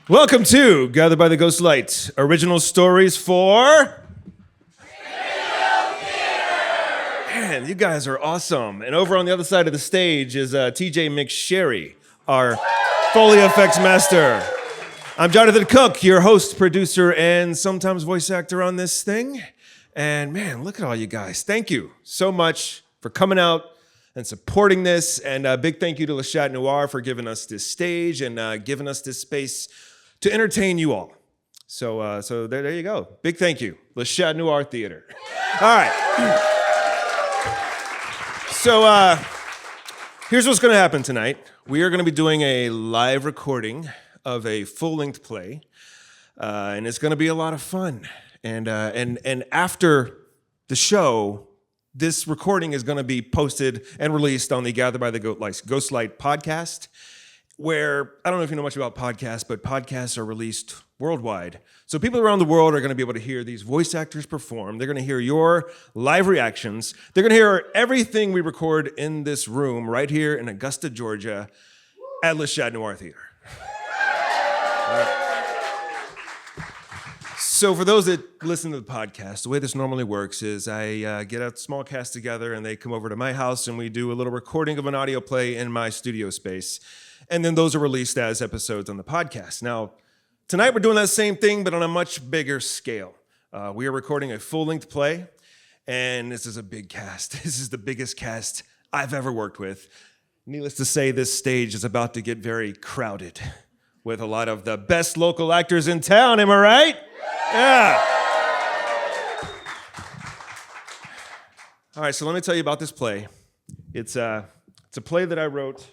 Welcome to Gathered by the Ghost Light, original stories for... Man, you guys are awesome. And over on the other side of the stage is TJ McSherry, our Foley effects master. I'm Jonathan Cook, your host, producer, and sometimes voice actor on this thing. And man, look at all you guys. Thank you so much for coming out and supporting this. And a big thank you to Chat Noir for giving us this stage and giving us this space to entertain you all. So there you go. Big thank you, Chat Noir Theatre. All right. So here's what's going to happen tonight. We are going to be doing a live recording of a full-length play, and it's going to be a lot of fun. And after the show, this recording is going to be posted and released on the Gathered by the Ghost Light podcast, where, I don't know if you know much about podcasts, but podcasts are released worldwide. So people around the world are going to be able to hear these voice actors perform. They're going to hear your live reactions. They're going to hear everything we record in this room right here in Augusta, Georgia, at Chat Noir Theatre. All right. So for those that listen to the podcast, the way this normally works is I get a small cast together and they come over to my house and we do a little recording of an audio play in my studio space. And then those are released as episodes on the podcast. Now, tonight we're doing that same thing, but on a much bigger scale. We are recording a full-length play, and this is a big cast. This is the biggest cast I've ever worked with. Needless to say, this stage is about to get very crowded with a lot of the best local actors in town, am I right? Yeah. All right, so let me tell you about this play. It's a play that I wrote.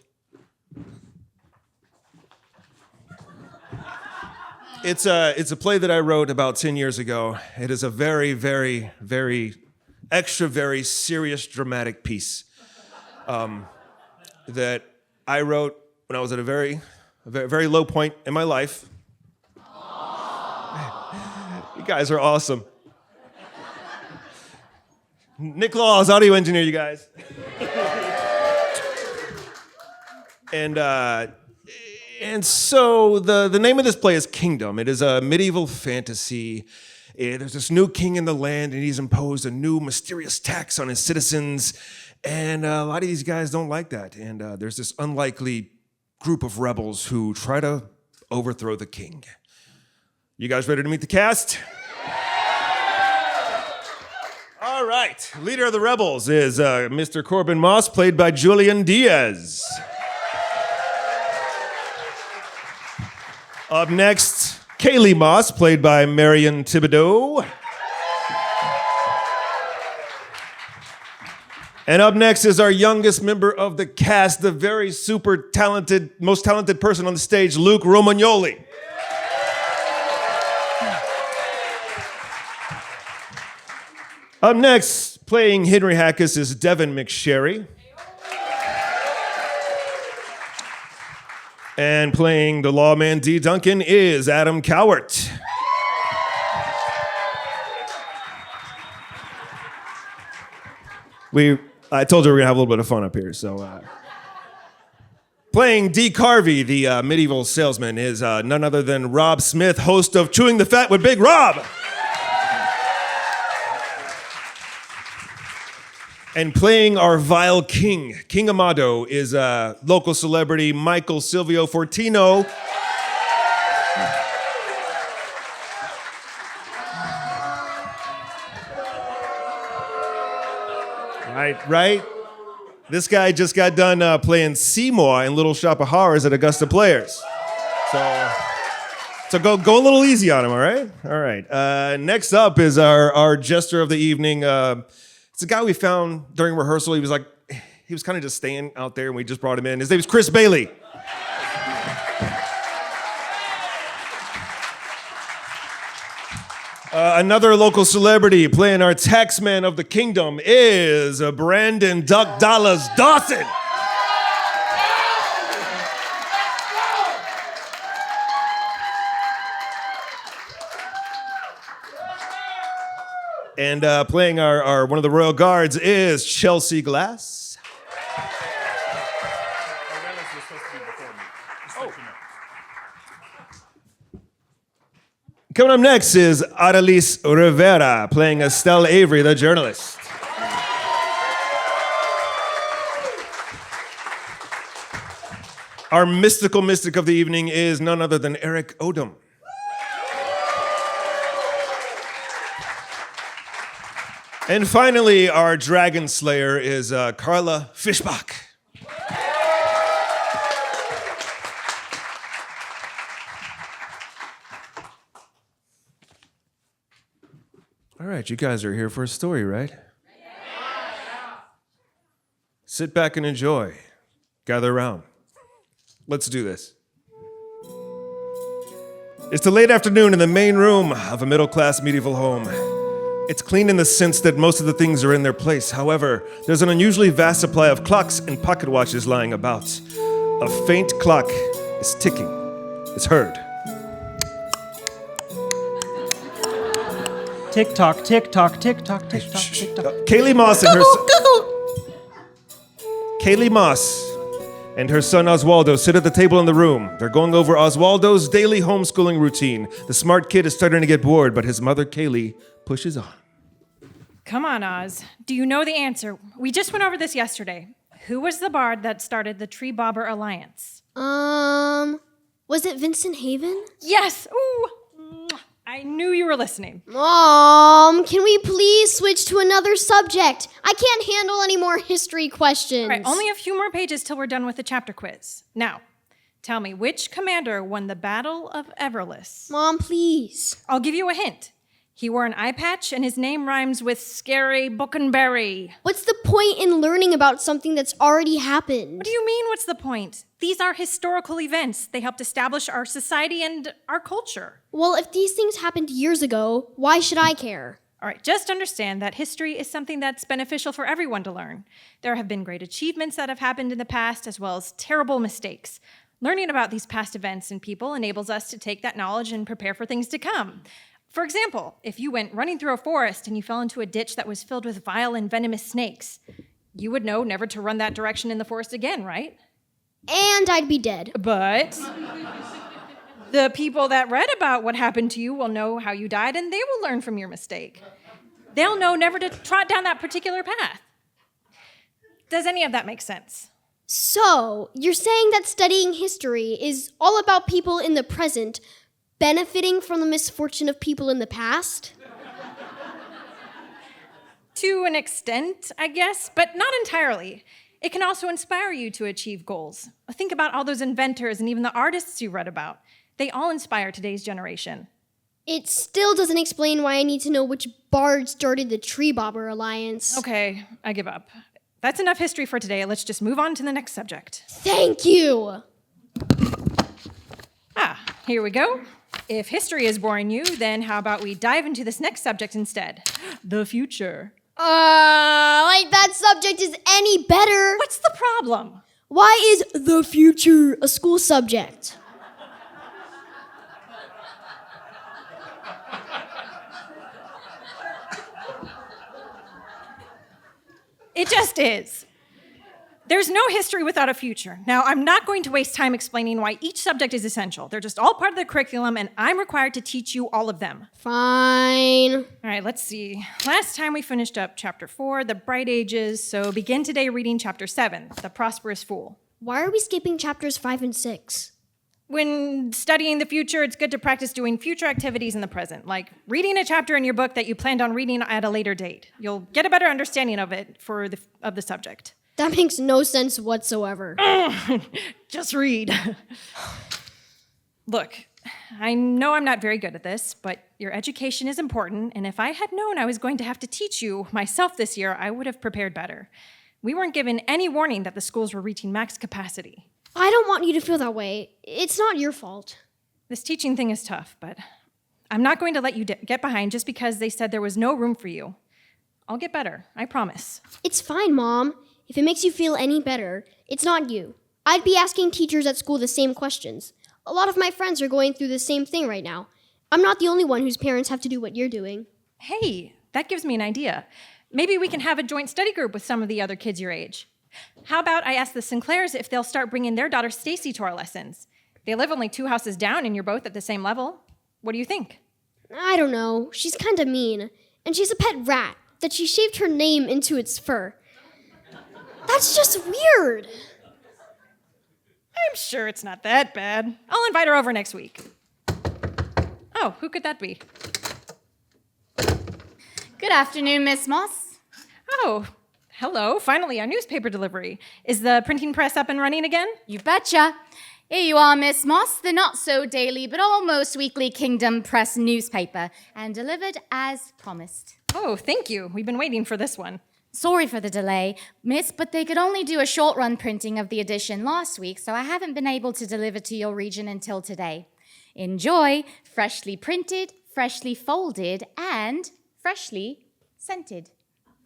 It's a play that I wrote about 10 years ago. It is a very, very, very extra, very serious, dramatic piece that I wrote when I was at a very low point in my life. You guys are awesome. Nick Laws, audio engineer, you guys. And so the name of this play is KINGDUMB. It is a medieval fantasy. There's this new king in the land, and he's imposed a new mysterious tax on his citizens. And a lot of these guys don't like that. And there's this unlikely group of rebels who try to overthrow the king. You guys ready to meet the cast? All right. Leader of the rebels is Mr. Corbin Moss, played by Julian Diaz. Up next, Cayly Moss, played by Marian Thibodau. And up next is our youngest member of the cast, the very super talented, most talented person on the stage, Luke Romagnoli. Up next, playing Henry Hackus, is Devon McSherry. And playing the lawman Duncan is Adam Cowart. I told you we were gonna have a little bit of fun up here, so. Playing Deke Harvey, the medieval salesman, is none other than Robb Smith, host of Chewing the Fat with Big Rob. And playing our vile king, King Amado, is local celebrity Michael Silvio Fortino. Right? This guy just got done playing Seymour in Little Shop of Horrors at Augusta Players. So go a little easy on him, all right? All right. Next up is our jester of the evening. It's a guy we found during rehearsal. He was kind of just staying out there, and we just brought him in. His name is Chris Bailey. Another local celebrity playing our taxman of the kingdom is Brandon Duck Dollars Dawson. And playing our one of the royal guards is Chelsea Glass. Coming up next is Arelis Rivera playing Estelle Avery, the journalist. Our mystical mystic of the evening is none other than Eric Odom. And finally, our dragon slayer is Carla Fischbach. All right, you guys are here for a story, right? Yeah. Sit back and enjoy. Gather around. Let's do this. It's the late afternoon in the main room of a middle-class medieval home. It's clean in the sense that most of the things are in their place. However, there's an unusually vast supply of clocks and pocket watches lying about. A faint clock is ticking. It's heard. Tick tock, tick tock, tick tock, tick tock, tick tock. Cayly Moss and her son Oswaldo sit at the table in the room. They're going over Oswaldo's daily homeschooling routine. The smart kid is starting to get bored, but his mother Cayly pushes on. Come on, Oz. Do you know the answer? We just went over this yesterday. Who was the bard that started the Tree Bobber Alliance? Was it Vincent Haven? Yes! Ooh! I knew you were listening. Mom, can we please switch to another subject? I can't handle any more history questions. All right, only a few more pages till we're done with the chapter quiz. Now, tell me, which commander won the Battle of Arelis? Mom, please. I'll give you a hint. He wore an eye patch, and his name rhymes with Scary Book'n'Berry. What's the point in learning about something that's already happened? What do you mean, what's the point? These are historical events. They helped establish our society and our culture. Well, if these things happened years ago, why should I care? All right, just understand that history is something that's beneficial for everyone to learn. There have been great achievements that have happened in the past, as well as terrible mistakes. Learning about these past events and people enables us to take that knowledge and prepare for things to come. For example, if you went running through a forest and you fell into a ditch that was filled with vile and venomous snakes, you would know never to run that direction in the forest again, right? And I'd be dead. But the people that read about what happened to you will know how you died, and they will learn from your mistake. They'll know never to trot down that particular path. Does any of that make sense? So, you're saying that studying history is all about people in the present benefiting from the misfortune of people in the past? To an extent, I guess, but not entirely. It can also inspire you to achieve goals. Think about all those inventors and even the artists you read about. They all inspire today's generation. It still doesn't explain why I need to know which bard started the Tree Bobber Alliance. Okay, I give up. That's enough history for today. Let's just move on to the next subject. Thank you! Here we go. If history is boring you, then how about we dive into this next subject instead? The future. Like that subject is any better. What's the problem? Why is the future a school subject? It just is. There's no history without a future. Now, I'm not going to waste time explaining why each subject is essential. They're just all part of the curriculum, and I'm required to teach you all of them. Fine. All right, let's see. Last time we finished up chapter 4, the Bright Ages, so begin today reading chapter 7, the Prosperous Fool. Why are we skipping chapters 5 and 6? When studying the future, it's good to practice doing future activities in the present, like reading a chapter in your book that you planned on reading at a later date. You'll get a better understanding of it of the subject. That makes no sense whatsoever. Just read. Look, I know I'm not very good at this, but your education is important, and if I had known I was going to have to teach you myself this year, I would have prepared better. We weren't given any warning that the schools were reaching max capacity. I don't want you to feel that way. It's not your fault. This teaching thing is tough, but I'm not going to let you get behind just because they said there was no room for you. I'll get better, I promise. It's fine, Mom. If it makes you feel any better, it's not you. I'd be asking teachers at school the same questions. A lot of my friends are going through the same thing right now. I'm not the only one whose parents have to do what you're doing. Hey, that gives me an idea. Maybe we can have a joint study group with some of the other kids your age. How about I ask the Sinclairs if they'll start bringing their daughter Stacy to our lessons? They live only 2 houses down and you're both at the same level. What do you think? I don't know. She's kind of mean. And she's a pet rat that she shaved her name into its fur. That's just weird. I'm sure it's not that bad. I'll invite her over next week. Oh, who could that be? Good afternoon, Miss Moss. Oh, hello. Finally, our newspaper delivery. Is the printing press up and running again? You betcha. Here you are, Miss Moss, the not-so-daily but almost weekly KINGDUMB Press newspaper, and delivered as promised. Oh, thank you. We've been waiting for this one. Sorry for the delay, miss, but they could only do a short-run printing of the edition last week, so I haven't been able to deliver to your region until today. Enjoy, freshly printed, freshly folded, and freshly scented.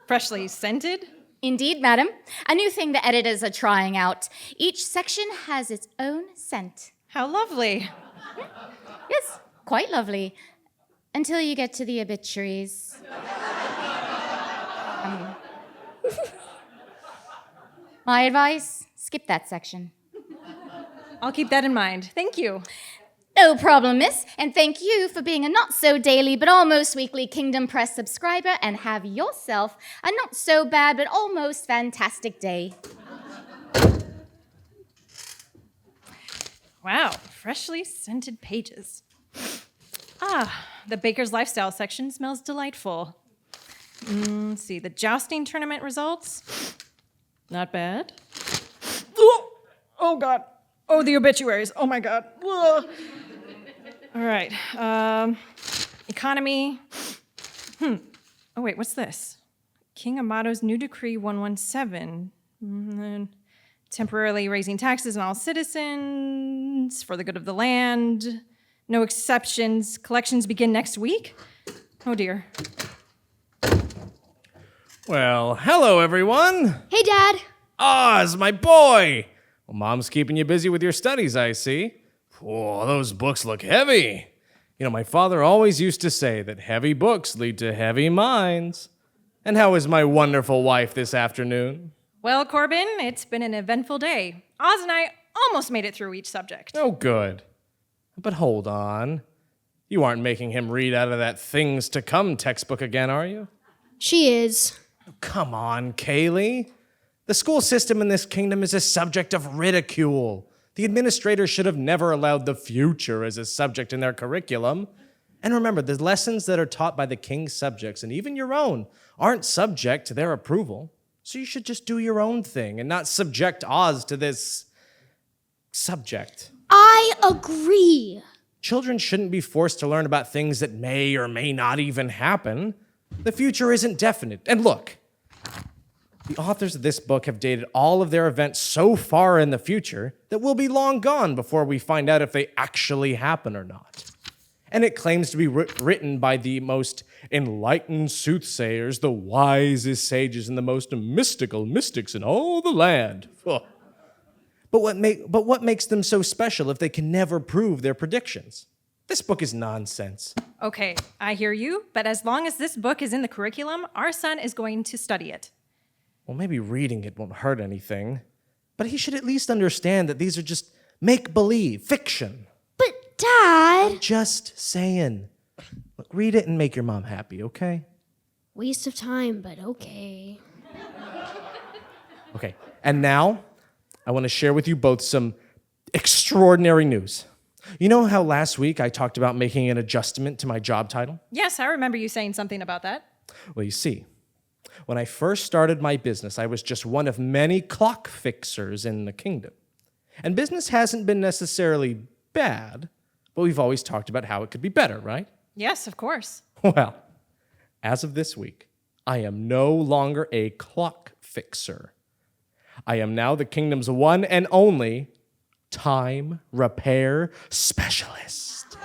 Freshly scented? Indeed, madam. A new thing the editors are trying out. Each section has its own scent. How lovely. Yes, quite lovely. Until you get to the obituaries. My advice, skip that section. I'll keep that in mind. Thank you. No problem, miss. And thank you for being a not-so-daily but almost weekly KINGDUMB Press subscriber, and have yourself a not-so-bad but almost fantastic day. Wow, freshly scented pages. Ah, the Baker's Lifestyle section smells delightful. Let's see, the jousting tournament results. Not bad. Oh, God. Oh, the obituaries. Oh, my God. Ugh. All right. Economy. Oh, wait, what's this? King Amato's new decree 117. Temporarily raising taxes on all citizens for the good of the land. No exceptions. Collections begin next week? Oh, dear. Well, hello, everyone. Hey, Dad. Oz, my boy. Well, Mom's keeping you busy with your studies, I see. Oh, those books look heavy. You know, my father always used to say that heavy books lead to heavy minds. And how is my wonderful wife this afternoon? Well, Corbin, it's been an eventful day. Oz and I almost made it through each subject. Oh, good. But hold on. You aren't making him read out of that Things to Come textbook again, are you? She is. Come on, Cayly. The school system in this kingdom is a subject of ridicule. The administrators should have never allowed the future as a subject in their curriculum. And remember, the lessons that are taught by the king's subjects, and even your own, aren't subject to their approval. So you should just do your own thing and not subject Oz to this subject. I agree. Children shouldn't be forced to learn about things that may or may not even happen. The future isn't definite. And look, the authors of this book have dated all of their events so far in the future that we'll be long gone before we find out if they actually happen or not. And it claims to be written by the most enlightened soothsayers, the wisest sages, and the most mystical mystics in all the land. Ugh. But what makes them so special if they can never prove their predictions? This book is nonsense. Okay, I hear you, but as long as this book is in the curriculum, our son is going to study it. Well, maybe reading it won't hurt anything, but he should at least understand that these are just make-believe, fiction. But, Dad. Just saying. Look, read it and make your mom happy, okay? Waste of time, but okay. Okay, and now I want to share with you both some extraordinary news. You know how last week I talked about making an adjustment to my job title? Yes, I remember you saying something about that. Well, you see, when I first started my business, I was just one of many clock fixers in the kingdom. And business hasn't been necessarily bad, but we've always talked about how it could be better, right? Yes, of course. Well, as of this week, I am no longer a clock fixer. I am now the kingdom's one and only time repair specialist.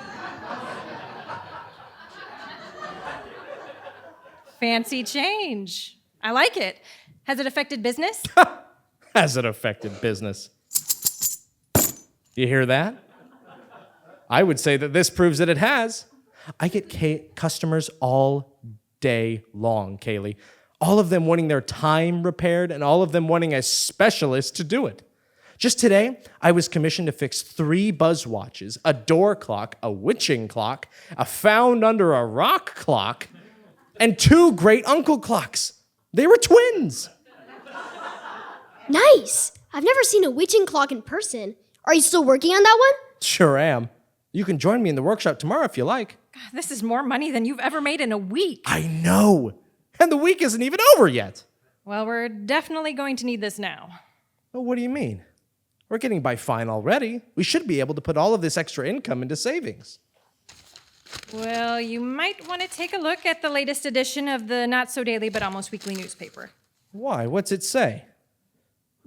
Fancy change. I like it. Has it affected business? Has it affected business? You hear that? I would say that this proves that it has. I get customers all day long, Cayly. All of them wanting their time repaired and all of them wanting a specialist to do it. Just today, I was commissioned to fix 3 buzz watches, a door clock, a witching clock, a found under a rock clock, and 2 great uncle clocks. They were twins. Nice! I've never seen a witching clock in person. Are you still working on that one? Sure am. You can join me in the workshop tomorrow if you like. God, this is more money than you've ever made in a week. I know. And the week isn't even over yet. Well, we're definitely going to need this now. Well, what do you mean? We're getting by fine already. We should be able to put all of this extra income into savings. Well, you might want to take a look at the latest edition of the not-so-daily but almost weekly newspaper. Why? What's it say?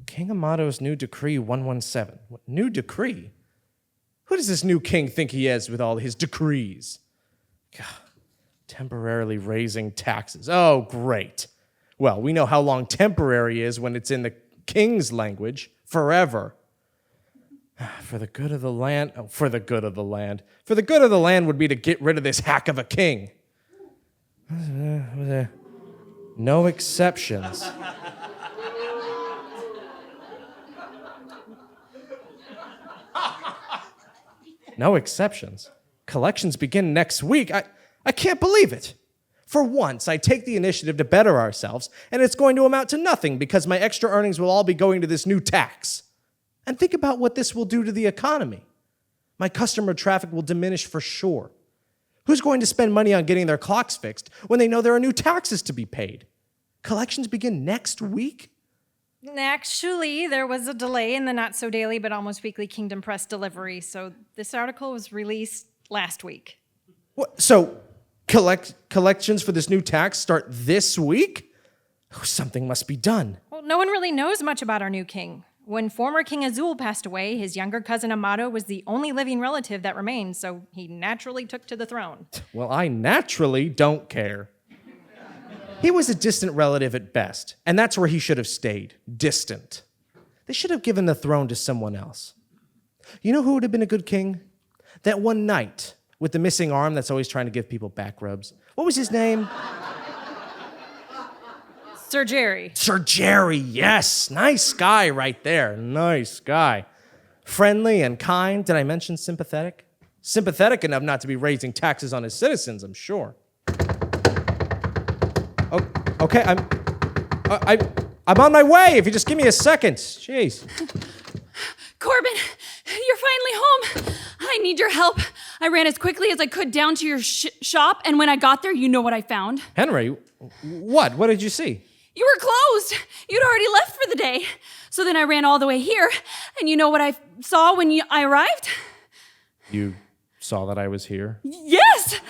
King Amato's new decree 117. What, new decree? Who does this new king think he is with all his decrees? God, temporarily raising taxes. Oh, great. Well, we know how long temporary is when it's in the king's language. Forever. For the good of the land. Oh, for the good of the land. For the good of the land would be to get rid of this hack of a king. No exceptions. No exceptions. Collections begin next week. I can't believe it. For once, I take the initiative to better ourselves, and it's going to amount to nothing because my extra earnings will all be going to this new tax. And think about what this will do to the economy. My customer traffic will diminish for sure. Who's going to spend money on getting their clocks fixed when they know there are new taxes to be paid? Collections begin next week? Actually, there was a delay in the not-so-daily but almost weekly Kingdom Press delivery, so this article was released last week. What? So, collections for this new tax start this week? Oh, something must be done. Well, no one really knows much about our new king. When former King Azul passed away, his younger cousin Amato was the only living relative that remained, so he naturally took to the throne. Well, I naturally don't care. He was a distant relative at best, and that's where he should have stayed, distant. They should have given the throne to someone else. You know who would have been a good king? That one knight with the missing arm that's always trying to give people back rubs. What was his name? Sir Jerry. Sir Jerry, yes. Nice guy right there. Nice guy. Friendly and kind. Did I mention sympathetic? Sympathetic enough not to be raising taxes on his citizens, I'm sure. Okay, I'm on my way. If you just give me a second. Jeez. Corbin, you're finally home. I need your help. I ran as quickly as I could down to your shop, and when I got there, you know what I found? Henry, what? What did you see? You were closed. You'd already left for the day. So then I ran all the way here, and you know what I saw when I arrived? You saw that I was here? Yes!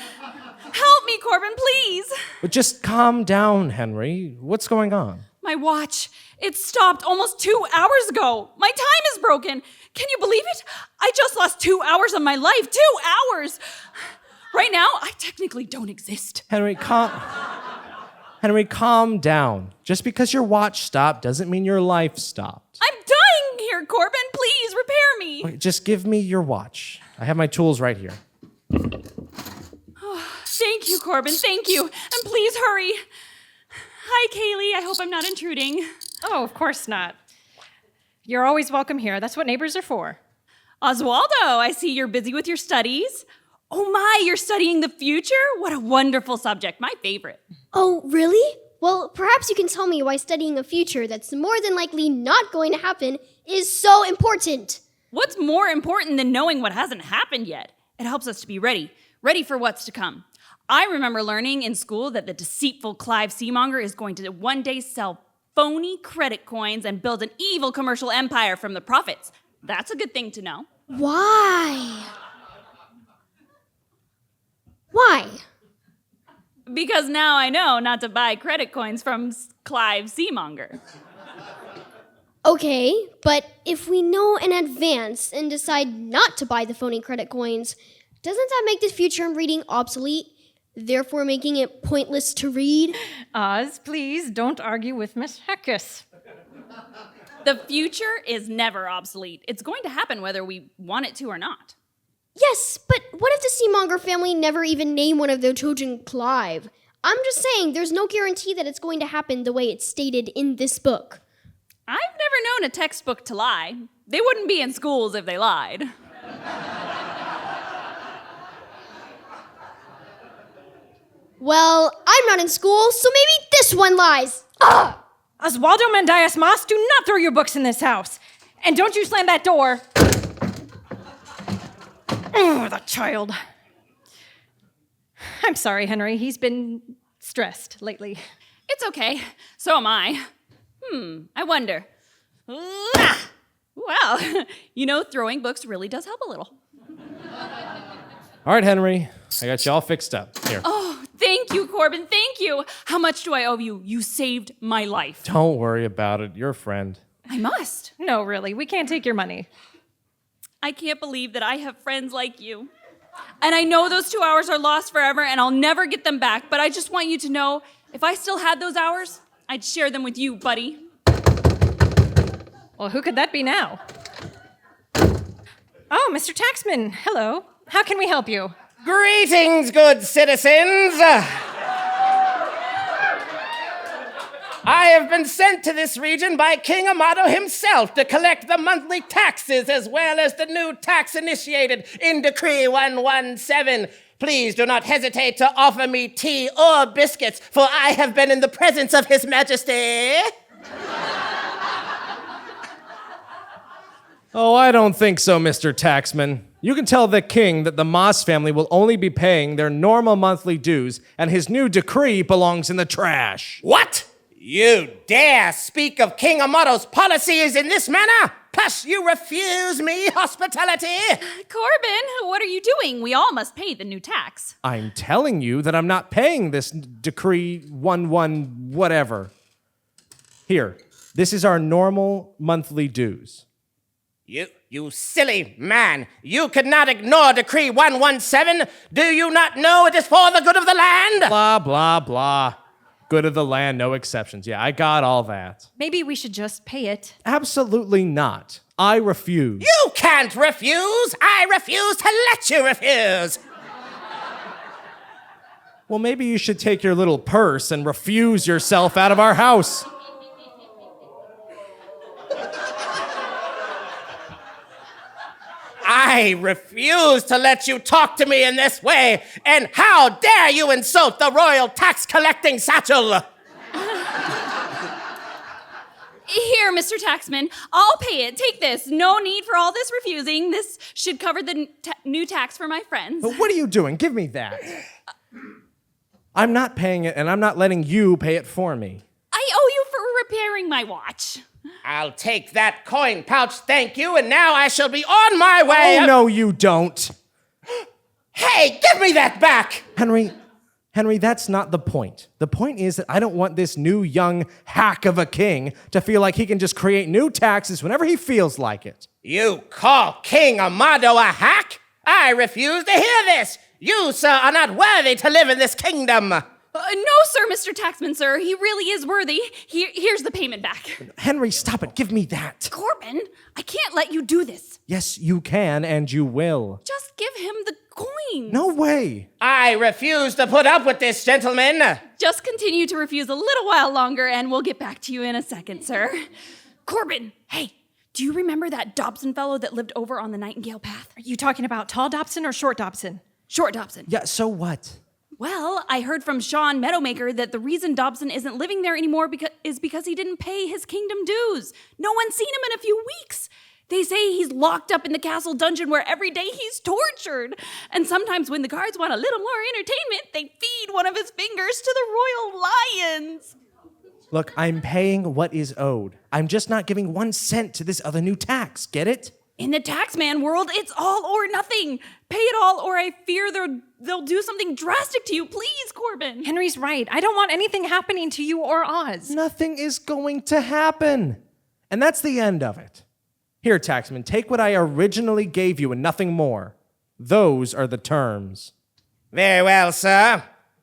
Help me, Corbin, please. But just calm down, Henry. What's going on? My watch. It stopped almost 2 hours ago. My time is broken. Can you believe it? I just lost 2 hours of my life. 2 hours. Right now, I technically don't exist. Henry, calm down. Just because your watch stopped doesn't mean your life stopped. I'm dying here, Corbin. Please repair me. Okay, just give me your watch. I have my tools right here. Thank you, Corbin. Thank you. And please hurry. Hi, Cayly. I hope I'm not intruding. Oh, of course not. You're always welcome here. That's what neighbors are for. Oswaldo, I see you're busy with your studies. Oh my, you're studying the future? What a wonderful subject. My favorite. Oh, really? Well, perhaps you can tell me why studying a future that's more than likely not going to happen is so important. What's more important than knowing what hasn't happened yet? It helps us to be ready for what's to come. I remember learning in school that the deceitful Clive Seamonger is going to one day sell phony credit coins and build an evil commercial empire from the profits. That's a good thing to know. Why? Why? Because now I know not to buy credit coins from Clive Seamonger. Okay, but if we know in advance and decide not to buy the phony credit coins, doesn't that make the future I'm reading obsolete, therefore making it pointless to read? Oz, please don't argue with Miss Hackus. The future is never obsolete. It's going to happen whether we want it to or not. Yes, but what if the Seamonger family never even name one of their children Clive? I'm just saying there's no guarantee that it's going to happen the way it's stated in this book. I've never known a textbook to lie. They wouldn't be in schools if they lied. Well, I'm not in school, so maybe this one lies. Ugh! Oswaldo Mandias Mas, do not throw your books in this house. And don't you slam that door. Oh, the child. I'm sorry, Henry. He's been stressed lately. It's okay. So am I. I wonder. Well, throwing books really does help a little. All right, Henry, I got you all fixed up. Here. Oh, thank you, Corbin. Thank you. How much do I owe you? You saved my life. Don't worry about it. You're a friend. I must. No, really, we can't take your money. I can't believe that I have friends like you. And I know those 2 hours are lost forever and I'll never get them back, but I just want you to know, if I still had those hours, I'd share them with you, buddy. Well, who could that be now? Oh, Mr. Taxman, hello. How can we help you? Greetings, good citizens! I have been sent to this region by King Amato himself to collect the monthly taxes as well as the new tax initiated in Decree 117. Please do not hesitate to offer me tea or biscuits, for I have been in the presence of His Majesty. Oh, I don't think so, Mr. Taxman. You can tell the king that the Moss family will only be paying their normal monthly dues, and his new decree belongs in the trash. What? You dare speak of King Amato's policies in this manner? Plus, you refuse me hospitality? Corbin, what are you doing? We all must pay the new tax. I'm telling you that I'm not paying this decree 11 whatever. Here, this is our normal monthly dues. You silly man. You could not ignore Decree 117. Do you not know it is for the good of the land? Blah, blah, blah. Good of the land, no exceptions. Yeah, I got all that. Maybe we should just pay it. Absolutely not. I refuse. You can't refuse. I refuse to let you refuse. Well, maybe you should take your little purse and refuse yourself out of our house. I refuse to let you talk to me in this way, and how dare you insult the royal tax-collecting satchel? Here, Mr. Taxman, I'll pay it. Take this. No need for all this refusing. This should cover the new tax for my friends. But what are you doing? Give me that. I'm not paying it, and I'm not letting you pay it for me. I owe you for repairing my watch. I'll take that coin pouch, thank you, and now I shall be on my way. Oh, no, you don't. Hey, give me that back! Henry, that's not the point. The point is that I don't want this new young hack of a king to feel like he can just create new taxes whenever he feels like it. You call King Amado a hack? I refuse to hear this. You, sir, are not worthy to live in this kingdom. No, sir, Mr. Taxman, sir. He really is worthy. Here's the payment back. Henry, stop it. Give me that. Corbin, I can't let you do this. Yes, you can, and you will. Just give him the coin. No way. I refuse to put up with this, gentlemen. Just continue to refuse a little while longer, and we'll get back to you in a second, sir. Corbin, hey, do you remember that Dobson fellow that lived over on the Nightingale Path? Are you talking about tall Dobson or short Dobson? Short Dobson. Yeah, so what? Well, I heard from Sean Meadowmaker that the reason Dobson isn't living there anymore is because he didn't pay his kingdom dues. No one's seen him in a few weeks. They say he's locked up in the castle dungeon where every day he's tortured. And sometimes when the guards want a little more entertainment, they feed one of his fingers to the royal lions. Look, I'm paying what is owed. I'm just not giving 1 cent to this other new tax. Get it? In the taxman world, it's all or nothing. Pay it all, or I fear they'll do something drastic to you. Please, Corbin. Henry's right. I don't want anything happening to you or Oz. Nothing is going to happen. And that's the end of it. Here, Taxman, take what I originally gave you and nothing more. Those are the terms. Very well, sir.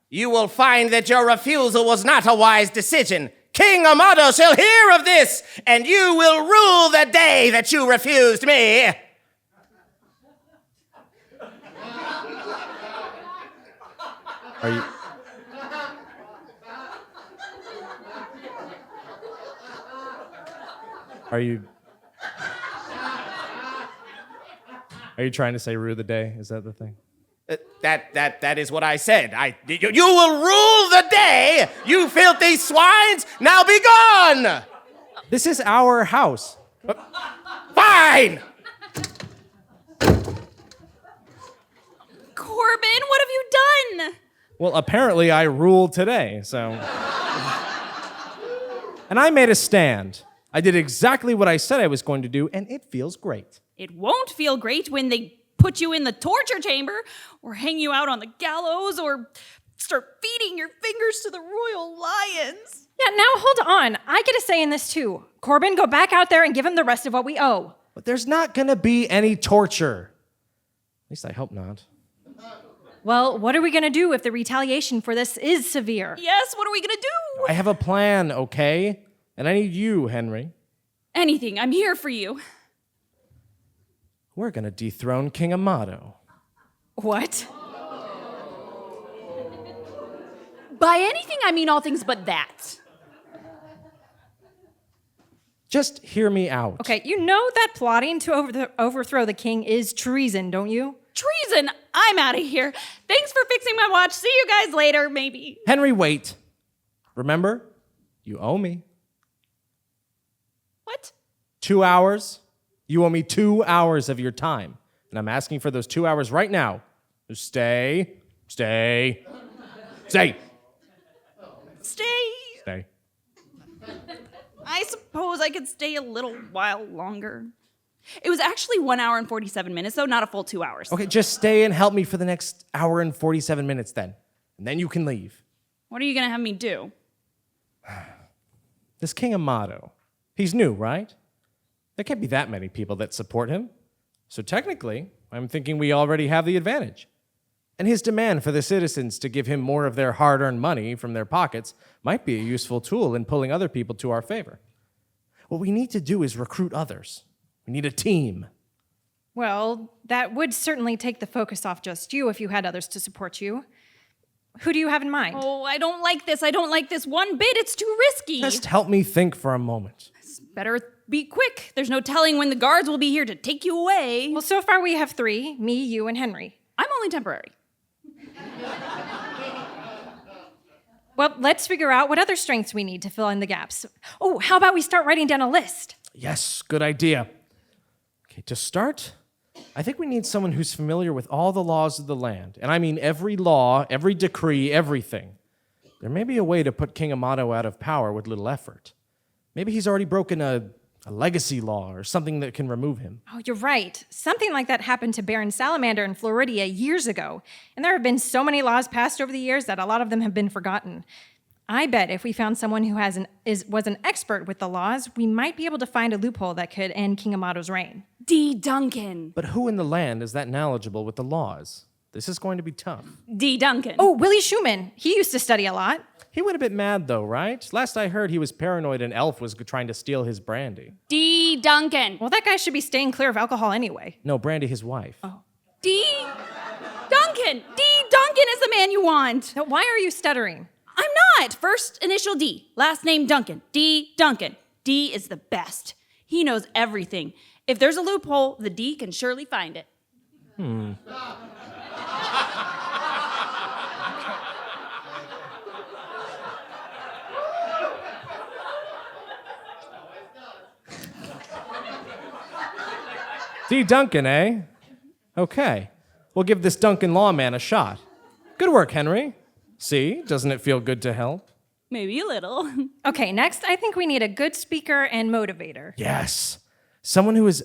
You will find that your refusal was not a wise decision. King Amado shall hear of this, and you will rule the day that you refused me. Are you... Are you trying to say rue the day? Is that the thing? That is what I said. You will rule the day, you filthy swines! Now be gone! This is our house. Fine! Corbin, what have you done? Well, apparently I rule today, so. And I made a stand. I did exactly what I said I was going to do, and it feels great. It won't feel great when they put you in the torture chamber, or hang you out on the gallows, or start feeding your fingers to the royal lions. Yeah, now hold on. I get a say in this too. Corbin, go back out there and give him the rest of what we owe. But there's not gonna be any torture. At least I hope not. Well, what are we gonna do if the retaliation for this is severe? Yes, what are we gonna do? I have a plan, okay? And I need you, Henry. Anything, I'm here for you. We're gonna dethrone King Amato. What? By anything, I mean all things but that. Just hear me out. Okay, you know that plotting to overthrow the king is treason, don't you? Treason! I'm out of here. Thanks for fixing my watch. See you guys later, maybe. Henry, wait. Remember, you owe me. What? 2 hours. You owe me 2 hours of your time. And I'm asking for those 2 hours right now. So stay. Stay. I suppose I could stay a little while longer. It was actually 1 hour and 47 minutes, though, not a full 2 hours. Okay, just stay and help me for the next hour and 47 minutes then. And then you can leave. What are you gonna have me do? This King Amato, he's new, right? There can't be that many people that support him. So technically, I'm thinking we already have the advantage. And his demand for the citizens to give him more of their hard-earned money from their pockets might be a useful tool in pulling other people to our favor. What we need to do is recruit others. We need a team. Well, that would certainly take the focus off just you if you had others to support you. Who do you have in mind? Oh, I don't like this. I don't like this one bit. It's too risky. Just help me think for a moment. Better be quick. There's no telling when the guards will be here to take you away. Well, so far we have 3, me, you, and Henry. I'm only temporary. Well, let's figure out what other strengths we need to fill in the gaps. Oh, how about we start writing down a list? Yes, good idea. Okay, to start, I think we need someone who's familiar with all the laws of the land. And I mean every law, every decree, everything. There may be a way to put King Amato out of power with little effort. Maybe he's already broken a legacy law or something that can remove him. Oh, you're right. Something like that happened to Baron Salamander in Floridia years ago. And there have been so many laws passed over the years that a lot of them have been forgotten. I bet if we found someone who was an expert with the laws, we might be able to find a loophole that could end King Amato's reign. D. Duncan. But who in the land is that knowledgeable with the laws? This is going to be tough. D. Duncan. Oh, Willie Schumann. He used to study a lot. He went a bit mad though, right? Last I heard, he was paranoid an elf was trying to steal his brandy. D. Duncan. Well, that guy should be staying clear of alcohol anyway. No, Brandy, his wife. Oh. D. Duncan. D. Duncan is the man you want. Now, why are you stuttering? I'm not. First initial D. Last name Duncan. D. Duncan. D is the best. He knows everything. If there's a loophole, the D can surely find it. D. Duncan, eh? Okay. We'll give this Duncan lawman a shot. Good work, Henry. See, doesn't it feel good to help? Maybe a little. Okay, next, I think we need a good speaker and motivator. Yes. Someone who has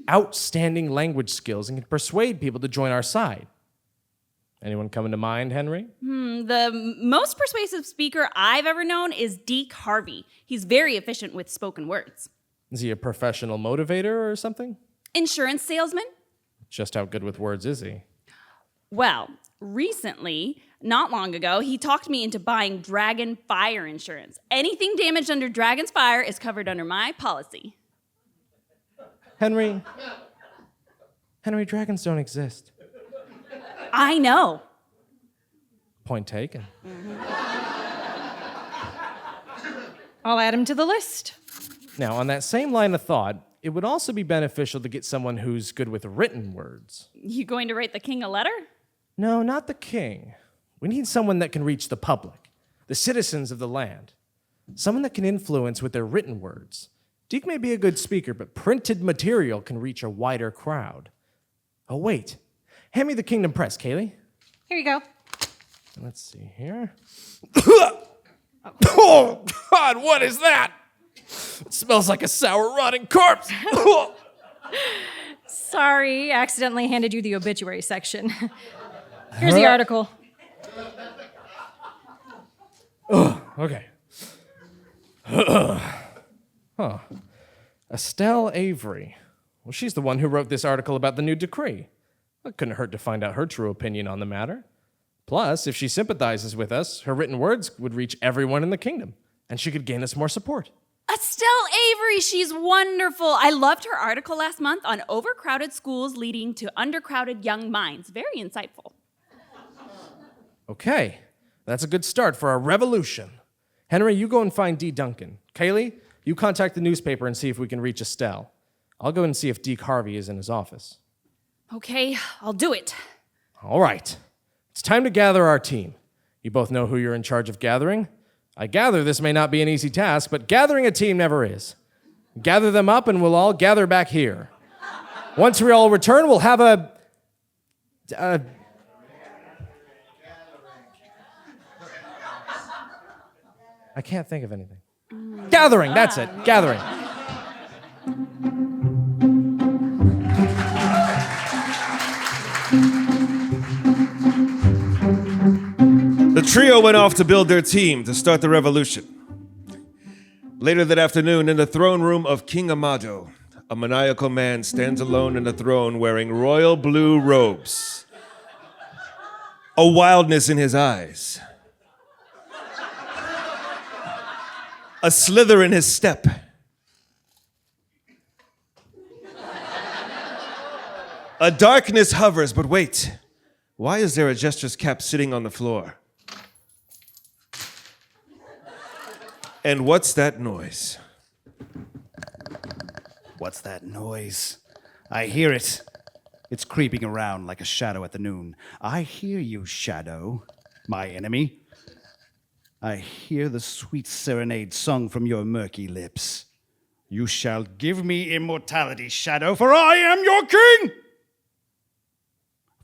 outstanding language skills and can persuade people to join our side. Anyone coming to mind, Henry? The most persuasive speaker I've ever known is Deke Harvey. He's very efficient with spoken words. Is he a professional motivator or something? Insurance salesman? Just how good with words is he? Well, recently, not long ago, he talked me into buying Dragon Fire insurance. Anything damaged under Dragon's Fire is covered under my policy. Henry, dragons don't exist. I know. Point taken. I'll add him to the list. Now, on that same line of thought, it would also be beneficial to get someone who's good with written words. You going to write the king a letter? No, not the king. We need someone that can reach the public, the citizens of the land. Someone that can influence with their written words. Deke may be a good speaker, but printed material can reach a wider crowd. Oh, wait. Hand me the Kingdom Press, Cayly. Here you go. Let's see here. Oh, God, what is that? It smells like a sour, rotting corpse. Sorry, accidentally handed you the obituary section. Here's the article. Okay. Estelle Avery. Well, she's the one who wrote this article about the new decree. It couldn't hurt to find out her true opinion on the matter. Plus, if she sympathizes with us, her written words would reach everyone in the kingdom, and she could gain us more support. Estelle Avery, she's wonderful. I loved her article last month on overcrowded schools leading to undercrowded young minds. Very insightful. Okay, that's a good start for our revolution. Henry, you go and find D. Duncan. Cayly, you contact the newspaper and see if we can reach Estelle. I'll go and see if Deke Harvey is in his office. Okay, I'll do it. All right. It's time to gather our team. You both know who you're in charge of gathering. I gather this may not be an easy task, but gathering a team never is. Gather them up and we'll all gather back here. Once we all return, we'll have a I can't think of anything. Gathering, that's it. Gathering. The trio went off to build their team to start the revolution. Later that afternoon, in the throne room of King Amado, a maniacal man stands alone on the throne wearing royal blue robes. A wildness in his eyes. A slither in his step. A darkness hovers, but wait. Why is there a jester's cap sitting on the floor? And what's that noise? What's that noise? I hear it. It's creeping around like a shadow at the noon. I hear you, shadow, my enemy. I hear the sweet serenade sung from your murky lips. You shall give me immortality, shadow, for I am your king!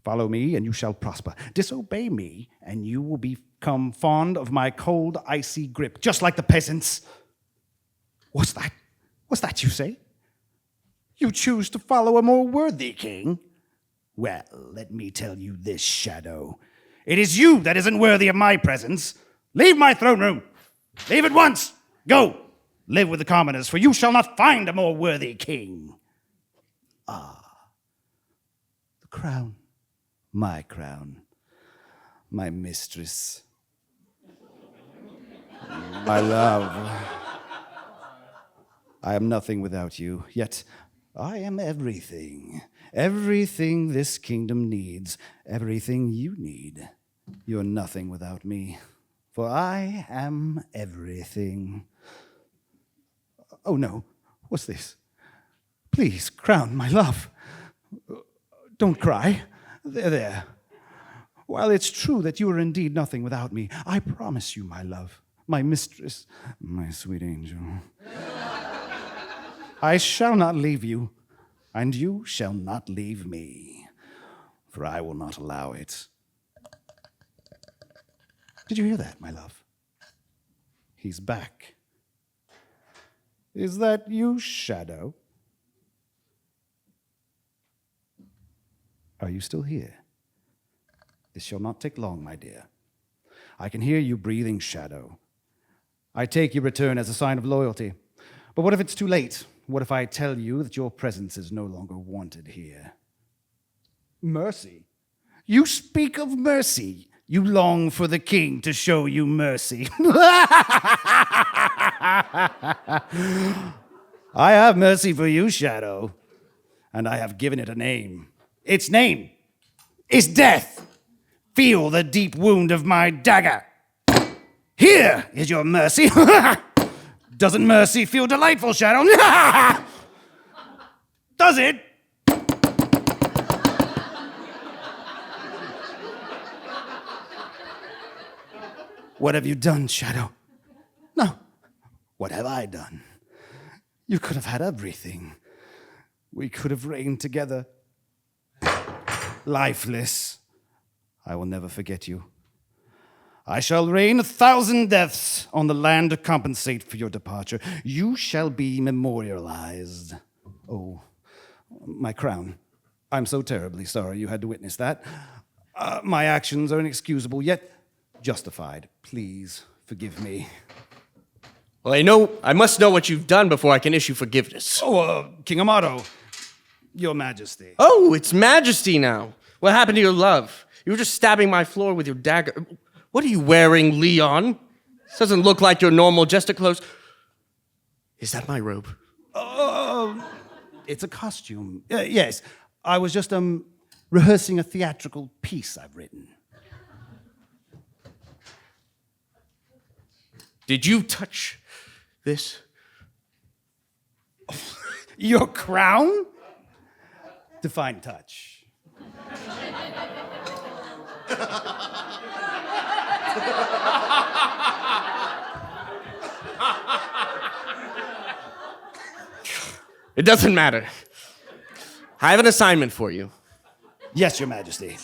Follow me, and you shall prosper. Disobey me, and you will become fond of my cold, icy grip, just like the peasants. What's that? What's that you say? You choose to follow a more worthy king? Well, let me tell you this, shadow. It is you that isn't worthy of my presence. Leave my throne room. Leave at once. Go. Live with the commoners, for you shall not find a more worthy king. Ah, the crown. My crown. My mistress. My love. I am nothing without you, yet I am everything. Everything this kingdom needs. Everything you need. You're nothing without me. For I am everything. Oh no, what's this? Please, crown, my love. Don't cry. There. While it's true that you are indeed nothing without me, I promise you, my love, my mistress, my sweet angel, I shall not leave you, and you shall not leave me, for I will not allow it. Did you hear that, my love? He's back. Is that you, Shadow? Are you still here? This shall not take long, my dear. I can hear you breathing, Shadow. I take your return as a sign of loyalty. But what if it's too late? What if I tell you that your presence is no longer wanted here? Mercy? You speak of mercy. You long for the king to show you mercy. I have mercy for you, Shadow, and I have given it a name. Its name is death. Feel the deep wound of my dagger. Here is your mercy. Doesn't mercy feel delightful, Shadow? Does it? What have you done, Shadow? No. What have I done? You could have had everything. We could have reigned together. Lifeless. I will never forget you. I shall rain 1,000 deaths on the land to compensate for your departure. You shall be memorialized. Oh, my crown. I'm so terribly sorry you had to witness that. My actions are inexcusable, yet justified. Please forgive me. Well, I must know what you've done before I can issue forgiveness. Oh, King Amato, Your Majesty. Oh, it's Majesty now. What happened to your love? You were just stabbing my floor with your dagger. What are you wearing, Leon? This doesn't look like your normal jester clothes. Is that my robe? It's a costume. Yes, I was just rehearsing a theatrical piece I've written. Did you touch this? Your crown? Define touch. It doesn't matter. I have an assignment for you. Yes, Your Majesty.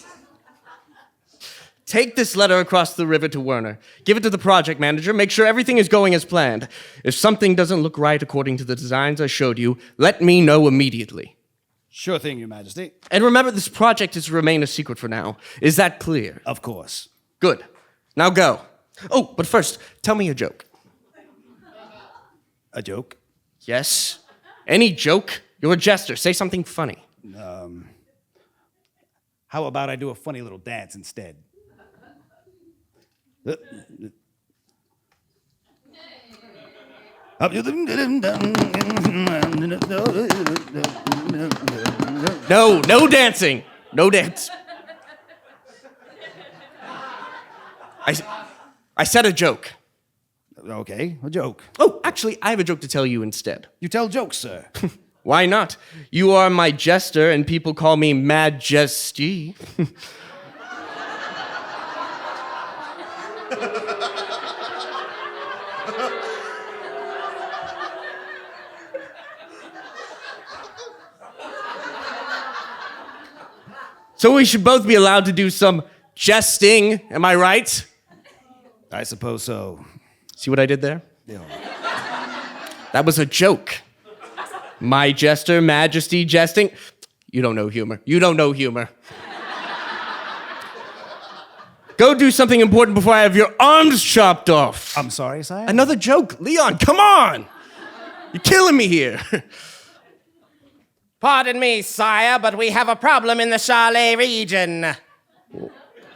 Take this letter across the river to Werner. Give it to the project manager. Make sure everything is going as planned. If something doesn't look right according to the designs I showed you, let me know immediately. Sure thing, Your Majesty. And remember, this project is to remain a secret for now. Is that clear? Of course. Good. Now go. Oh, but first, tell me a joke. A joke? Yes. Any joke. You're a jester. Say something funny. How about I do a funny little dance instead? No dancing. No dance. I said a joke. Okay, a joke. Oh, actually, I have a joke to tell you instead. You tell jokes, sir. Why not? You are my jester, and people call me Majesty. So we should both be allowed to do some jesting, am I right? I suppose so. See what I did there? Yeah. That was a joke. My jester, Majesty, jesting. You don't know humor. You don't know humor. Go do something important before I have your arms chopped off. I'm sorry, sire? Another joke. Leon, come on. You're killing me here. Pardon me, sire, but we have a problem in the Cayly region.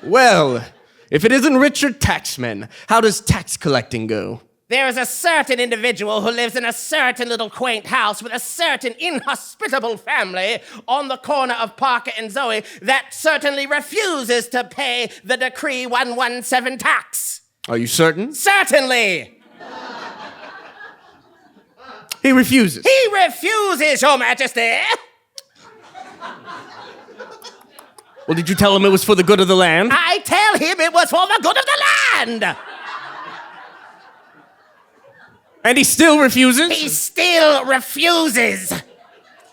Well, if it isn't Richard Taxman, how does tax collecting go? There is a certain individual who lives in a certain little quaint house with a certain inhospitable family on the corner of Parker and Zoe that certainly refuses to pay the Decree 117 tax. Are you certain? Certainly! He refuses. He refuses, Your Majesty! Well, did you tell him it was for the good of the land? I tell him it was for the good of the land! And he still refuses? He still refuses!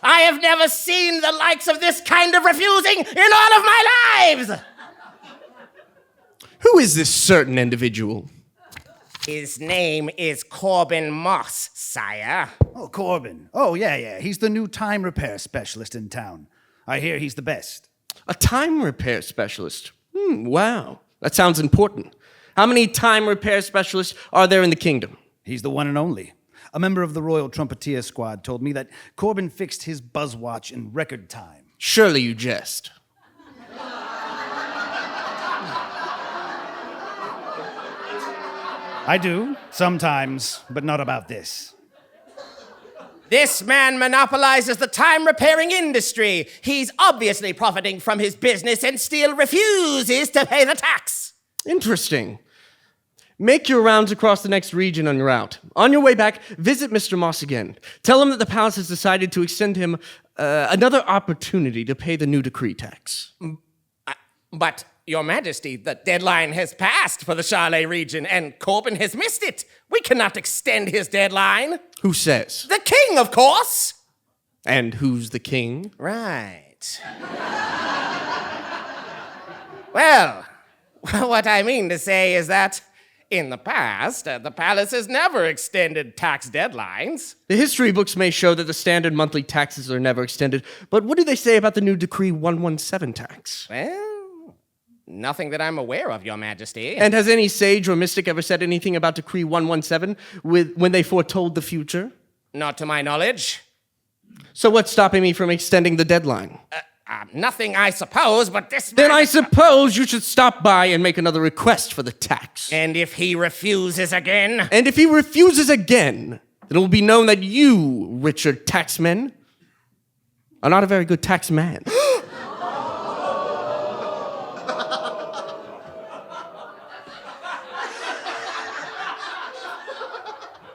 I have never seen the likes of this kind of refusing in all of my lives! Who is this certain individual? His name is Corbin Moss, sire. Oh, Corbin. Oh, yeah. He's the new time repair specialist in town. I hear he's the best. A time repair specialist? Wow. That sounds important. How many time repair specialists are there in the kingdom? He's the one and only. A member of the Royal Trumpeter Squad told me that Corbin fixed his buzzwatch in record time. Surely you jest. I do, sometimes, but not about this. This man monopolizes the time repairing industry. He's obviously profiting from his business and still refuses to pay the tax. Interesting. Make your rounds across the next region on your route. On your way back, visit Mr. Moss again. Tell him that the palace has decided to extend him another opportunity to pay the new decree tax. But, Your Majesty, the deadline has passed for the Charlet region, and Corbin has missed it. We cannot extend his deadline. Who says? The king, of course. And who's the king? Right. Well, what I mean to say is that in the past, the palace has never extended tax deadlines. The history books may show that the standard monthly taxes are never extended, but what do they say about the new Decree 117 tax? Well, nothing that I'm aware of, Your Majesty. And has any sage or mystic ever said anything about Decree 117 when they foretold the future? Not to my knowledge. So what's stopping me from extending the deadline? Nothing, I suppose, but this Then man- I suppose you should stop by and make another request for the tax. And if he refuses again? And if he refuses again, then it will be known that you, Richard Taxman, are not a very good tax man.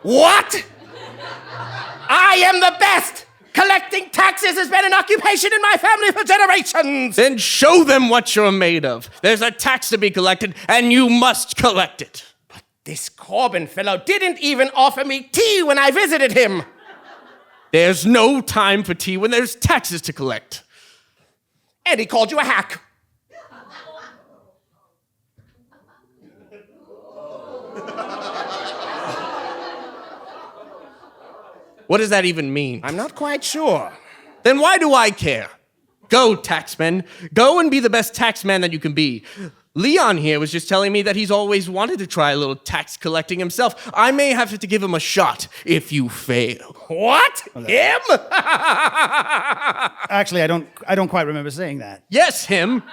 What? I am the best! Collecting taxes has been an occupation in my family for generations! Then show them what you're made of. There's a tax to be collected, and you must collect it. But this Corbin fellow didn't even offer me tea when I visited him. There's no time for tea when there's taxes to collect. And he called you a hack. What does that even mean? I'm not quite sure. Then why do I care? Go, taxman. Go and be the best taxman that you can be. Leon here was just telling me that he's always wanted to try a little tax collecting himself. I may have to give him a shot if you fail. What? Him? Actually, I don't quite remember saying that. Yes, him.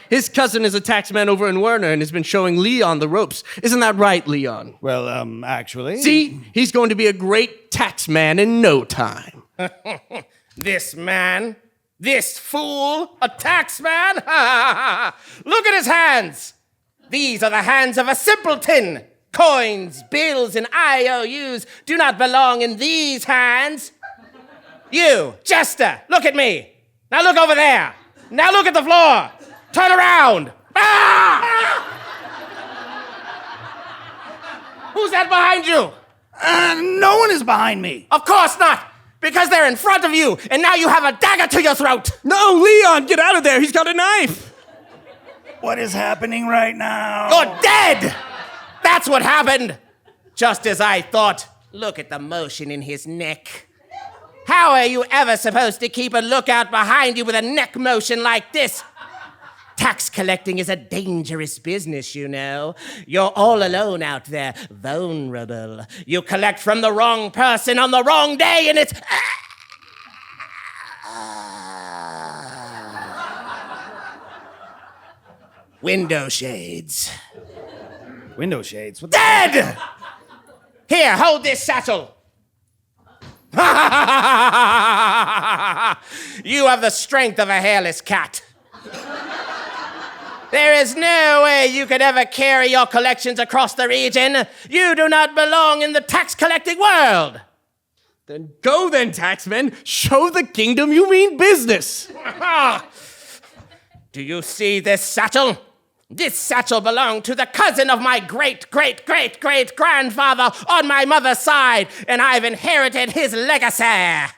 His cousin is a taxman over in Werner and has been showing Leon the ropes. Isn't that right, Leon? Well, actually. See, he's going to be a great taxman in no time. This man? This fool? A taxman? Look at his hands! These are the hands of a simpleton. Coins, bills, and IOUs do not belong in these hands. You, Jester, look at me. Now look over there. Now look at the floor. Turn around! Ah! Who's that behind you? No one is behind me. Of course not! Because they're in front of you, and now you have a dagger to your throat! No, Leon, get out of there! He's got a knife! What is happening right now? You're dead! That's what happened! Just as I thought. Look at the motion in his neck. How are you ever supposed to keep a lookout behind you with a neck motion like this? Tax collecting is a dangerous business, you know. You're all alone out there, vulnerable. You collect from the wrong person on the wrong day, and it's... Window shades. Window shades. What Dead! Here, hold this satchel. You have the strength of a hairless cat. There is no way you could ever carry your collections across the region. You do not belong in the tax-collecting world. Then go then, taxman. Show the kingdom you mean business. Do you see this satchel? This satchel belonged to the cousin of my great-great-great-great-grandfather on my mother's side, and I've inherited his legacy.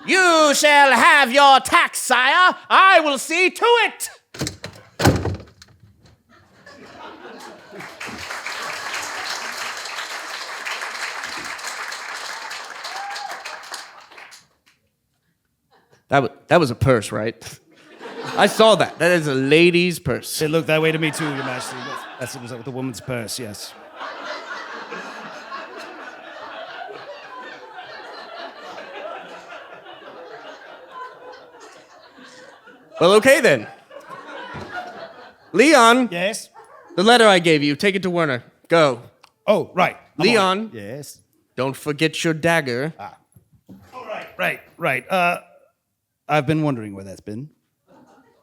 You shall have your tax, sire. I will see to it. That was a purse, right? I saw that. That is a lady's purse. It looked that way to me too, Your Majesty. That was the woman's purse, yes. Well, okay then. Leon, Yes? the letter I gave you, take it to Werner. Go. Oh, right. I'm Leon. on it. Yes. Don't forget your dagger. Right. I've been wondering where that's been.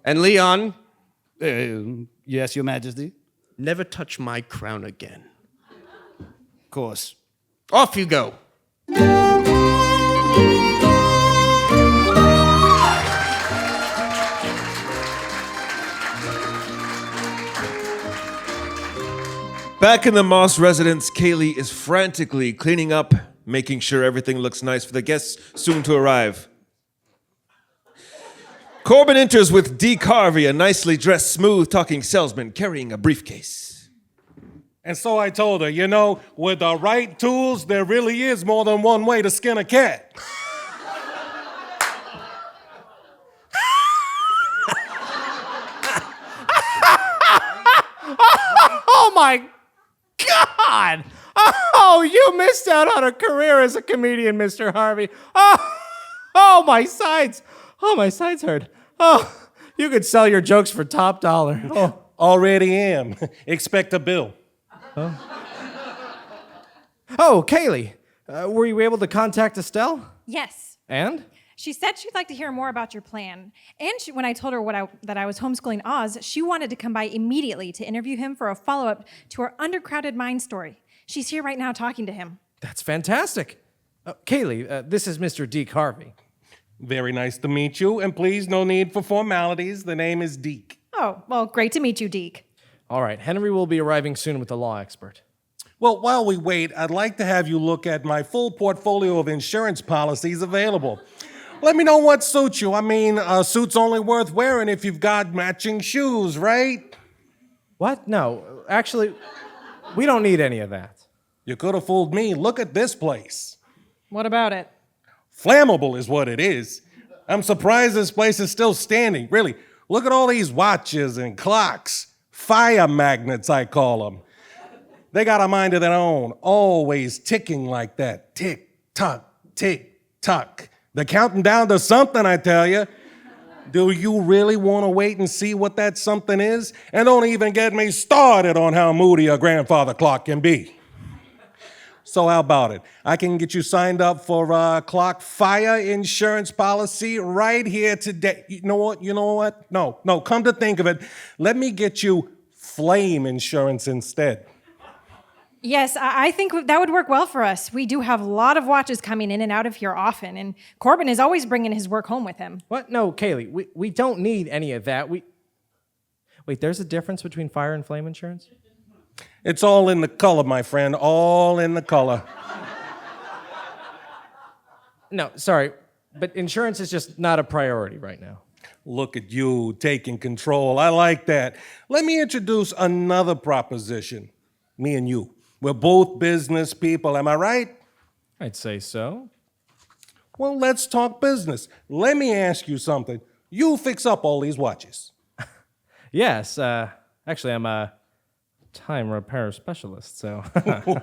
And Leon, Yes, Your Majesty. never touch my crown again. course. Off you go. Back in the Moss residence, Cayly is frantically cleaning up, making sure everything looks nice for the guests soon to arrive. Corbin enters with Deke Harvey, a nicely dressed, smooth-talking salesman carrying a briefcase. And so I told her, you know, with the right tools, there really is more than one way to skin a cat. Oh my God! Oh, you missed out on a career as a comedian, Mr. Harvey. Oh, my sides. Oh, my sides hurt. Oh, you could sell your jokes for top dollar. Oh, Already am. Expect a bill. oh Cayly, were you able to contact Estelle? Yes. And? She said she'd like to hear more about your plan. And when I told her that I was homeschooling Oz, she wanted to come by immediately to interview him for a follow-up to her undercrowded mind story. She's here right now talking to him. That's fantastic. Cayly, this is Mr. Deke Harvey. Very nice to meet you. And please, no need for formalities. The name is Deke. Oh, well, great to meet you, Deke. All right, Henry will be arriving soon with the law expert. Well, while we wait, I'd like to have you look at my full portfolio of insurance policies available. Let me know what suits you. I mean, a suit's only worth wearing if you've got matching shoes, right? What? No, actually, we don't need any of that. You could have fooled me. Look at this place. What about it? Flammable is what it is. I'm surprised this place is still standing. Really, look at all these watches and clocks. Fire magnets, I call them. They got a mind of their own, always ticking like that. Tick, tock, tick, tock. They're counting down to something, I tell you. Do you really want to wait and see what that something is? And don't even get me started on how moody a grandfather clock can be. So how about it? I can get you signed up for a clock fire insurance policy right here today. You know what? No, come to think of it, let me get you flame insurance instead. Yes, I think that would work well for us. We do have a lot of watches coming in and out of here often, and Corbin is always bringing his work home with him. What? No, Cayly, we don't need any of that. Wait, there's a difference between fire and flame insurance? It's all in the color, my friend, all in the color. No, sorry, but insurance is just not a priority right now. Look at you taking control. I like that. Let me introduce another proposition. Me and you. We're both business people, am I right? I'd say so. Well, let's talk business. Let me ask you something. You fix up all these watches. Yes, actually, I'm a time repair specialist, so.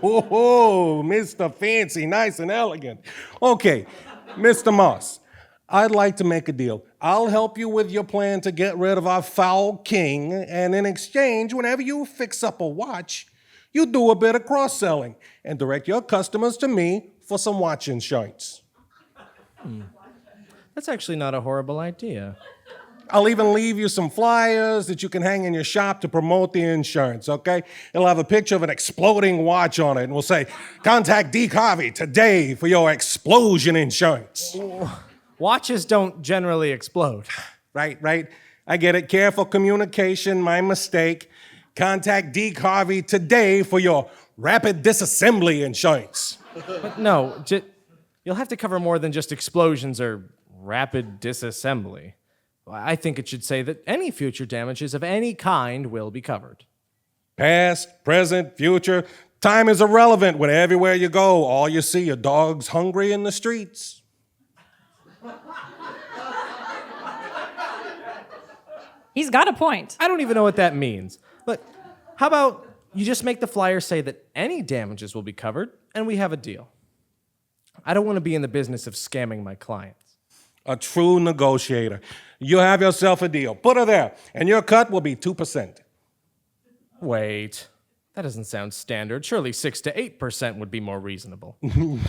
Oh, Mr. Fancy, nice and elegant. Okay, Mr. Moss, I'd like to make a deal. I'll help you with your plan to get rid of our foul king, and in exchange, whenever you fix up a watch, you do a bit of cross-selling and direct your customers to me for some watch insurance. That's actually not a horrible idea. I'll even leave you some flyers that you can hang in your shop to promote the insurance, okay? It'll have a picture of an exploding watch on it, and we'll say, contact Deke Harvey today for your explosion insurance. Watches don't generally explode. Right. I get it. Careful communication, my mistake. Contact Deke Harvey today for your rapid disassembly insurance. But no, you'll have to cover more than just explosions or rapid disassembly. I think it should say that any future damages of any kind will be covered. Past, present, future. Time is irrelevant when everywhere you go, all you see are dogs hungry in the streets. He's got a point. I don't even know what that means. But how about you just make the flyer say that any damages will be covered, and we have a deal. I don't want to be in the business of scamming my clients. A true negotiator. You have yourself a deal. Put her there, and your cut will be 2%. Wait, that doesn't sound standard. Surely 6 to 8% would be more reasonable.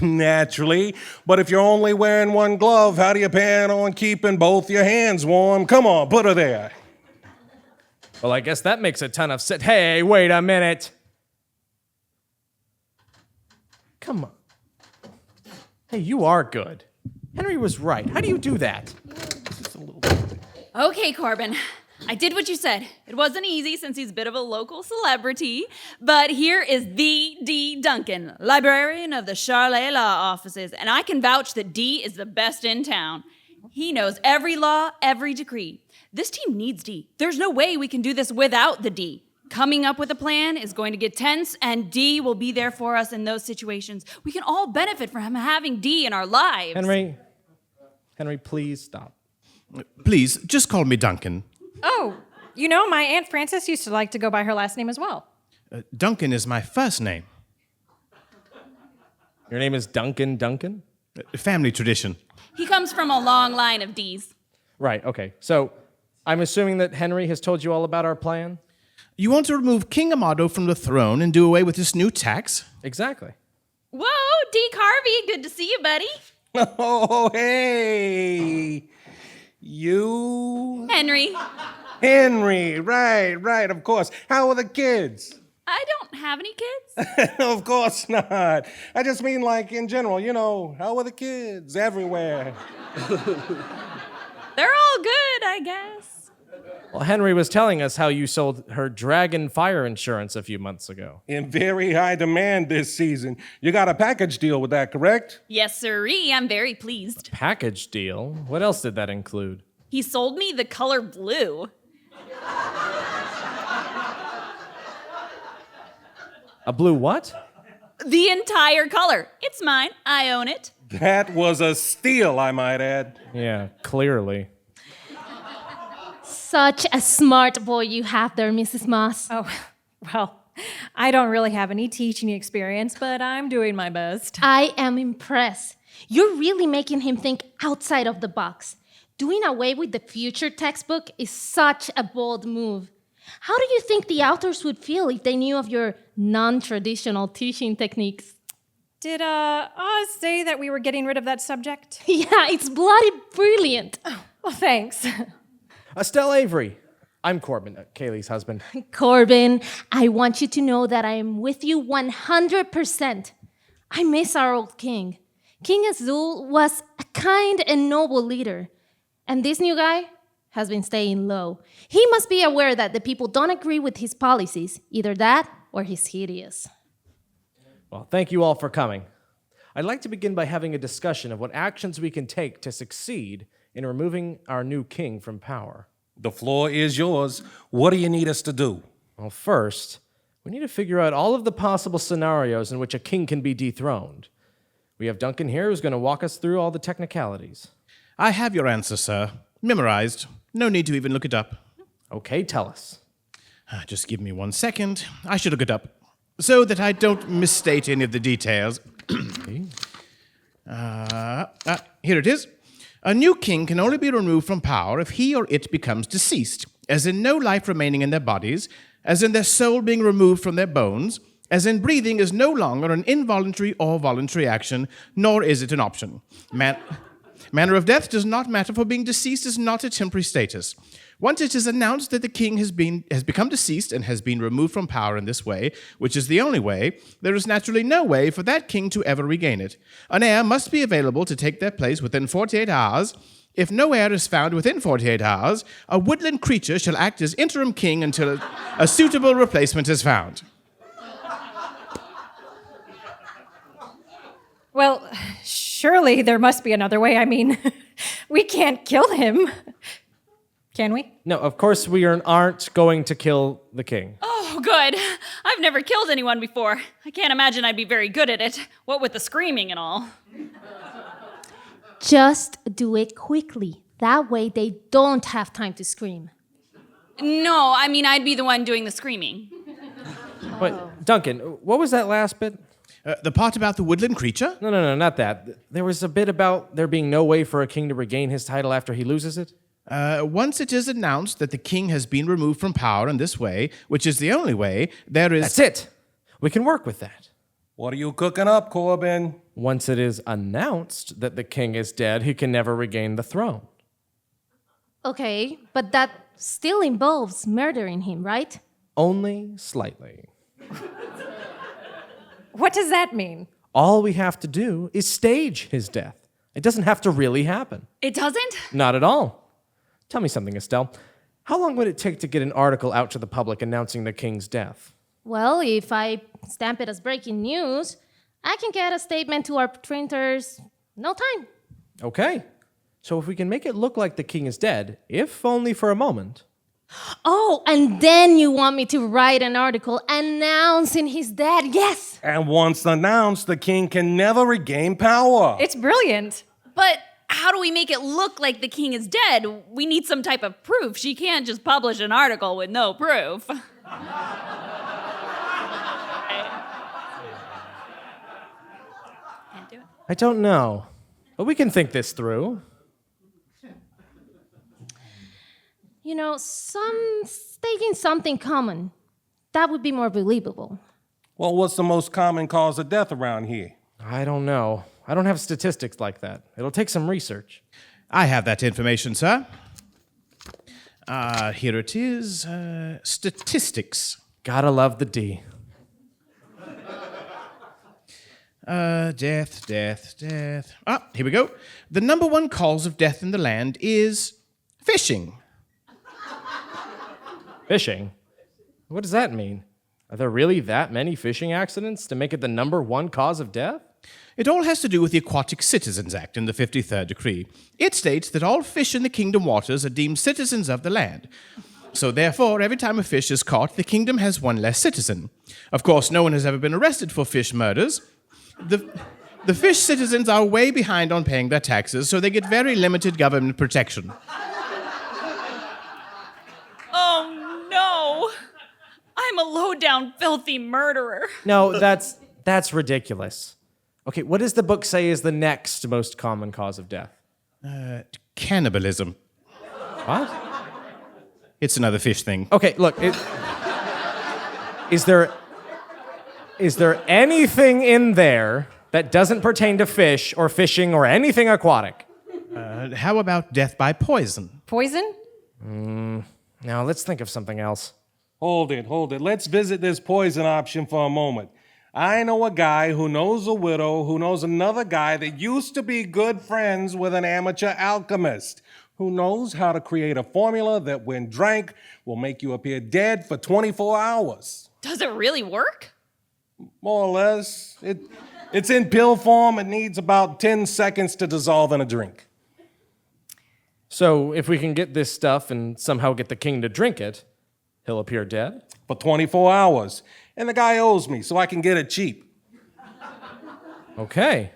Naturally, but if you're only wearing one glove, how do you plan on keeping both your hands warm? Come on, put her there. Well, I guess that makes a ton of sense. Hey, wait a minute. Come on. Hey, you are good. Henry was right. How do you do that? Okay, Corbin. I did what you said. It wasn't easy since he's a bit of a local celebrity, but here is the D. Duncan, librarian of the Charlet Law Offices, and I can vouch that D is the best in town. He knows every law, every decree. This team needs D. There's no way we can do this without the D. Coming up with a plan is going to get tense, and D will be there for us in those situations. We can all benefit from having D in our lives. Henry, please stop. Please, just call me Duncan. Oh, you know, my Aunt Frances used to like to go by her last name as well. Duncan is my first name. Your name is Duncan? Family tradition. He comes from a long line of Ds. Right, okay. So, I'm assuming that Henry has told you all about our plan? You want to remove King Amado from the throne and do away with this new tax? Exactly. Whoa, Deke Harvey, good to see you, buddy. Oh, hey. You? Henry. Henry, right, of course. How are the kids? I don't have any kids. Of course not. I just mean like in general, you know, how are the kids everywhere? They're all good, I guess. Well, Henry was telling us how you sold her dragon fire insurance a few months ago. In very high demand this season. You got a package deal with that, correct? Yes, sirree, I'm very pleased. Package deal? What else did that include? He sold me the color blue. A blue what? The entire color. It's mine. I own it. That was a steal, I might add. Yeah, clearly. Such a smart boy you have there, Mrs. Moss. Oh, well, I don't really have any teaching experience, but I'm doing my best. I am impressed. You're really making him think outside of the box. Doing away with the future textbook is such a bold move. How do you think the authors would feel if they knew of your non-traditional teaching techniques? Did Oz say that we were getting rid of that subject? Yeah, it's bloody brilliant. Oh, well, thanks. Estelle Avery. I'm Corbin, Cayly's husband. Corbin, I want you to know that I am with you 100%. I miss our old king. King Azul was a kind and noble leader. And this new guy has been staying low. He must be aware that the people don't agree with his policies. Either that or he's hideous. Well, thank you all for coming. I'd like to begin by having a discussion of what actions we can take to succeed in removing our new king from power. The floor is yours. What do you need us to do? Well, first, we need to figure out all of the possible scenarios in which a king can be dethroned. We have Duncan here who's going to walk us through all the technicalities. I have your answer, sir. Memorized. No need to even look it up. Okay, tell us. Just give me 1 second. I should look it up so that I don't misstate any of the details. Here it is. A new king can only be removed from power if he or it becomes deceased, as in no life remaining in their bodies, as in their soul being removed from their bones, as in breathing is no longer an involuntary or voluntary action, nor is it an option. Manner of death does not matter, for being deceased is not a temporary status. Once it is announced that the king has become deceased and has been removed from power in this way, which is the only way, there is naturally no way for that king to ever regain it. An heir must be available to take their place within 48 hours. If no heir is found within 48 hours, a woodland creature shall act as interim king until a suitable replacement is found. Well, surely there must be another way. I mean, we can't kill him. Can we? No, of course we aren't going to kill the king. Oh, good. I've never killed anyone before. I can't imagine I'd be very good at it. What with the screaming and all. Just do it quickly. That way they don't have time to scream. No, I mean, I'd be the one doing the screaming. Wait, Duncan, what was that last bit? The part about the woodland creature? No, not that. There was a bit about there being no way for a king to regain his title after he loses it. Once it is announced that the king has been removed from power in this way, which is the only way, there is... That's it. We can work with that. What are you cooking up, Corbin? Once it is announced that the king is dead, he can never regain the throne. Okay, but that still involves murdering him, right? Only slightly. What does that mean? All we have to do is stage his death. It doesn't have to really happen. It doesn't? Not at all. Tell me something, Estelle. How long would it take to get an article out to the public announcing the king's death? Well, if I stamp it as breaking news, I can get a statement to our printers. No time. Okay. So if we can make it look like the king is dead, if only for a moment. Oh, and then you want me to write an article announcing he's dead. Yes! And once announced, the king can never regain power. It's brilliant. But how do we make it look like the king is dead? We need some type of proof. She can't just publish an article with no proof. Can't do it. I don't know, but we can think this through. You know, stating something common, that would be more believable. Well, what's the most common cause of death around here? I don't know. I don't have statistics like that. It'll take some research. I have that information, sir. Here it is. Statistics. Gotta love the D. Death. Ah, here we go. The number one cause of death in the land is fishing. Fishing? What does that mean? Are there really that many fishing accidents to make it the number one cause of death? It all has to do with the Aquatic Citizens Act in the 53rd decree. It states that all fish in the kingdom waters are deemed citizens of the land. So therefore, every time a fish is caught, the kingdom has one less citizen. Of course, no one has ever been arrested for fish murders. The fish citizens are way behind on paying their taxes, so they get very limited government protection. Oh no! I'm a low-down, filthy murderer. No, that's ridiculous. Okay, what does the book say is the next most common cause of death? Cannibalism. What? It's another fish thing. Okay, look, is there anything in there that doesn't pertain to fish or fishing or anything aquatic? How about death by poison? Poison? Now, let's think of something else. Hold it. Let's visit this poison option for a moment. I know a guy who knows a widow who knows another guy that used to be good friends with an amateur alchemist who knows how to create a formula that, when drank, will make you appear dead for 24 hours. Does it really work? More or less. It's in pill form. It needs about 10 seconds to dissolve in a drink. So, if we can get this stuff and somehow get the king to drink it, he'll appear dead? For 24 hours. And the guy owes me, so I can get it cheap. Okay.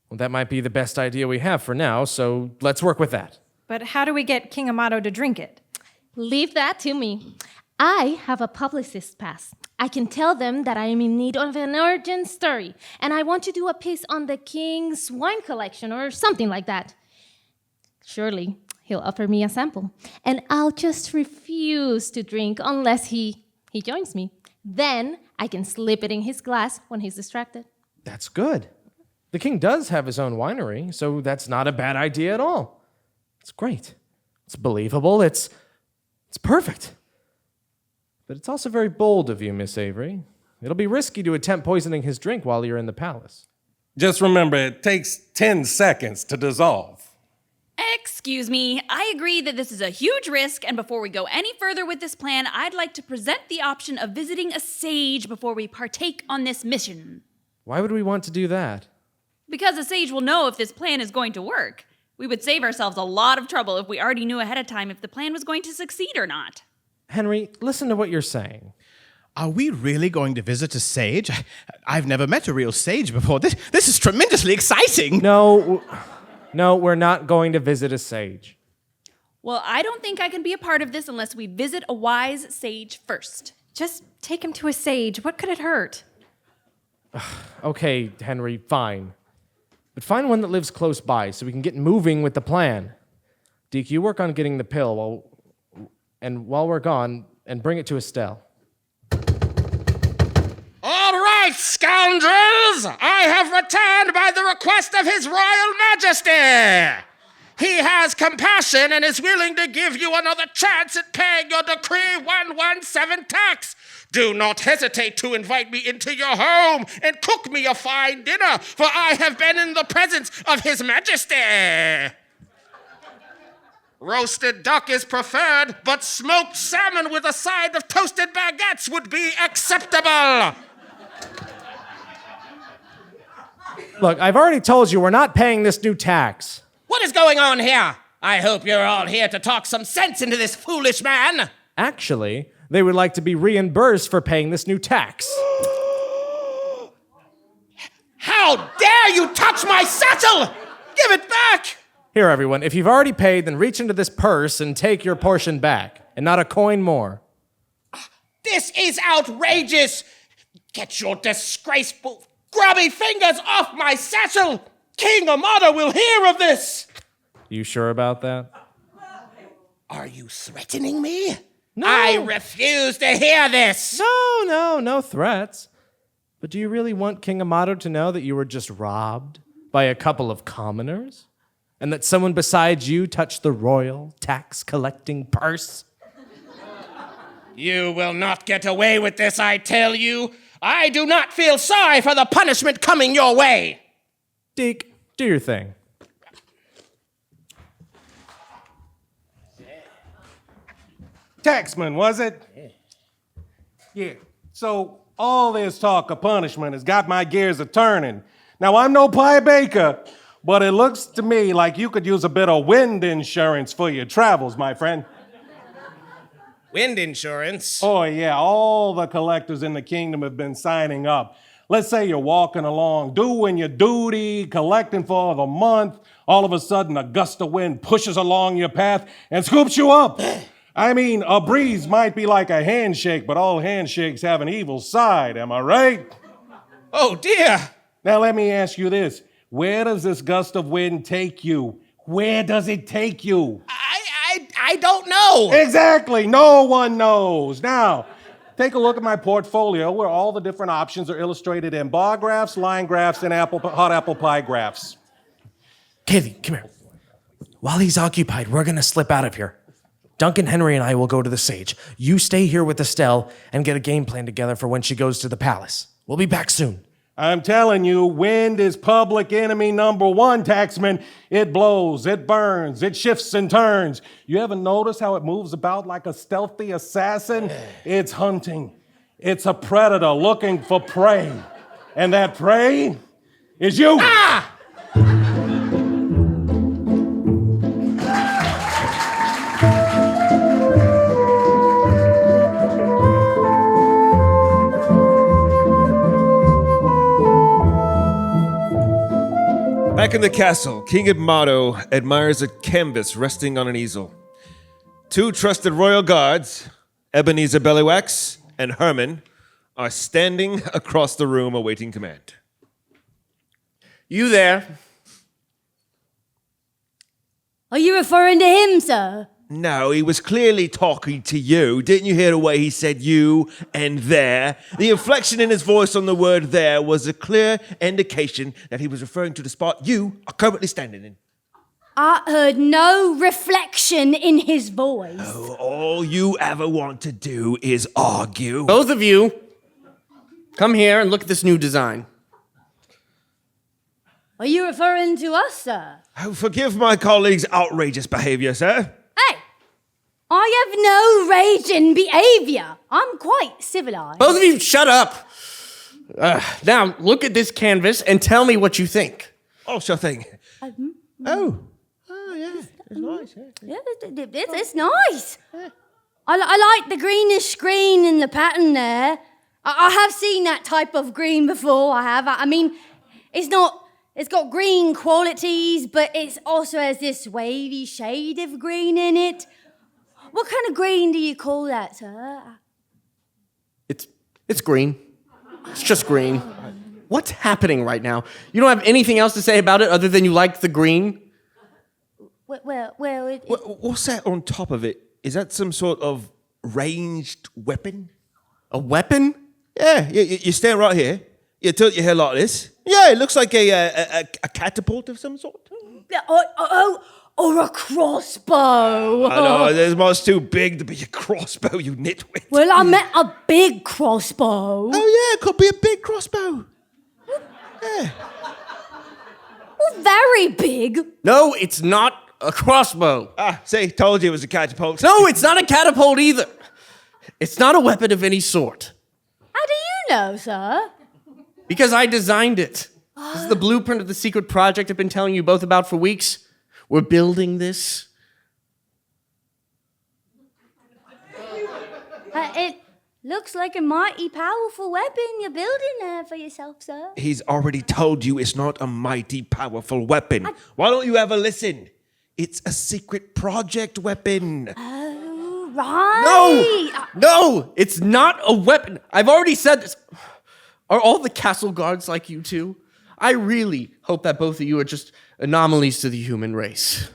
Well, that might be the best idea we have for now, so let's work with that. But how do we get King Amato to drink it? Leave that to me. I have a publicist pass. I can tell them that I am in need of an urgent story, and I want to do a piece on the king's wine collection or something like that. Surely, he'll offer me a sample, and I'll just refuse to drink unless he joins me. Then I can slip it in his glass when he's distracted. That's good. The king does have his own winery, so that's not a bad idea at all. It's great. It's believable. It's perfect. But it's also very bold of you, Miss Avery. It'll be risky to attempt poisoning his drink while you're in the palace. Just remember, it takes 10 seconds to dissolve. Excuse me, I agree that this is a huge risk, and before we go any further with this plan, I'd like to present the option of visiting a sage before we partake on this mission. Why would we want to do that? Because a sage will know if this plan is going to work. We would save ourselves a lot of trouble if we already knew ahead of time if the plan was going to succeed or not. Henry, listen to what you're saying. Are we really going to visit a sage? I've never met a real sage before. This is tremendously exciting. No, we're not going to visit a sage. Well, I don't think I can be a part of this unless we visit a wise sage first. Just take him to a sage. What could it hurt? Okay, Henry, fine. But find one that lives close by so we can get moving with the plan. Deke, you work on getting the pill while we're gone, and bring it to Estelle. All right, scoundrels! I have returned by the request of His Royal Majesty! He has compassion and is willing to give you another chance at paying your Decree 117 tax. Do not hesitate to invite me into your home and cook me a fine dinner, for I have been in the presence of His Majesty. Roasted duck is preferred, but smoked salmon with a side of toasted baguettes would be acceptable. Look, I've already told you we're not paying this new tax. What is going on here? I hope you're all here to talk some sense into this foolish man. Actually, they would like to be reimbursed for paying this new tax. How dare you touch my satchel! Give it back! Here, everyone, if you've already paid, then reach into this purse and take your portion back, and not a coin more. This is outrageous! Get your disgraceful, grubby fingers off my satchel! King Amato will hear of this! You sure about that? Are you threatening me? No. I refuse to hear this! No threats. But do you really want King Amato to know that you were just robbed by a couple of commoners? And that someone besides you touched the royal tax-collecting purse? You will not get away with this, I tell you. I do not feel sorry for the punishment coming your way. Deke, do your thing. Taxman, was it? Yeah. So all this talk of punishment has got my gears a-turning. Now, I'm no pie baker, but it looks to me like you could use a bit of wind insurance for your travels, my friend. Wind insurance? Oh, yeah, all the collectors in the kingdom have been signing up. Let's say you're walking along, doing your duty, collecting for the month. All of a sudden, a gust of wind pushes along your path and scoops you up. I mean, a breeze might be like a handshake, but all handshakes have an evil side, am I right? Oh, dear. Now, let me ask you this. Where does this gust of wind take you? Where does it take you? I don't know. Exactly. No one knows. Now, take a look at my portfolio where all the different options are illustrated in bar graphs, line graphs, and hot apple pie graphs. Cayly, come here. While he's occupied, we're gonna slip out of here. Duncan, Henry, and I will go to the Sage. You stay here with Estelle and get a game plan together for when she goes to the palace. We'll be back soon. I'm telling you, wind is public enemy number one, taxman. It blows, it burns, it shifts and turns. You ever notice how it moves about like a stealthy assassin? It's hunting. It's a predator looking for prey. And that prey is you. Ah! Back in the castle, King Amato admires a canvas resting on an easel. Two trusted royal guards, Ebenezer Bellywax and Herman, are standing across the room awaiting command. You there? Are you referring to him, sir? No, he was clearly talking to you. Didn't you hear the way he said you and there? The inflection in his voice on the word there was a clear indication that he was referring to the spot you are currently standing in. I heard no reflection in his voice. Oh, all you ever want to do is argue. Both of you, come here and look at this new design. Are you referring to us, sir? Oh, forgive my colleague's outrageous behavior, sir. Hey, I have no raging behavior. I'm quite civilized. Both of you, shut up. Now, look at this canvas and tell me what you think. Oh, sure thing. Oh, yeah. It's nice. Yeah, it's nice. I like the greenish green in the pattern there. I have seen that type of green before. I have. I mean, it's got green qualities, but it also has this wavy shade of green in it. What kind of green do you call that, sir? It's green. It's just green. What's happening right now? You don't have anything else to say about it other than you like the green? Well, What's that on top of it? Is that some sort of ranged weapon? A weapon? Yeah, you stand right here. You tilt your head like this. Yeah, it looks like a catapult of some sort. or a crossbow? I know, this one's too big to be a crossbow, you nitwit. Well, I meant a big crossbow. Oh yeah, it could be a big crossbow. Yeah. Well, very big. No, it's not a crossbow. Ah, see, told you it was a catapult. No, it's not a catapult either. It's not a weapon of any sort. How do you know, sir? Because I designed it. This is the blueprint of the secret project I've been telling you both about for weeks. We're building this. It looks like a mighty powerful weapon you're building there for yourself, sir. He's already told you it's not a mighty powerful weapon. Why don't you ever listen? It's a secret project weapon. Oh, right. No, it's not a weapon. I've already said this. Are all the castle guards like you two? I really hope that both of you are just anomalies to the human race.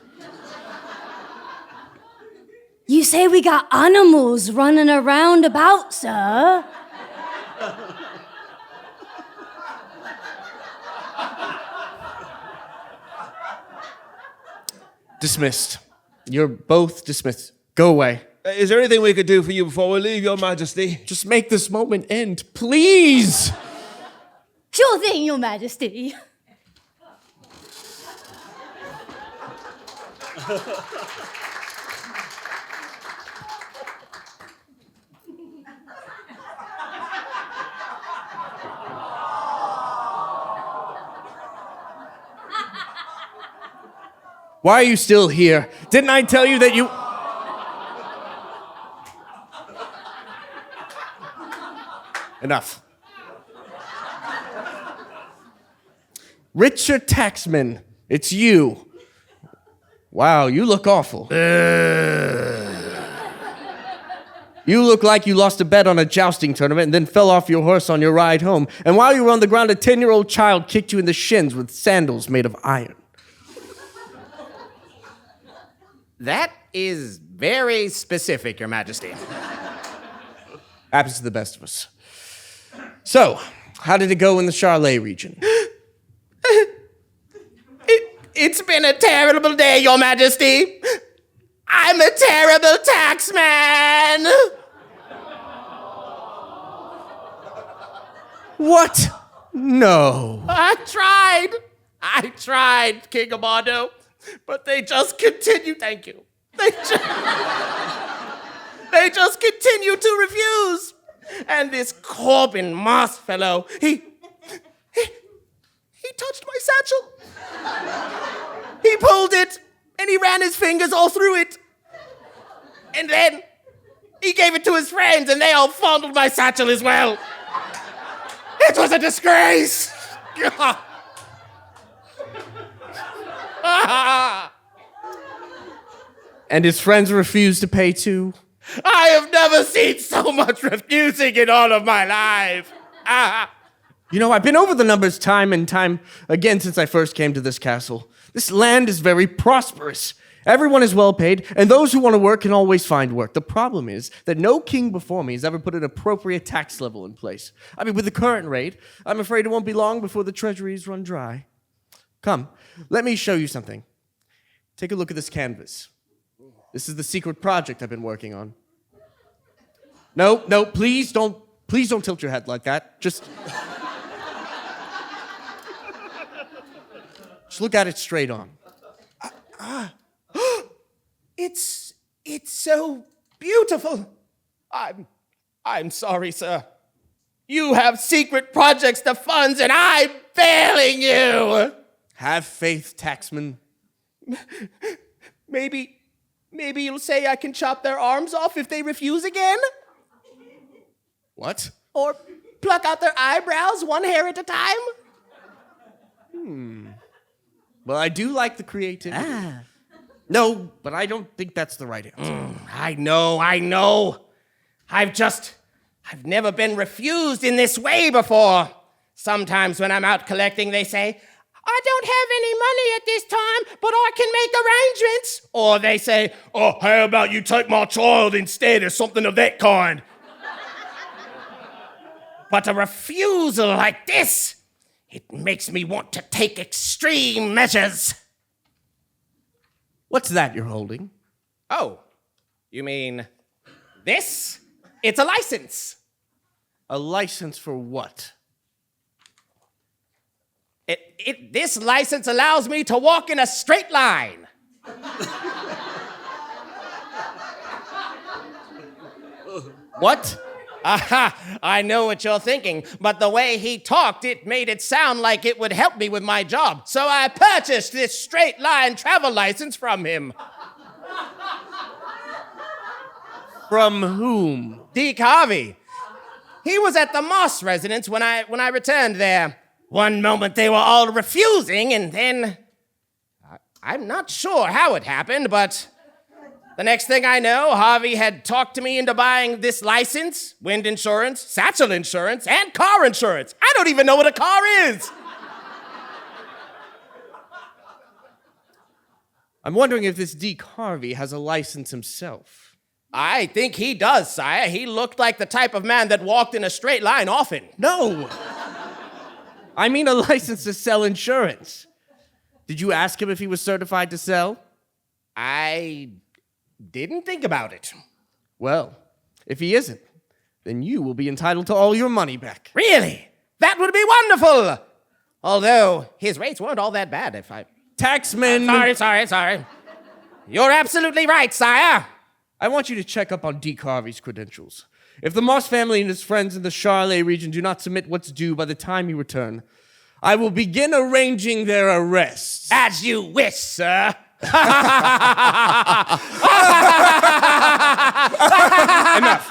You say we got animals running around about, sir? Dismissed. You're both dismissed. Go away. Is there anything we could do for you before we leave, Your Majesty? Just make this moment end, please. Sure thing, Your Majesty. Why are you still here? Didn't I tell you that you... Enough. Richard Taxman, it's you. Wow, you look awful. You look like you lost a bet on a jousting tournament and then fell off your horse on your ride home. And while you were on the ground, a 10-year-old child kicked you in the shins with sandals made of iron. That is very specific, Your Majesty. Happens to the best of us. So, how did it go in the Charlet region? It's been a terrible day, Your Majesty. I'm a terrible taxman. What? No. I tried, King Armando, but they just continue. Thank you. They just continue to refuse. And this Corbin Moss fellow, he touched my satchel. He pulled it, and he ran his fingers all through it. And then he gave it to his friends, and they all fondled my satchel as well. It was a disgrace. And his friends refused to pay too? I have never seen so much refusing in all of my life. You know, I've been over the numbers time and time again since I first came to this castle. This land is very prosperous. Everyone is well paid, and those who want to work can always find work. The problem is that no king before me has ever put an appropriate tax level in place. I mean, with the current rate, I'm afraid it won't be long before the treasuries run dry. Come, let me show you something. Take a look at this canvas. This is the secret project I've been working on. No, please don't tilt your head like that. Just look at it straight on. It's so beautiful. I'm sorry, sir. You have secret projects to fund, and I'm failing you. Have faith, taxman. Maybe you'll say I can chop their arms off if they refuse again? What? Or pluck out their eyebrows one hair at a time? Well, I do like the creativity. No, but I don't think that's the right answer. I know. I've never been refused in this way before. Sometimes when I'm out collecting, they say, I don't have any money at this time, but I can make arrangements. Or they say, oh, how about you take my child instead, or something of that kind. But a refusal like this, it makes me want to take extreme measures. What's that you're holding? Oh, you mean this? It's a license. A license for what? This license allows me to walk in a straight line. What? Aha, I know what you're thinking, but the way he talked, it made it sound like it would help me with my job. So I purchased this straight line travel license from him. From whom? Deke Harvey. He was at the Moss residence when I returned there. One moment they were all refusing, and then I'm not sure how it happened, but the next thing I know, Harvey had talked to me into buying this license, wind insurance, satchel insurance, and car insurance. I don't even know what a car is. I'm wondering if this Deke Harvey has a license himself. I think he does, sire. He looked like the type of man that walked in a straight line often. No! I mean a license to sell insurance. Did you ask him if he was certified to sell? I didn't think about it. Well, if he isn't, then you will be entitled to all your money back. Really? That would be wonderful! Although, his rates weren't all that bad if I... Taxman! Sorry. You're absolutely right, sire. I want you to check up on Deke Harvey's credentials. If the Moss family and his friends in the Charlotte region do not submit what's due by the time you return, I will begin arranging their arrests. As you wish, sir. Enough.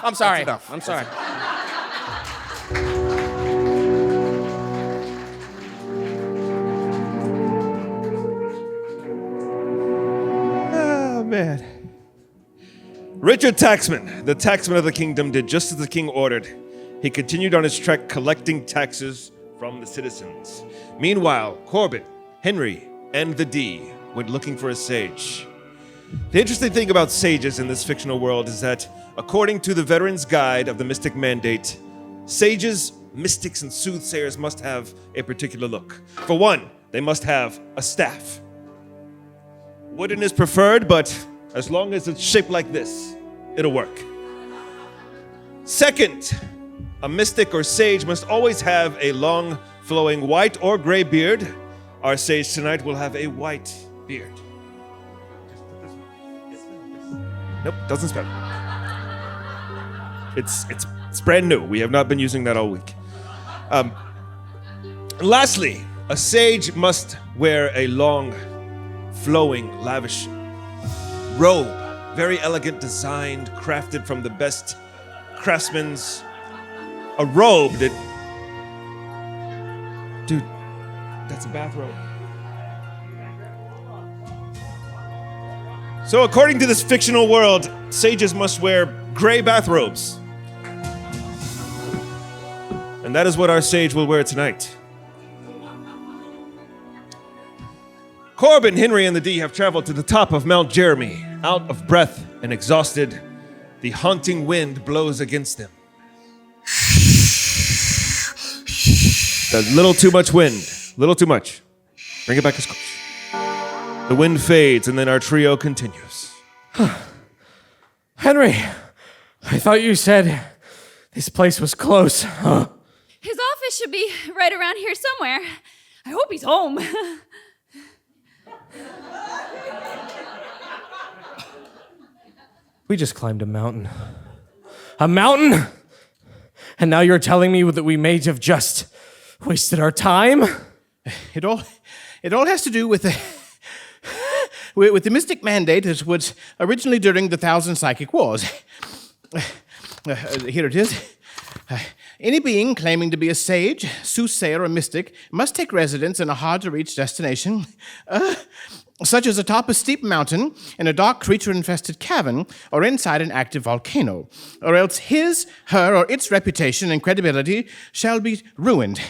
I'm sorry. That's enough. I'm sorry. Oh, man. Richard Taxman, the taxman of the kingdom, did just as the king ordered. He continued on his trek collecting taxes from the citizens. Meanwhile, Corbin, Henry, and the D went looking for a sage. The interesting thing about sages in this fictional world is that, according to the Veteran's Guide of the Mystic Mandate, sages, mystics, and soothsayers must have a particular look. For one, they must have a staff. Wooden is preferred, but as long as it's shaped like this, it'll work. Second, a mystic or sage must always have a long, flowing white or gray beard. Our sage tonight will have a white beard. Nope, doesn't spell. It's brand new. We have not been using that all week. Lastly, a sage must wear a long, flowing, lavish robe, very elegant, designed, crafted from the best craftsmen's. A robe that, dude, that's a bathrobe. So according to this fictional world, sages must wear gray bathrobes. And that is what our sage will wear tonight. Corbin, Henry, and the D have traveled to the top of Mount Jeremy. Out of breath and exhausted, the haunting wind blows against them. A little too much wind. Little too much. Bring it back a scotch. The wind fades, and then our trio continues. Henry, I thought you said this place was close. His office should be right around here somewhere. I hope he's home. We just climbed a mountain. A mountain? And now you're telling me that we may have just wasted our time? It all has to do with the mystic mandate that was originally during the Thousand Psychic Wars. Here it is. Any being claiming to be a sage, soothsayer, or mystic must take residence in a hard-to-reach destination, such as atop a steep mountain, in a dark creature-infested cavern, or inside an active volcano, or else his, her, or its reputation and credibility shall be ruined.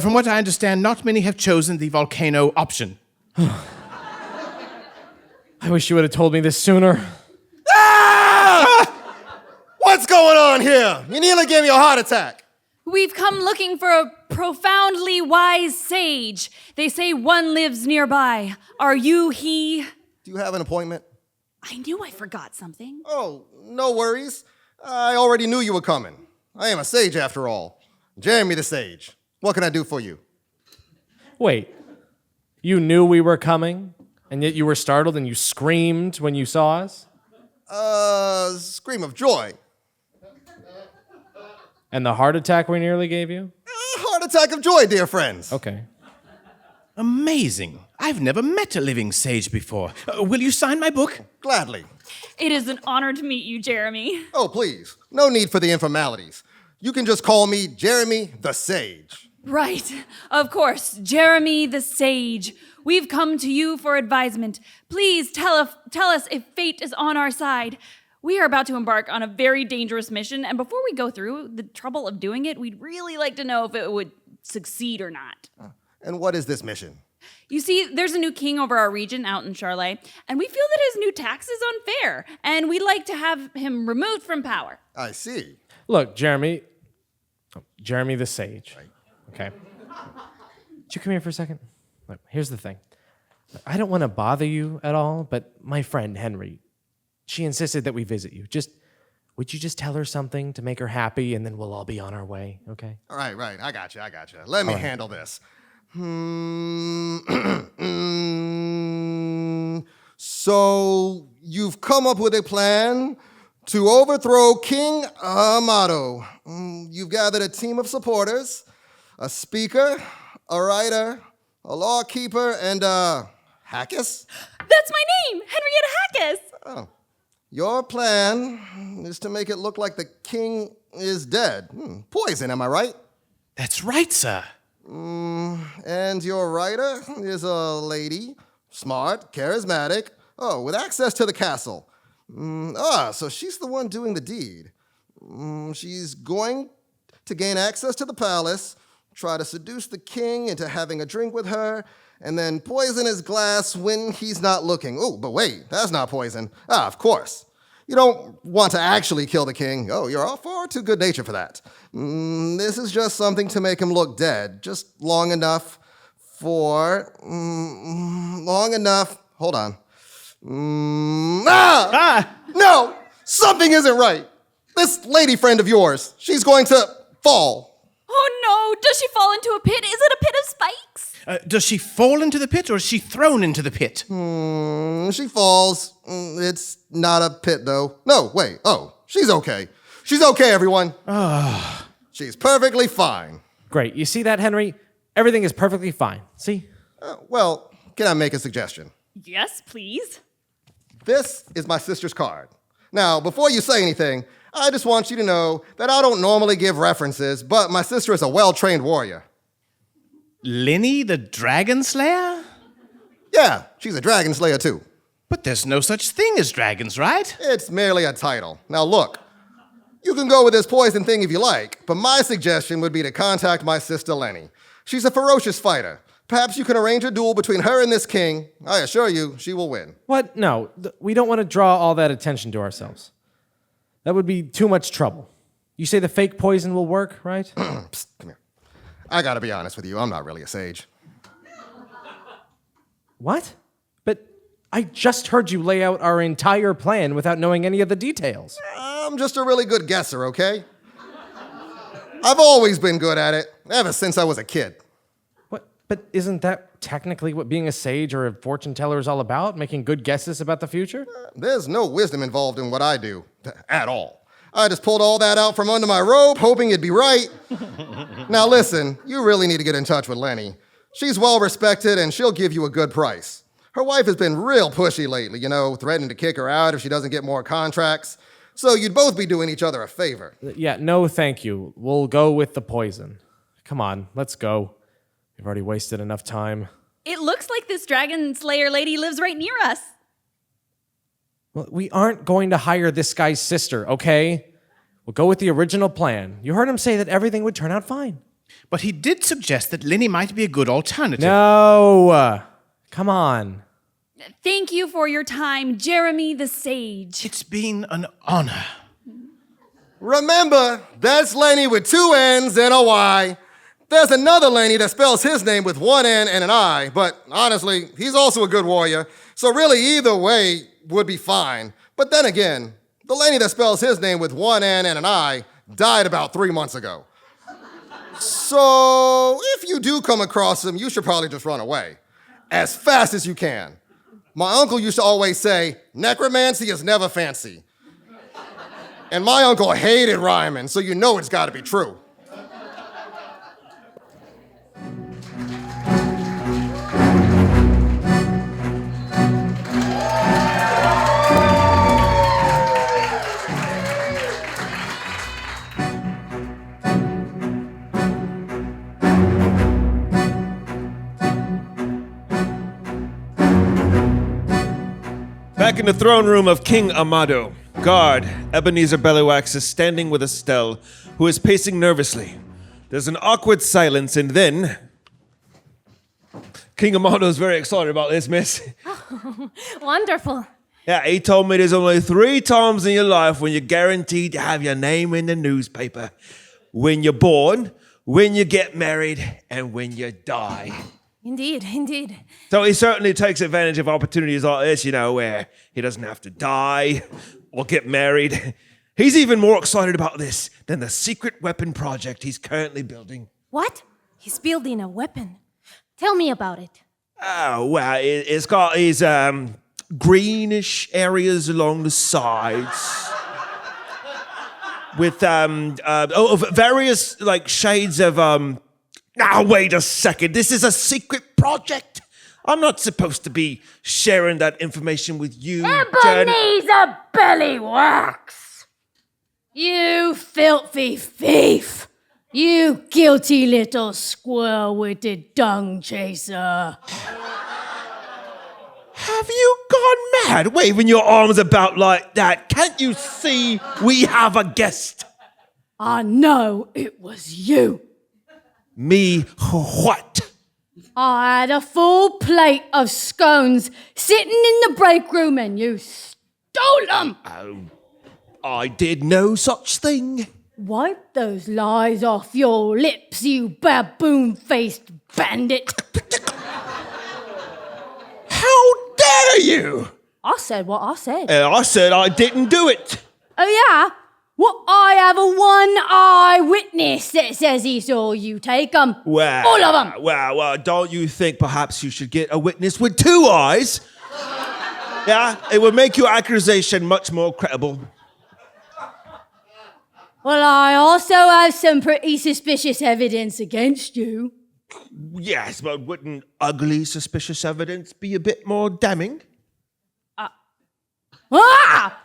From what I understand, not many have chosen the volcano option. I wish you would have told me this sooner. What's going on here? You nearly gave me a heart attack. We've come looking for a profoundly wise sage. They say one lives nearby. Are you he? Do you have an appointment? I knew I forgot something. Oh, no worries. I already knew you were coming. I am a sage after all. Jeremy the Sage. What can I do for you? Wait, you knew we were coming, and yet you were startled and you screamed when you saw us? Scream of joy. And the heart attack we nearly gave you? Heart attack of joy, dear friends. Okay. Amazing. I've never met a living sage before. Will you sign my book? Gladly. It is an honor to meet you, Jeremy. Oh, please. No need for the informalities. You can just call me Jeremy the Sage. Right. Of course, Jeremy the Sage. We've come to you for advisement. Please tell us if fate is on our side. We are about to embark on a very dangerous mission, and before we go through the trouble of doing it, we'd really like to know if it would succeed or not. And what is this mission? You see, there's a new king over our region out in Charlotte, and we feel that his new tax is unfair, and we'd like to have him removed from power. I see. Look, Jeremy the Sage. Right. Okay. Would you come here for a second? Look, here's the thing. I don't want to bother you at all, but my friend Henry, she insisted that we visit you. Would you just tell her something to make her happy, and then we'll all be on our way, okay? Right. I got you. Let me handle this. So, you've come up with a plan to overthrow King Amato. You've gathered a team of supporters, a speaker, a writer, a law keeper, and Hackus? That's my name, Henrietta Hackus. Oh. Your plan is to make it look like the king is dead. Poison, am I right? That's right, sir. And your writer is a lady, smart, charismatic, with access to the castle. So she's the one doing the deed. She's going to gain access to the palace, try to seduce the king into having a drink with her, and then poison his glass when he's not looking. Oh, but wait, that's not poison. Of course. You don't want to actually kill the king. Oh, you're all far too good-natured for that. This is just something to make him look dead, just long enough. Hold on. No! Something isn't right. This lady friend of yours, she's going to fall. Oh no, does she fall into a pit? Is it a pit of spikes? Does she fall into the pit, or is she thrown into the pit? She falls. It's not a pit, though. No, wait. Oh, she's okay. She's okay, everyone. She's perfectly fine. Great. You see that, Henry? Everything is perfectly fine. See? Well, can I make a suggestion? Yes, please. This is my sister's card. Now, before you say anything, I just want you to know that I don't normally give references, but my sister is a well-trained warrior. Lenny the Dragon Slayer? Yeah, she's a dragon slayer too. But there's no such thing as dragons, right? It's merely a title. Now look, you can go with this poison thing if you like, but my suggestion would be to contact my sister Lenny. She's a ferocious fighter. Perhaps you can arrange a duel between her and this king. I assure you, she will win. What? No, we don't want to draw all that attention to ourselves. That would be too much trouble. You say the fake poison will work, right? Psst, come here. I gotta be honest with you, I'm not really a sage. What? But I just heard you lay out our entire plan without knowing any of the details. I'm just a really good guesser, okay? I've always been good at it, ever since I was a kid. What? But isn't that technically what being a sage or a fortune teller is all about? Making good guesses about the future? There's no wisdom involved in what I do, at all. I just pulled all that out from under my robe, hoping it'd be right. Now listen, you really need to get in touch with Lenny. She's well respected and she'll give you a good price. Her wife has been real pushy lately, threatening to kick her out if she doesn't get more contracts. So you'd both be doing each other a favor. Yeah, no thank you. We'll go with the poison. Come on, let's go. We've already wasted enough time. It looks like this dragon slayer lady lives right near us. Well, we aren't going to hire this guy's sister, okay? We'll go with the original plan. You heard him say that everything would turn out fine. But he did suggest that Lenny might be a good alternative. No! Come on. Thank you for your time, Jeremy the Sage. It's been an honor. Remember, that's Lenny with two N's and a Y. There's another Laney that spells his name with one N and an I, but honestly, he's also a good warrior, so really either way would be fine. But then again, the Laney that spells his name with one N and an I died about 3 months ago. So if you do come across him, you should probably just run away as fast as you can. My uncle used to always say, necromancy is never fancy. And my uncle hated rhyming, so you know it's gotta be true. Back in the throne room of King Amado, guard Ebenezer Bellywax is standing with Estelle, who is pacing nervously. There's an awkward silence, and then King Amado's very excited about this, miss. Oh, wonderful. Yeah, he told me there's only 3 times in your life when you're guaranteed to have your name in the newspaper. When you're born, when you get married, and when you die. Indeed, indeed. So he certainly takes advantage of opportunities like this, you know, where he doesn't have to die or get married. He's even more excited about this than the secret weapon project he's currently building. What? He's building a weapon. Tell me about it. Oh, well, it's got these greenish areas along the sides with various like shades of Now, wait a second. This is a secret project. I'm not supposed to be sharing that information with you, Ebenezer Bellywax! You filthy thief! You guilty little squirrel-witted dung chaser! Have you gone mad, waving your arms about like that? Can't you see we have a guest? I know it was you. Me what? I had a full plate of scones sitting in the break room and you stole them. Oh, I did no such thing. Wipe those lies off your lips, you baboon-faced bandit. How dare you? I said what I said. I said I didn't do it. Oh, yeah? Well, I have a one-eye witness that says he saw you take them. Well, all of them. Well, don't you think perhaps you should get a witness with 2 eyes? Yeah, it would make your accusation much more credible. Well, I also have some pretty suspicious evidence against you. Yes, but wouldn't ugly, suspicious evidence be a bit more damning? Ah!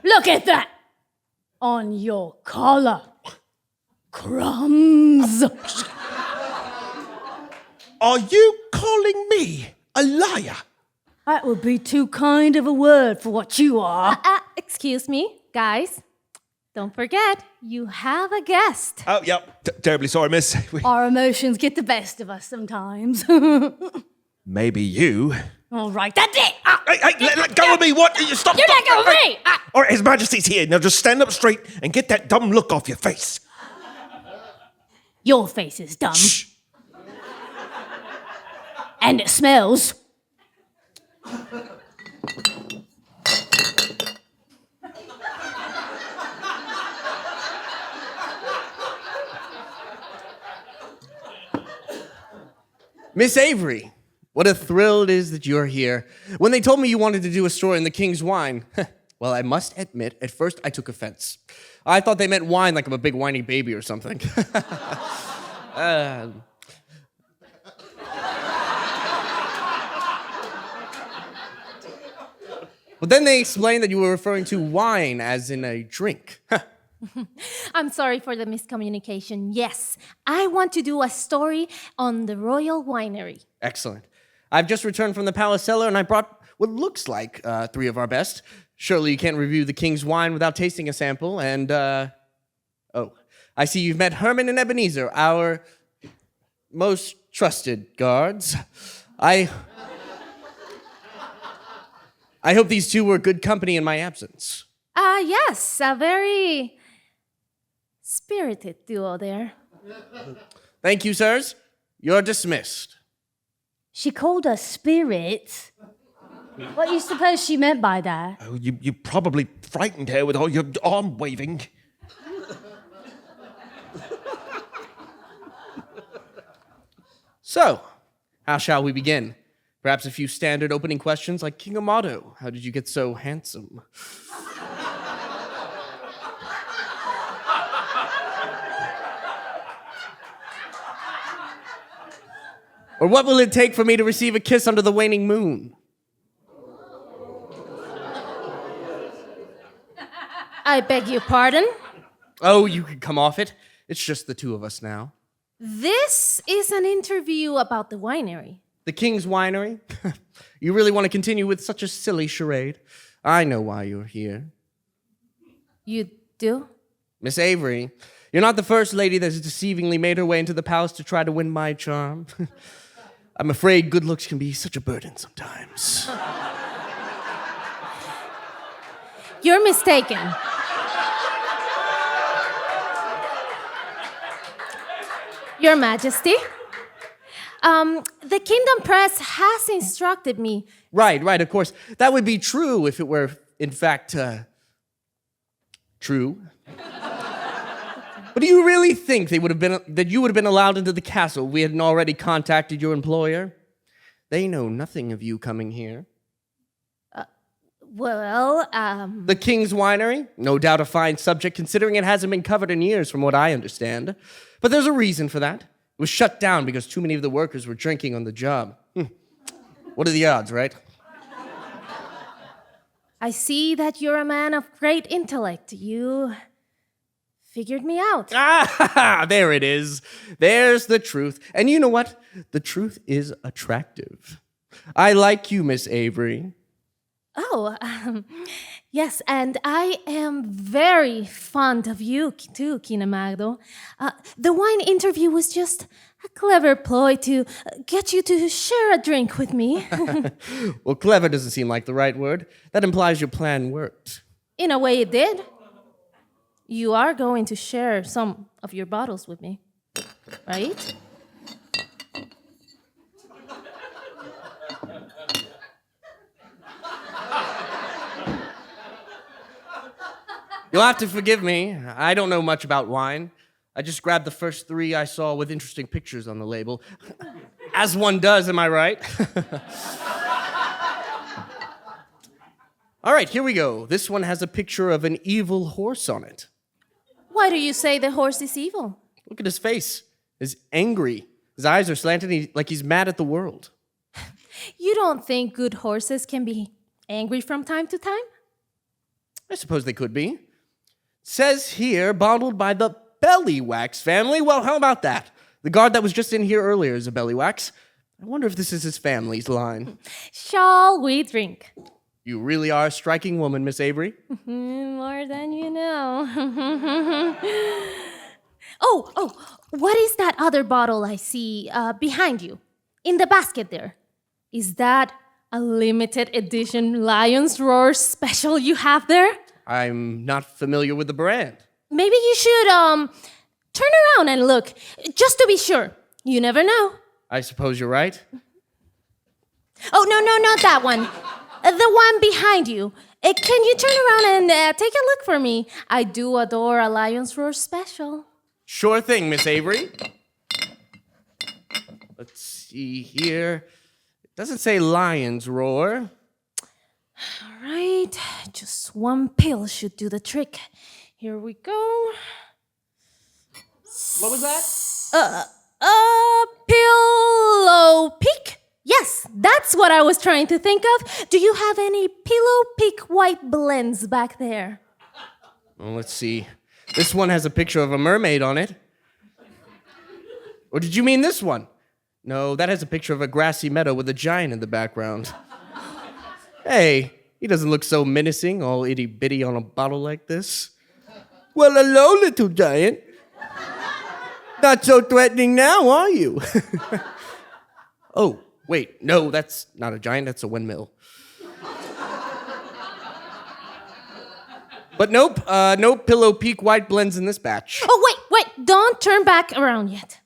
Look at that! On your collar. Crumbs. Are you calling me a liar? That would be too kind of a word for what you are. Excuse me, guys. Don't forget, you have a guest. Oh, yep. Terribly sorry, miss. Our emotions get the best of us sometimes. Maybe you. All right, that's it. Hey, let go of me. What? Stop. You're not going with me. All right, His Majesty's here. Now just stand up straight and get that dumb look off your face. Your face is dumb. Shh. And it smells. Miss Avery, what a thrill it is that you're here. When they told me you wanted to do a story in the King's Wine, well, I must admit, at first I took offense. I thought they meant wine like I'm a big whiny baby or something. But then they explained that you were referring to wine as in a drink. I'm sorry for the miscommunication. Yes, I want to do a story on the Royal Winery. Excellent. I've just returned from the palace cellar and I brought what looks like 3 of our best. Surely you can't review the King's Wine without tasting a sample. And, oh, I see you've met Herman and Ebenezer, our most trusted guards. I hope these 2 were good company in my absence. Yes, a very spirited duo there. Thank you, sirs. You're dismissed. She called us spirits. What do you suppose she meant by that? Oh, you probably frightened her with all your arm waving. So, how shall we begin? Perhaps a few standard opening questions like King Amato. How did you get so handsome? Or what will it take for me to receive a kiss under the waning moon? I beg your pardon? Oh, you can come off it. It's just the two of us now. This is an interview about the winery. The King's Winery? You really want to continue with such a silly charade? I know why you're here. You do? Miss Avery, you're not the first lady that has deceivingly made her way into the palace to try to win my charm. I'm afraid good looks can be such a burden sometimes. You're mistaken. Your Majesty, the Kingdom Press has instructed me. Right, of course. That would be true if it were, in fact, true. But do you really think you would have been allowed into the castle if we hadn't already contacted your employer? They know nothing of you coming here. The King's Winery? No doubt a fine subject, considering it hasn't been covered in years, from what I understand. But there's a reason for that. It was shut down because too many of the workers were drinking on the job. What are the odds, right? I see that you're a man of great intellect. You figured me out. Ah, there it is. There's the truth. And you know what? The truth is attractive. I like you, Miss Avery. Oh, yes, and I am very fond of you too, King Amato. The wine interview was just a clever ploy to get you to share a drink with me. Well, clever doesn't seem like the right word. That implies your plan worked. In a way, it did. You are going to share some of your bottles with me, right? You'll have to forgive me. I don't know much about wine. I just grabbed the first three I saw with interesting pictures on the label. As one does, am I right? All right, here we go. This one has a picture of an evil horse on it. Why do you say the horse is evil? Look at his face. He's angry. His eyes are slanted like he's mad at the world. You don't think good horses can be angry from time to time? I suppose they could be. Says here, bottled by the Bellywax family. Well, how about that? The guard that was just in here earlier is a Bellywax. I wonder if this is his family's line. Shall we drink? You really are a striking woman, Miss Avery. More than you know. Oh, what is that other bottle I see behind you? In the basket there. Is that a limited edition Lion's Roar special you have there? I'm not familiar with the brand. Maybe you should turn around and look, just to be sure. You never know. I suppose you're right. Oh, no, not that one. The one behind you. Can you turn around and take a look for me? I do adore a Lion's Roar special. Sure thing, Miss Avery. Let's see here. It doesn't say Lion's Roar. All right, just one pill should do the trick. Here we go. What was that? Pillow Peak? Yes, that's what I was trying to think of. Do you have any Pillow Peak white blends back there? Well, let's see. This one has a picture of a mermaid on it. Or did you mean this one? No, that has a picture of a grassy meadow with a giant in the background. Hey, he doesn't look so menacing, all itty-bitty on a bottle like this. Well, hello, little giant. Not so threatening now, are you? Oh, wait, no, that's not a giant, that's a windmill. But nope, no Pillow Peak white blends in this batch. Oh, wait, don't turn back around yet.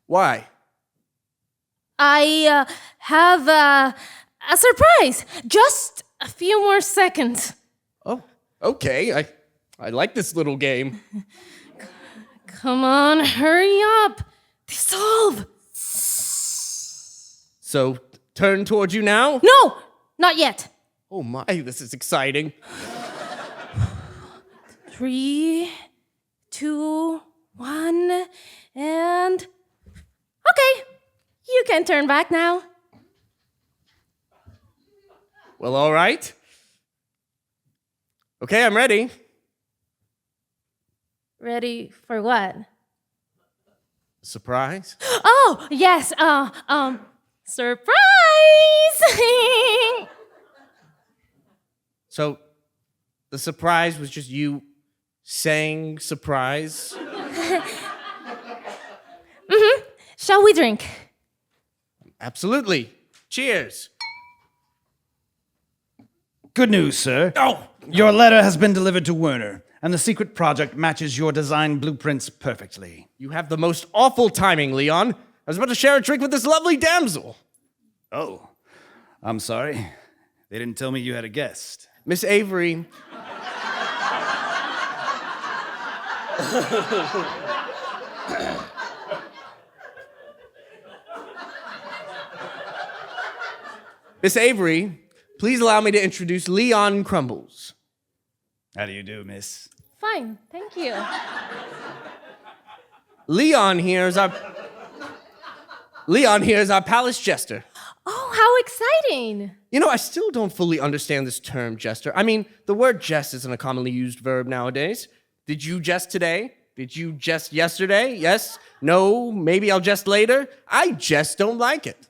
Why? I have a surprise. Just a few more seconds. Oh, okay. I like this little game. Come on, hurry up. Dissolve. So, turn towards you now? No, not yet. Oh my, this is exciting. 3, 2, 1, and... Okay, you can turn back now. Well, all right. Okay, I'm ready. Ready for what? Surprise? Oh, yes, surprise! So, the surprise was just you saying surprise? Shall we drink? Absolutely. Cheers. Good news, sir. Oh! Your letter has been delivered to Werner, and the secret project matches your design blueprints perfectly. You have the most awful timing, Leon. I was about to share a drink with this lovely damsel. Oh, I'm sorry. They didn't tell me you had a guest. Miss Avery. Miss Avery, please allow me to introduce Leon Crumbles. How do you do, miss? Fine, thank you. Leon here is our palace jester. Oh, how exciting! You know, I still don't fully understand this term, jester. I mean, the word jest isn't a commonly used verb nowadays. Did you jest today? Did you jest yesterday? Yes? No? Maybe I'll jest later? I just don't like it.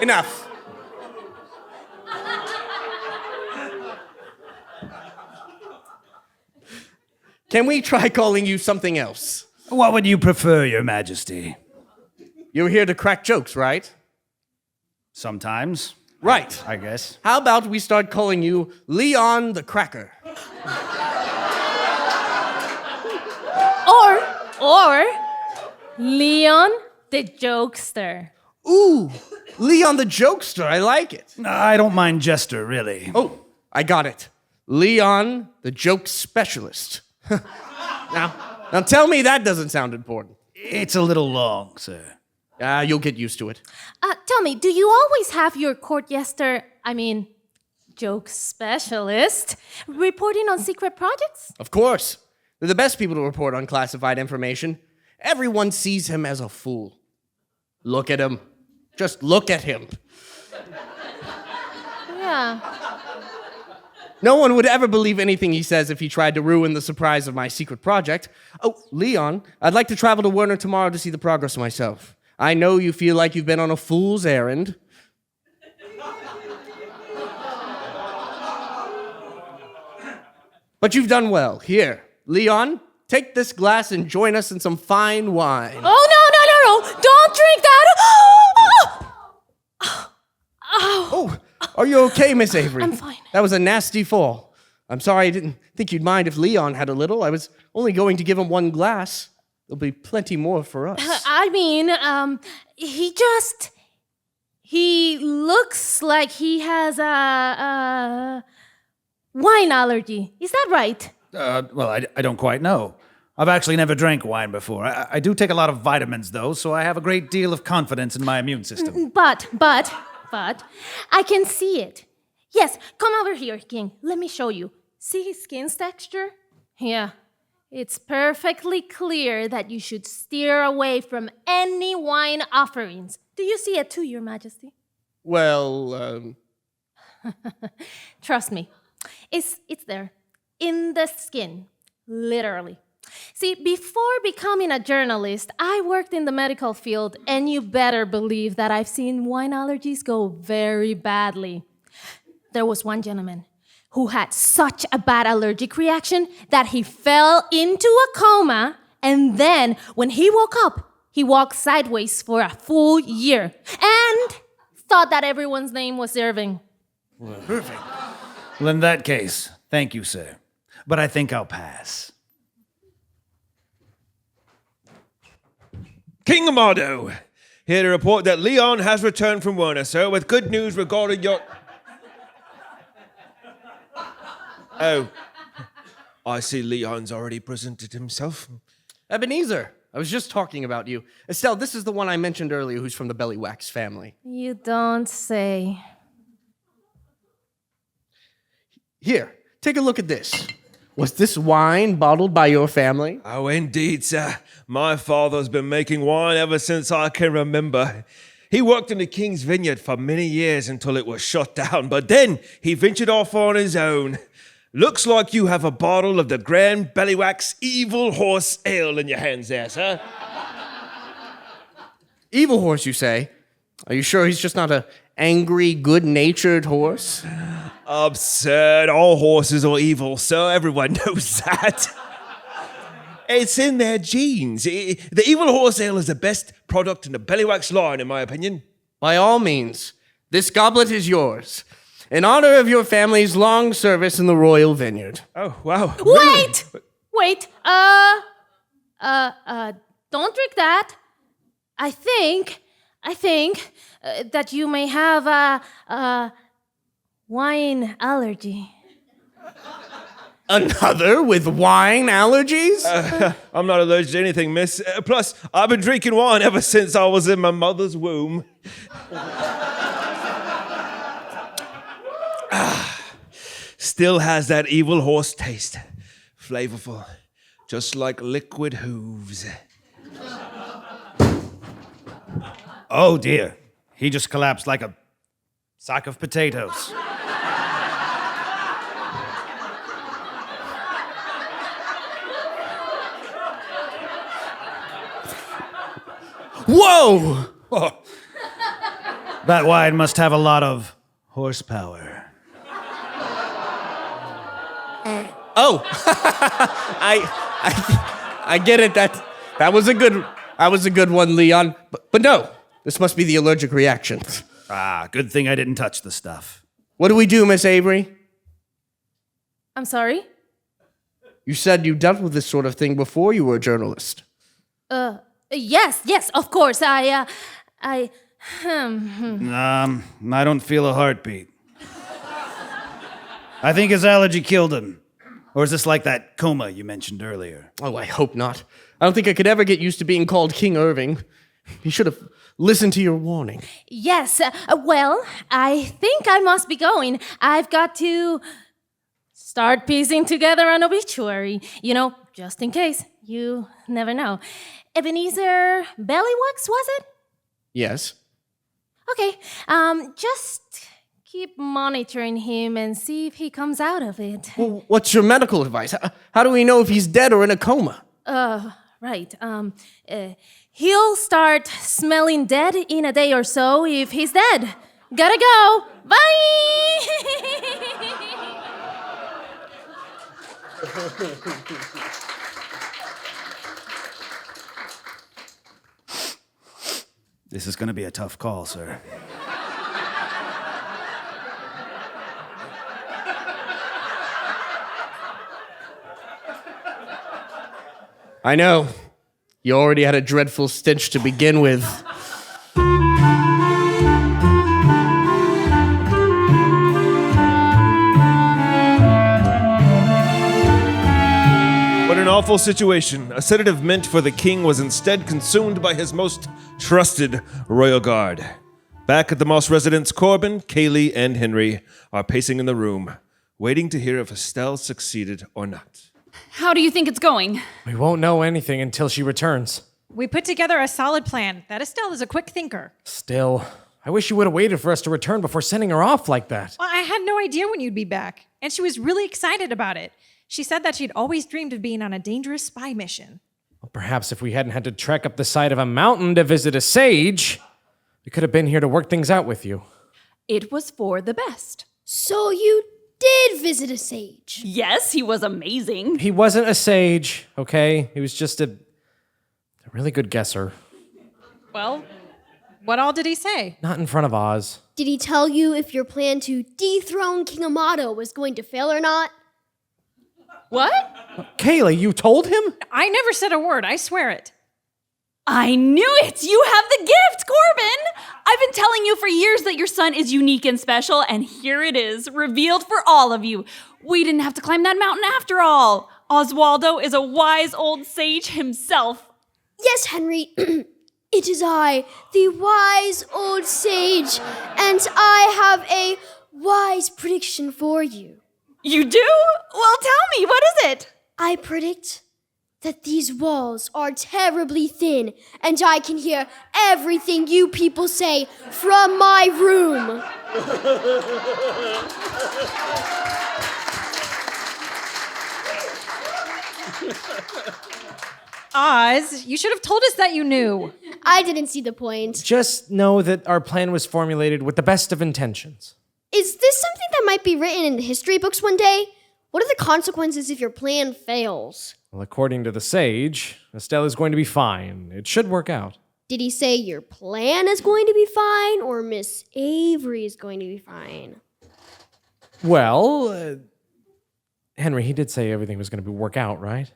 Enough. Can we try calling you something else? What would you prefer, Your Majesty? You're here to crack jokes, right? Sometimes. Right. I guess. How about we start calling you Leon the Cracker? Or Leon the Jokester. Ooh, Leon the Jokester, I like it. I don't mind Jester, really. Oh, I got it. Leon the Joke Specialist. Now tell me that doesn't sound important. It's a little long, sir. You'll get used to it. Tell me, do you always have your joke specialist reporting on secret projects? Of course. They're the best people to report on classified information. Everyone sees him as a fool. Look at him. Just look at him. Yeah. No one would ever believe anything he says if he tried to ruin the surprise of my secret project. Oh, Leon, I'd like to travel to Werner tomorrow to see the progress myself. I know you feel like you've been on a fool's errand. But you've done well. Here, Leon, take this glass and join us in some fine wine. Oh, no! Don't drink that! Oh, are you okay, Miss Avery? I'm fine. That was a nasty fall. I'm sorry, I didn't think you'd mind if Leon had a little. I was only going to give him one glass. There'll be plenty more for us. He looks like he has a wine allergy. Is that right? Well, I don't quite know. I've actually never drank wine before. I do take a lot of vitamins, though, so I have a great deal of confidence in my immune system. But, I can see it. Yes, come over here, King. Let me show you. See his skin's texture? Yeah. It's perfectly clear that you should steer away from any wine offerings. Do you see it too, Your Majesty? Well, Trust me. It's there. In the skin. Literally. See, before becoming a journalist, I worked in the medical field, and you better believe that I've seen wine allergies go very badly. There was one gentleman who had such a bad allergic reaction that he fell into a coma, and then when he woke up, he walked sideways for a full year and thought that everyone's name was Irving. Perfect. Well, in that case, thank you, sir. but I think I'll pass. King Amado, here to report that Leon has returned from Werner, sir, with good news regarding your... Oh, I see Leon's already presented himself. Ebenezer, I was just talking about you. Estelle, this is the one I mentioned earlier who's from the Bellywax family. You don't say. Here, take a look at this. Was this wine bottled by your family? Oh, indeed, sir. My father's been making wine ever since I can remember. He worked in the King's Vineyard for many years until it was shut down, but then he ventured off on his own. Looks like you have a bottle of the Grand Bellywax Evil Horse Ale in your hands there, sir. Evil horse, you say? Are you sure he's just not a angry, good-natured horse? Absurd. All horses are evil, sir. Everyone knows that. It's in their genes. The Evil Horse Ale is the best product in the Bellywax line, in my opinion. By all means, this goblet is yours, in honor of your family's long service in the royal vineyard. Oh, wow. Wait! Wait, don't drink that. I think that you may have a wine allergy. Another with wine allergies? I'm not allergic to anything, miss. Plus, I've been drinking wine ever since I was in my mother's womb. Still has that evil horse taste. Flavorful, just like liquid hooves. Oh dear, he just collapsed like a sack of potatoes. Whoa! Oh. That wine must have a lot of horsepower. Oh, I get it. That was a good one, Leon. But no, this must be the allergic reaction. Ah, good thing I didn't touch the stuff. What do we do, Miss Avery? I'm sorry? You said you dealt with this sort of thing before you were a journalist. Yes, of course. I don't feel a heartbeat. I think his allergy killed him. Or is this like that coma you mentioned earlier? Oh, I hope not. I don't think I could ever get used to being called King Irving. You should have listened to your warning. Yes, well, I think I must be going. I've got to start piecing together an obituary. You know, just in case. You never know. Ebenezer Bellywax, was it? Yes. Okay, just keep monitoring him and see if he comes out of it. Well, what's your medical advice? How do we know if he's dead or in a coma? Right. He'll start smelling dead in a day or so if he's dead. Gotta go. Bye! This is going to be a tough call, sir. I know. You already had a dreadful stench to begin with. What an awful situation. A sedative meant for the king was instead consumed by his most trusted royal guard. Back at the Moss residence, Corbin, Cayly, and Henry are pacing in the room, waiting to hear if Estelle succeeded or not. How do you think it's going? We won't know anything until she returns. We put together a solid plan. That Estelle is a quick thinker. Still, I wish you would have waited for us to return before sending her off like that. Well, I had no idea when you'd be back, and she was really excited about it. She said that she'd always dreamed of being on a dangerous spy mission. Well, perhaps if we hadn't had to trek up the side of a mountain to visit a sage, we could have been here to work things out with you. It was for the best. So you did visit a sage. Yes, he was amazing. He wasn't a sage, okay? He was just a really good guesser. Well, what all did he say? Not in front of Oz. Did he tell you if your plan to dethrone King Amado was going to fail or not? What? Cayly, you told him? I never said a word, I swear it. I knew it! You have the gift, Corbin! I've been telling you for years that your son is unique and special, and here it is, revealed for all of you. We didn't have to climb that mountain after all. Oswaldo is a wise old sage himself. Yes, Henry. It is I, the wise old sage, and I have a wise prediction for you. You do? Well, tell me, what is it? I predict that these walls are terribly thin, and I can hear everything you people say from my room. Oz, you should have told us that you knew. I didn't see the point. Just know that our plan was formulated with the best of intentions. Is this something that might be written in the history books one day? What are the consequences if your plan fails? Well, according to the sage, Estelle is going to be fine. It should work out. Did he say your plan is going to be fine, or Miss Avery is going to be fine? Well, Henry, he did say everything was going to work out, right?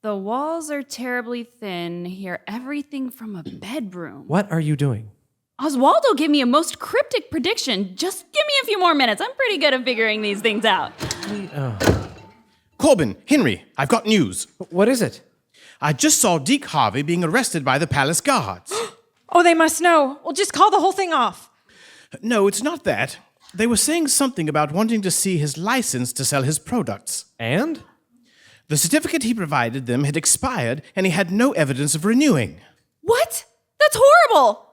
The walls are terribly thin. Hear everything from a bedroom. What are you doing? Oswaldo gave me a most cryptic prediction. Just give me a few more minutes. I'm pretty good at figuring these things out. Corbin, Henry, I've got news. What is it? I just saw Deke Harvey being arrested by the palace guards. Oh, they must know. Well, just call the whole thing off. No, it's not that. They were saying something about wanting to see his license to sell his products. And? The certificate he provided them had expired, and he had no evidence of renewing. What? That's horrible!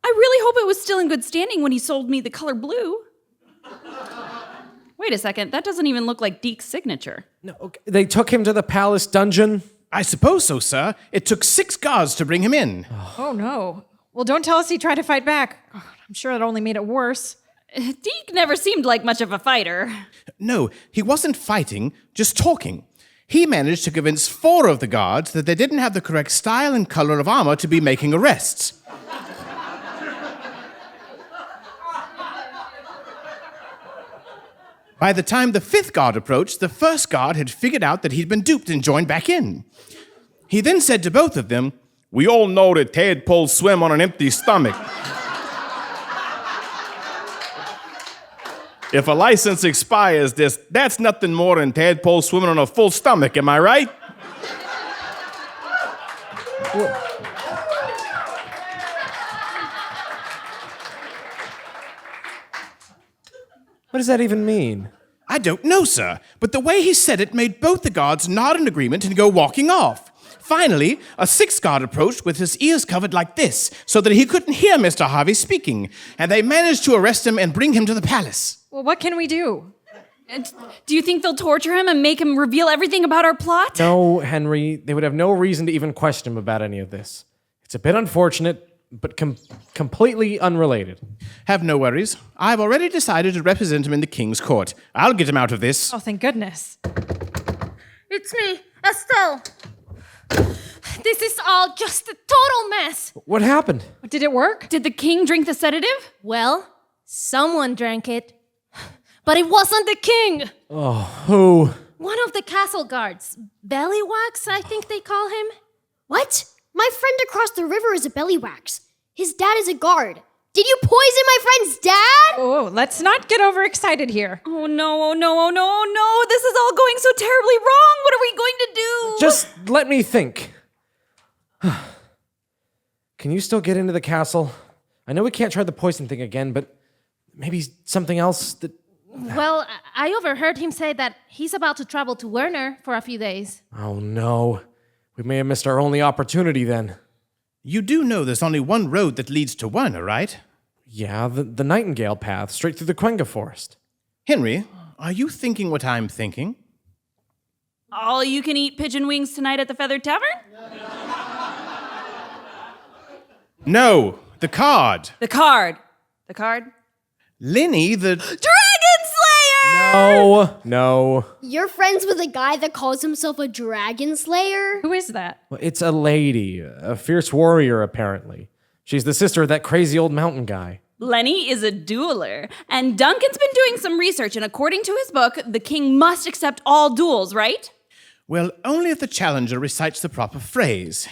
I really hope it was still in good standing when he sold me the color blue. Wait a second, that doesn't even look like Deke's signature. No, okay. They took him to the palace dungeon? I suppose so, sir. It took 6 guards to bring him in. Oh, no. Well, don't tell us he tried to fight back. Oh, I'm sure that only made it worse. Deke never seemed like much of a fighter. No, he wasn't fighting, just talking. He managed to convince 4 of the guards that they didn't have the correct style and color of armor to be making arrests. By the time the 5th guard approached, the 1st guard had figured out that he'd been duped and joined back in. He then said to both of them, "We all know that tadpoles swim on an empty stomach. If a license expires, that's nothing more than tadpoles swimming on a full stomach, am I right?" What does that even mean? I don't know, sir, but the way he said it made both the guards nod in agreement and go walking off. Finally, a 6th guard approached with his ears covered like this, so that he couldn't hear Mr. Harvey speaking, and they managed to arrest him and bring him to the palace. Well, what can we do? Do you think they'll torture him and make him reveal everything about our plot? No, Henry, they would have no reason to even question him about any of this. It's a bit unfortunate, but completely unrelated. Have no worries. I've already decided to represent him in the king's court. I'll get him out of this. Oh, thank goodness. It's me, Estelle. This is all just a total mess. What happened? Did it work? Did the king drink the sedative? Well, someone drank it. But it wasn't the king. Oh, who? One of the castle guards. Bellywax, I think they call him. What? My friend across the river is a bellywax. His dad is a guard. Did you poison my friend's dad? Oh, let's not get overexcited here. Oh no, oh no, oh no, oh no. This is all going so terribly wrong. What are we going to do? Just let me think. Can you still get into the castle? I know we can't try the poison thing again, but maybe something else that... Well, I overheard him say that he's about to travel to Werner for a few days. Oh no. We may have missed our only opportunity then. You do know there's only one road that leads to Werner, right? Yeah, the Nightingale path, straight through the Quenga forest. Henry, are you thinking what I'm thinking? All you can eat pigeon wings tonight at the Feathered Tavern? No, the card. The card. The card? Lenny, the... Dragon Slayer! No. You're friends with a guy that calls himself a dragon slayer? Who is that? Well, it's a lady, a fierce warrior, apparently. She's the sister of that crazy old mountain guy. Lenny is a dueler, and Duncan's been doing some research, and according to his book, the king must accept all duels, right? Well, only if the challenger recites the proper phrase.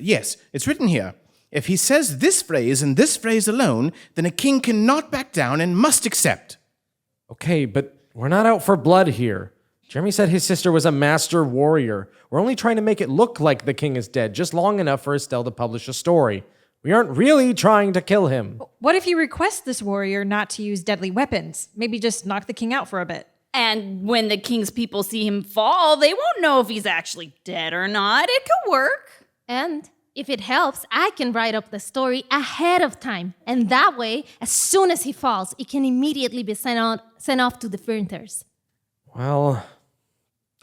Yes, it's written here. If he says this phrase and this phrase alone, then a king cannot back down and must accept. Okay, but we're not out for blood here. Jeremy said his sister was a master warrior. We're only trying to make it look like the king is dead, just long enough for Estelle to publish a story. We aren't really trying to kill him. What if you request this warrior not to use deadly weapons? Maybe just knock the king out for a bit. And when the king's people see him fall, they won't know if he's actually dead or not. It could work. And if it helps, I can write up the story ahead of time. And that way, as soon as he falls, it can immediately be sent off to the printers. Well,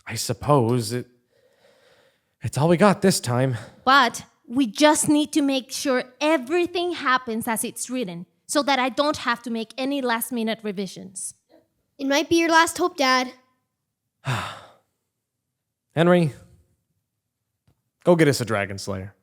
I suppose it's all we got this time. But we just need to make sure everything happens as it's written, so that I don't have to make any last-minute revisions. It might be your last hope, Dad. Henry, go get us a dragon slayer.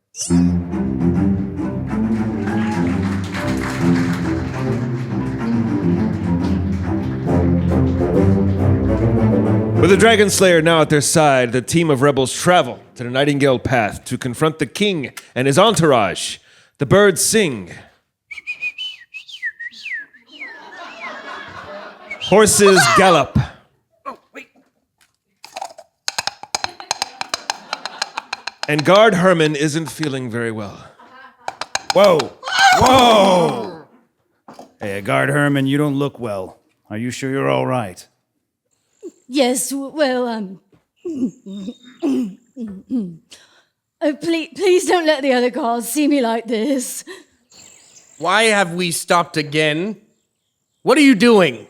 With the Dragon Slayer now at their side, the team of rebels travel to the Nightingale Path to confront the king and his entourage. The birds sing. Horses gallop. And Guard Herman isn't feeling very well. Whoa! Whoa! Hey, Guard Herman, you don't look well. Are you sure you're all right? Yes, well, please don't let the other guards see me like this. Why have we stopped again? What are you doing?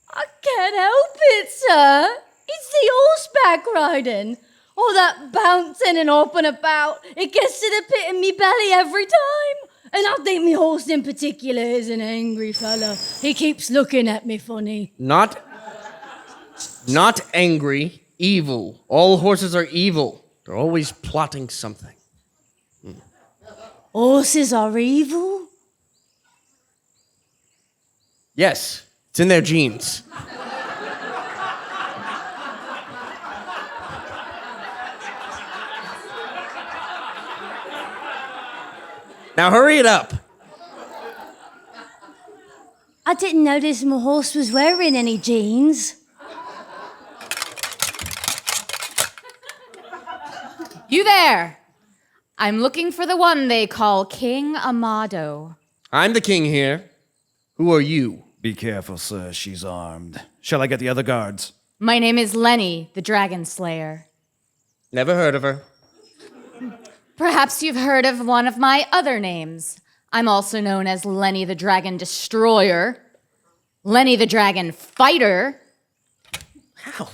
I can't help it, sir. It's the horseback riding. All that bouncing and up and about. It gets to the pit in me belly every time. And I think me horse in particular is an angry fella. He keeps looking at me funny. Not angry, evil. All horses are evil. They're always plotting something. Horses are evil? Yes, it's in their genes. Now hurry it up. I didn't notice my horse was wearing any jeans. You there! I'm looking for the one they call King Amado. I'm the king here. Who are you? Be careful, sir. She's armed. Shall I get the other guards? My name is Lenny, the Dragon Slayer. Never heard of her. Perhaps you've heard of one of my other names. I'm also known as Lenny the Dragon Destroyer, Lenny the Dragon Fighter. How?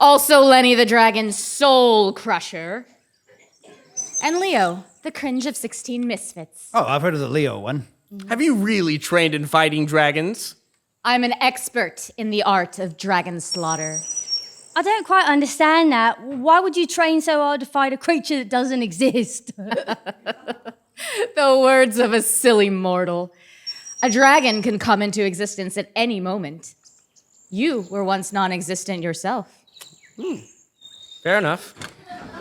Also Lenny the Dragon Soul Crusher. And Leo, the Cringe of 16 Misfits. Oh, I've heard of the Leo one. Have you really trained in fighting dragons? I'm an expert in the art of dragon slaughter. I don't quite understand that. Why would you train so hard to fight a creature that doesn't exist? The words of a silly mortal. A dragon can come into existence at any moment. You were once non-existent yourself. Fair enough.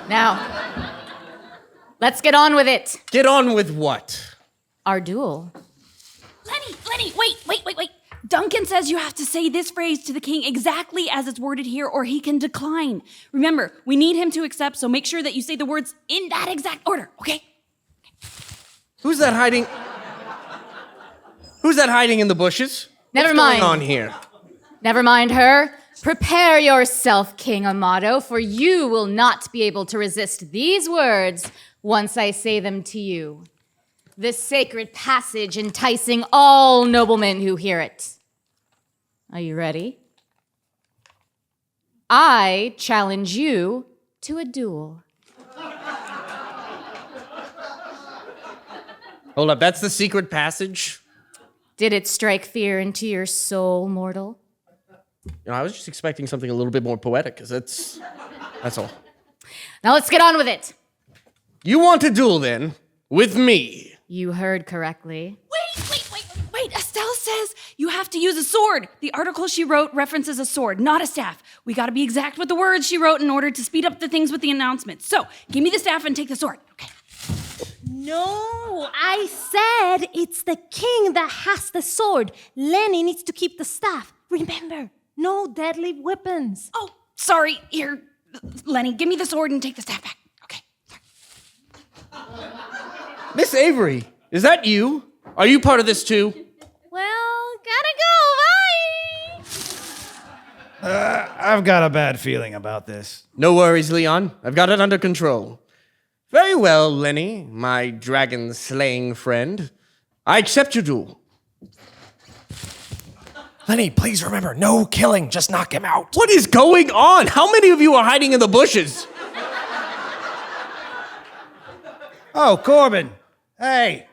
Now, let's get on with it. Get on with what? Our duel. Lenny, wait. Duncan says you have to say this phrase to the king exactly as it's worded here, or he can decline. Remember, we need him to accept, so make sure that you say the words in that exact order, okay? Who's that hiding? Who's that hiding in the bushes? Never What's mind. going on here? Never mind her. Prepare yourself, King Amado, for you will not be able to resist these words once I say them to you. This sacred passage enticing all noblemen who hear it. Are you ready? I challenge you to a duel. Hold up, that's the secret passage? Did it strike fear into your soul, mortal? I was just expecting something a little bit more poetic, because that's all. Now let's get on with it. You want to duel, then, with me? You heard correctly. Wait, Estelle says you have to use a sword. The article she wrote references a sword, not a staff. We gotta be exact with the words she wrote in order to speed up the things with the announcement. So, give me the staff and take the sword, okay? No, I said it's the king that has the sword. Lenny needs to keep the staff. Remember, no deadly weapons. Oh, sorry. Here, Lenny, give me the sword and take the staff back. Okay. Miss Avery, is that you? Are you part of this too? Well, gotta go. Bye. I've got a bad feeling about this. No worries, Leon. I've got it under control. Very well, Lenny, my dragon-slaying friend. I accept your duel. Lenny, please remember, no killing. Just knock him out. What is going on? How many of you are hiding in the bushes? Oh, Corbin. Hey,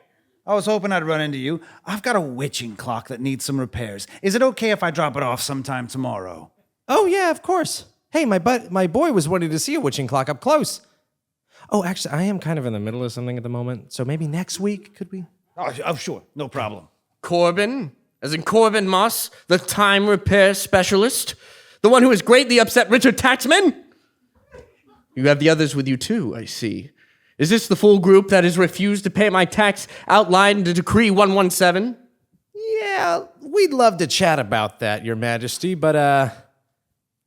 I was hoping I'd run into you. I've got a witching clock that needs some repairs. Is it okay if I drop it off sometime tomorrow? Oh, yeah, of course. Hey, my boy was wanting to see a witching clock up close. Oh, actually, I am kind of in the middle of something at the moment, so maybe next week, could we? Oh, sure, no problem. Corbin, as in Corbin Moss, the time repair specialist, the one who has greatly upset Richard Taxman? You have the others with you too, I see. Is this the full group that has refused to pay my tax outlined in Decree 117? Yeah, we'd love to chat about that, Your Majesty, but,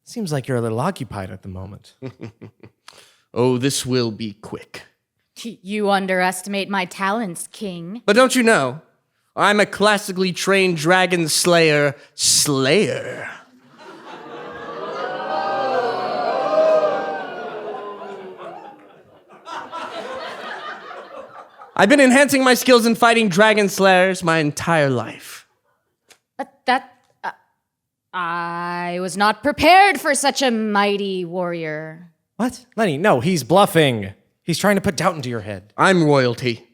seems like you're a little occupied at the moment. Oh, this will be quick. You underestimate my talents, King. But don't you know, I'm a classically trained dragon slayer. I've been enhancing my skills in fighting dragon slayers my entire life. I was not prepared for such a mighty warrior. What? Lenny, no, he's bluffing. He's trying to put doubt into your head. I'm royalty.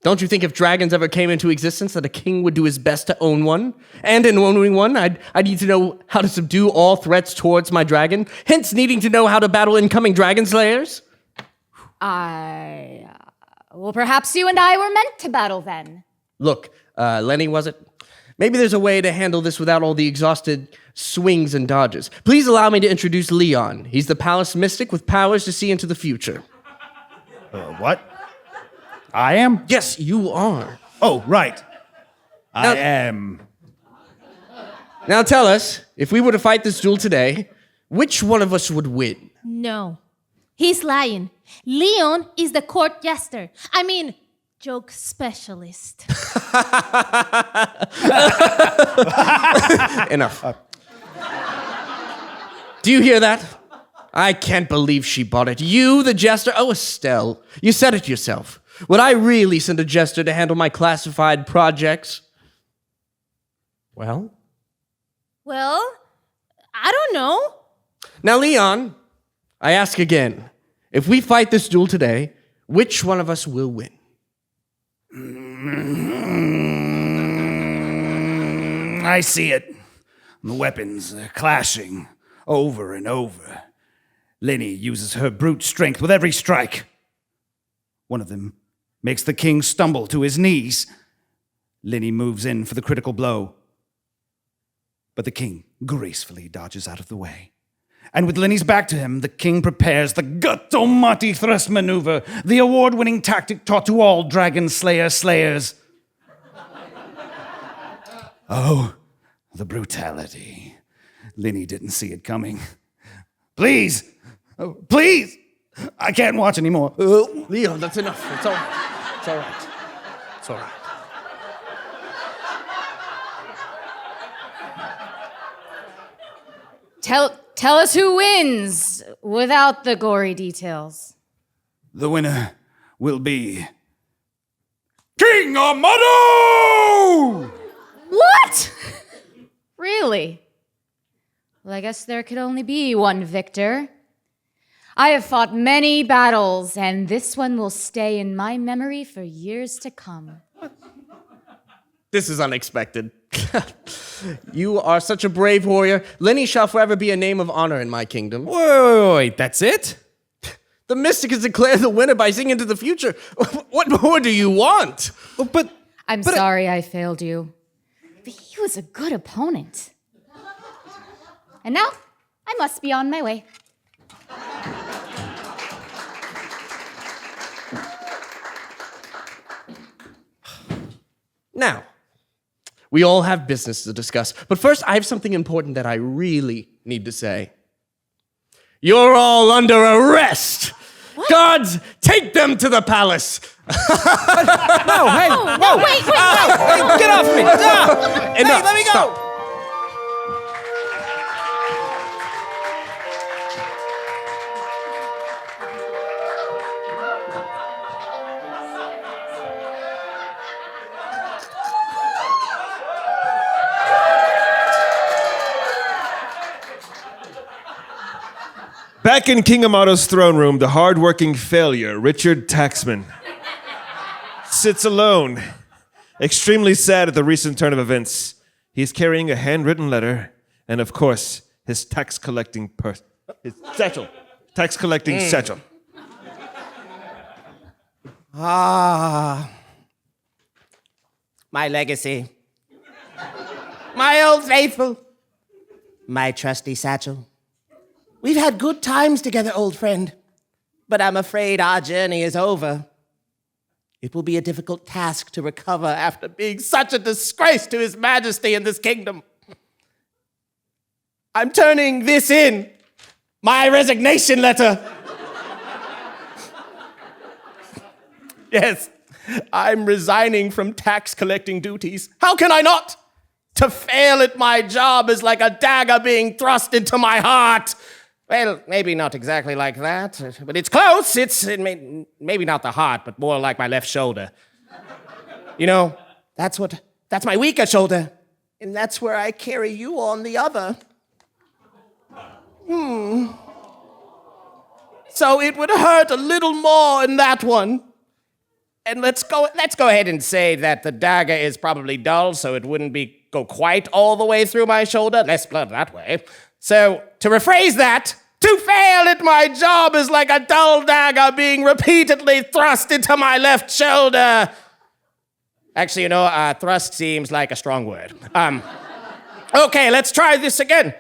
Don't you think if dragons ever came into existence that a king would do his best to own one? And in owning one, I'd need to know how to subdue all threats towards my dragon, hence needing to know how to battle incoming dragon slayers? Well, perhaps you and I were meant to battle then. Look, Lenny, was it? Maybe there's a way to handle this without all the exhausted swings and dodges. Please allow me to introduce Leon. He's the palace mystic with powers to see into the future. What? I am? Yes, you are. Oh, right. I am. Now tell us, if we were to fight this duel today, which one of us would win? No, he's lying. Leon is the court jester. I mean, joke specialist. Enough. Do you hear that? I can't believe she bought it. You, the jester? Oh, Estelle, you said it yourself. Would I really send a jester to handle my classified projects? Well, I don't know. Now, Leon, I ask again. If we fight this duel today, which one of us will win? I see it. The weapons clashing over and over. Lenny uses her brute strength with every strike. One of them makes the king stumble to his knees. Lenny moves in for the critical blow. But the king gracefully dodges out of the way. And with Lenny's back to him, the king prepares the Guttomati thrust maneuver, the award-winning tactic taught to all dragon slayers. Oh, the brutality. Lenny didn't see it coming. Please! Oh, please! I can't watch anymore. Leon, that's enough. It's all right. It's all right. It's all right. Tell us who wins without the gory details. The winner will be King Amado! What? Really? Well, I guess there could only be one victor. I have fought many battles, and this one will stay in my memory for years to come. This is unexpected. You are such a brave warrior. Lenny shall forever be a name of honor in my kingdom. Wait, that's it? The mystic has declared the winner by seeing into the future. What more do you want? I'm sorry I failed you. But he was a good opponent. And now, I must be on my way. Now, we all have business to discuss. But first, I have something important that I really need to say. You're all under arrest. What? Guards, take them to the palace. No, hey, no, wait, hey, get off me. Hey, let me go. Stop. Back in King Amado's throne room, the hard-working failure, Richard Taxman, sits alone, extremely sad at the recent turn of events. He's carrying a handwritten letter, and of course, his tax-collecting purse. His satchel. Tax-collecting satchel. Ah, my legacy. My old faithful. My trusty satchel. We've had good times together, old friend, but I'm afraid our journey is over. It will be a difficult task to recover after being such a disgrace to His Majesty in this kingdom. I'm turning this in, my resignation letter. Yes, I'm resigning from tax collecting duties. How can I not? To fail at my job is like a dagger being thrust into my heart. Well, maybe not exactly like that, but it's close. Maybe not the heart, but more like my left shoulder. You know, that's my weaker shoulder, and that's where I carry you on the other. So it would hurt a little more in that one. And let's go ahead and say that the dagger is probably dull, so it wouldn't go quite all the way through my shoulder. Less blood that way. So, to rephrase that, to fail at my job is like a dull dagger being repeatedly thrust into my left shoulder. Actually, you know, thrust seems like a strong word. Okay, let's try this again.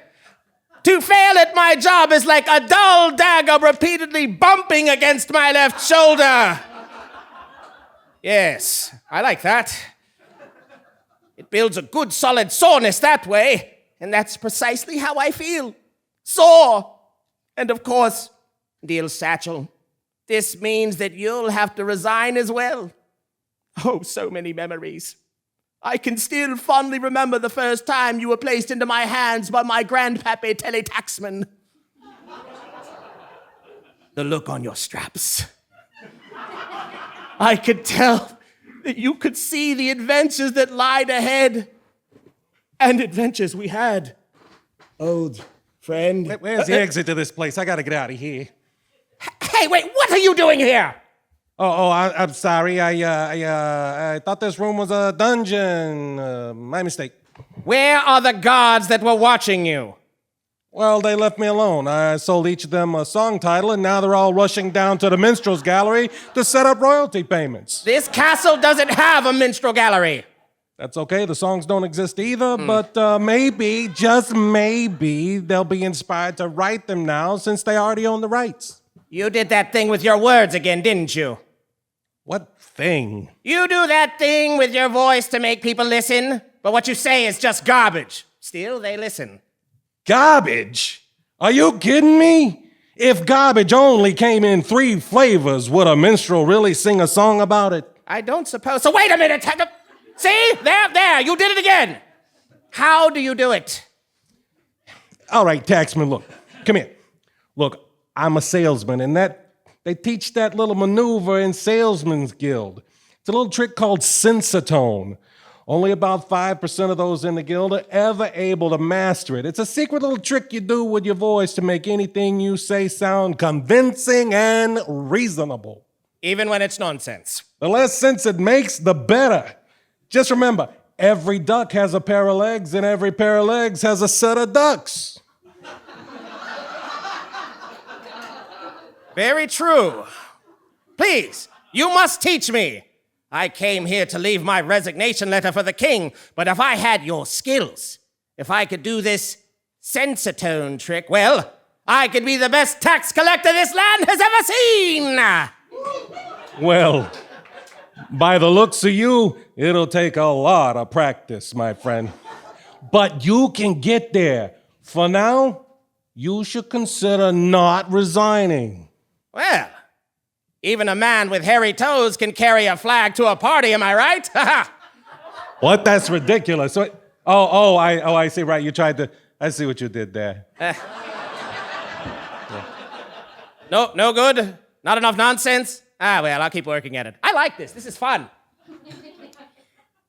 To fail at my job is like a dull dagger repeatedly bumping against my left shoulder. Yes, I like that. It builds a good solid soreness that way. And that's precisely how I feel. Sore. And of course, dear Satchel, this means that you'll have to resign as well. Oh, so many memories. I can still fondly remember the first time you were placed into my hands by my grandpappy Teletaxman. The look on your straps. I could tell that you could see the adventures that lied ahead. And adventures we had. Old friend. Where's the exit to this place? I gotta get out of here. Hey, wait, what are you doing here? I'm sorry. I thought this room was a dungeon. My mistake. Where are the guards that were watching you? Well, they left me alone. I sold each of them a song title, and now they're all rushing down to the minstrels gallery to set up royalty payments. This castle doesn't have a minstrel gallery. That's okay. The songs don't exist either, but maybe, just maybe, they'll be inspired to write them now since they already own the rights. You did that thing with your words again, didn't you? What thing? You do that thing with your voice to make people listen, but what you say is just garbage. Still, they listen. Garbage? Are you kidding me? If garbage only came in 3 flavors, would a minstrel really sing a song about it? I don't suppose. So wait a minute. See? There, you did it again. How do you do it? All right, Taxman, look. Come here. Look, I'm a salesman, and they teach that little maneuver in Salesman's Guild. It's a little trick called sensitone. Only about 5% of those in the guild are ever able to master it. It's a secret little trick you do with your voice to make anything you say sound convincing and reasonable. Even when it's nonsense. The less sense it makes, the better. Just remember, Every duck has a pair of legs, and every pair of legs has a set of ducks. Very true. Please, you must teach me. I came here to leave my resignation letter for the king, but if I had your skills, if I could do this sensitone trick, well, I could be the best tax collector this land has ever seen. Well, by the looks of you, it'll take a lot of practice, my friend. But you can get there. For now, you should consider not resigning. Well, even a man with hairy toes can carry a flag to a party, am I right? What? That's ridiculous. I see. Right, you tried to. I see what you did there. No good? Not enough nonsense? Well, I'll keep working at it. I like this. This is fun.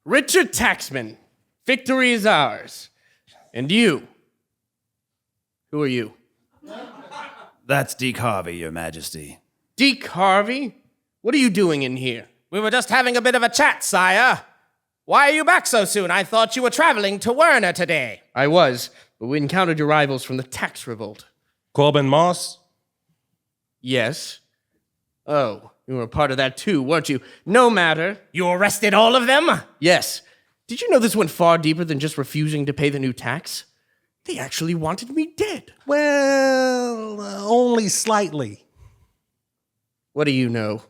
Richard Taxman, victory is ours. And you? Who are you? That's Deke Harvey, Your Majesty. Deke Harvey? What are you doing in here? We were just having a bit of a chat, sire. Why are you back so soon? I thought you were traveling to Werner today. I was, but we encountered your rivals from the tax revolt. Corbin Moss? Yes. Oh, you were a part of that too, weren't you? No matter. You arrested all of them? Yes. Did you know this went far deeper than just refusing to pay the new tax? They actually wanted me dead. Well, only slightly. What do you know?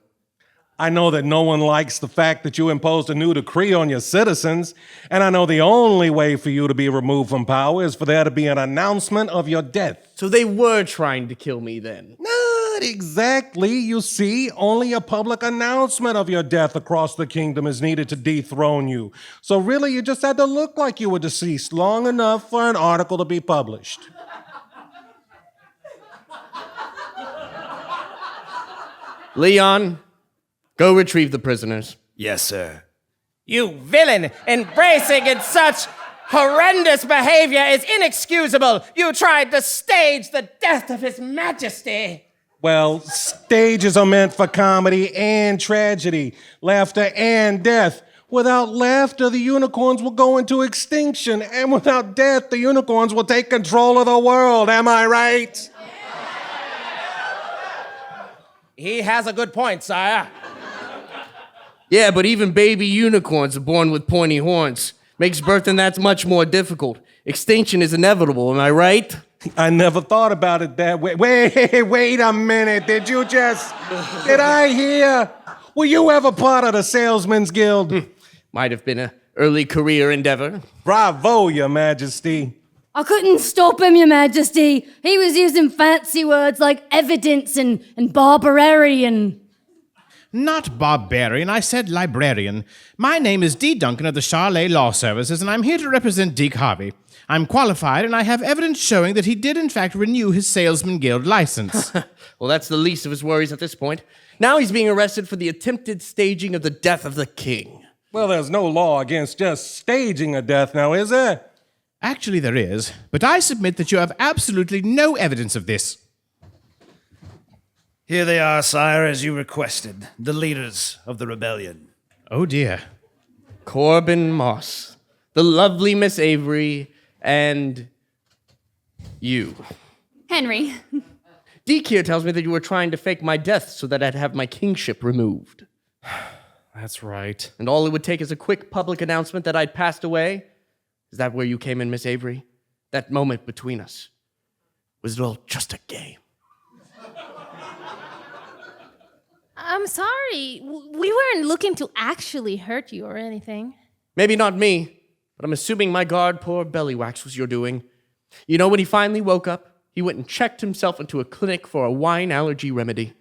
I know that no one likes the fact that you imposed a new decree on your citizens, and I know the only way for you to be removed from power is for there to be an announcement of your death. So they were trying to kill me then? Not exactly. You see, only a public announcement of your death across the kingdom is needed to dethrone you. So really, you just had to look like you were deceased long enough for an article to be published. Leon, go retrieve the prisoners. Yes, sir. You villain! Embracing in such horrendous behavior is inexcusable. You tried to stage the death of His Majesty. Well, stages are meant for comedy and tragedy, laughter and death. Without laughter, the unicorns will go into extinction, and without death, the unicorns will take control of the world. Am I right? He has a good point, sire. Yeah, but even baby unicorns are born with pointy horns. Makes birthing that much more difficult. Extinction is inevitable, am I right? I never thought about it that way. Wait a minute. Did I hear? Were you ever part of the Salesmen's Guild? Might have been an early career endeavor. Bravo, Your Majesty. I couldn't stop him, Your Majesty. He was using fancy words like evidence and barbarian. Not barbarian, I said librarian. My name is D. Duncan of the Charlet Law Services, and I'm here to represent Deke Harvey. I'm qualified, and I have evidence showing that he did in fact renew his Salesman Guild license. Well, that's the least of his worries at this point. Now he's being arrested for the attempted staging of the death of the king. Well, there's no law against just staging a death now, is there? Actually, there is, but I submit that you have absolutely no evidence of this. Here they are, sire, as you requested, the leaders of the rebellion. Oh dear. Corbin Moss, the lovely Miss Avery, and you. Henry. Deke here tells me that you were trying to fake my death so that I'd have my kingship removed. That's right. And all it would take is a quick public announcement that I'd passed away. Is that where you came in, Miss Avery? That moment between us. Was it all just a game? I'm sorry. We weren't looking to actually hurt you or anything. Maybe not me, but I'm assuming my guard poor belly wax was your doing. You know, when he finally woke up, he went and checked himself into a clinic for a wine allergy remedy.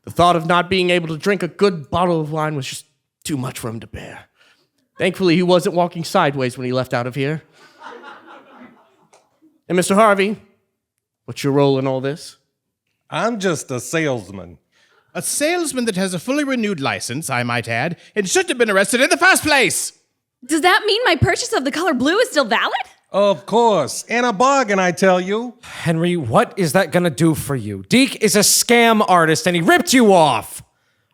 The thought of not being able to drink a good bottle of wine was just too much for him to bear. Thankfully, he wasn't walking sideways when he left out of here. And Mr. Harvey, what's your role in all this? I'm just a salesman. A salesman that has a fully renewed license, I might add, and should have been arrested in the first place. Does that mean my purchase of the color blue is still valid? Of course. And a bargain, I tell you. Henry, what is that gonna do for you? Deke is a scam artist and he ripped you off.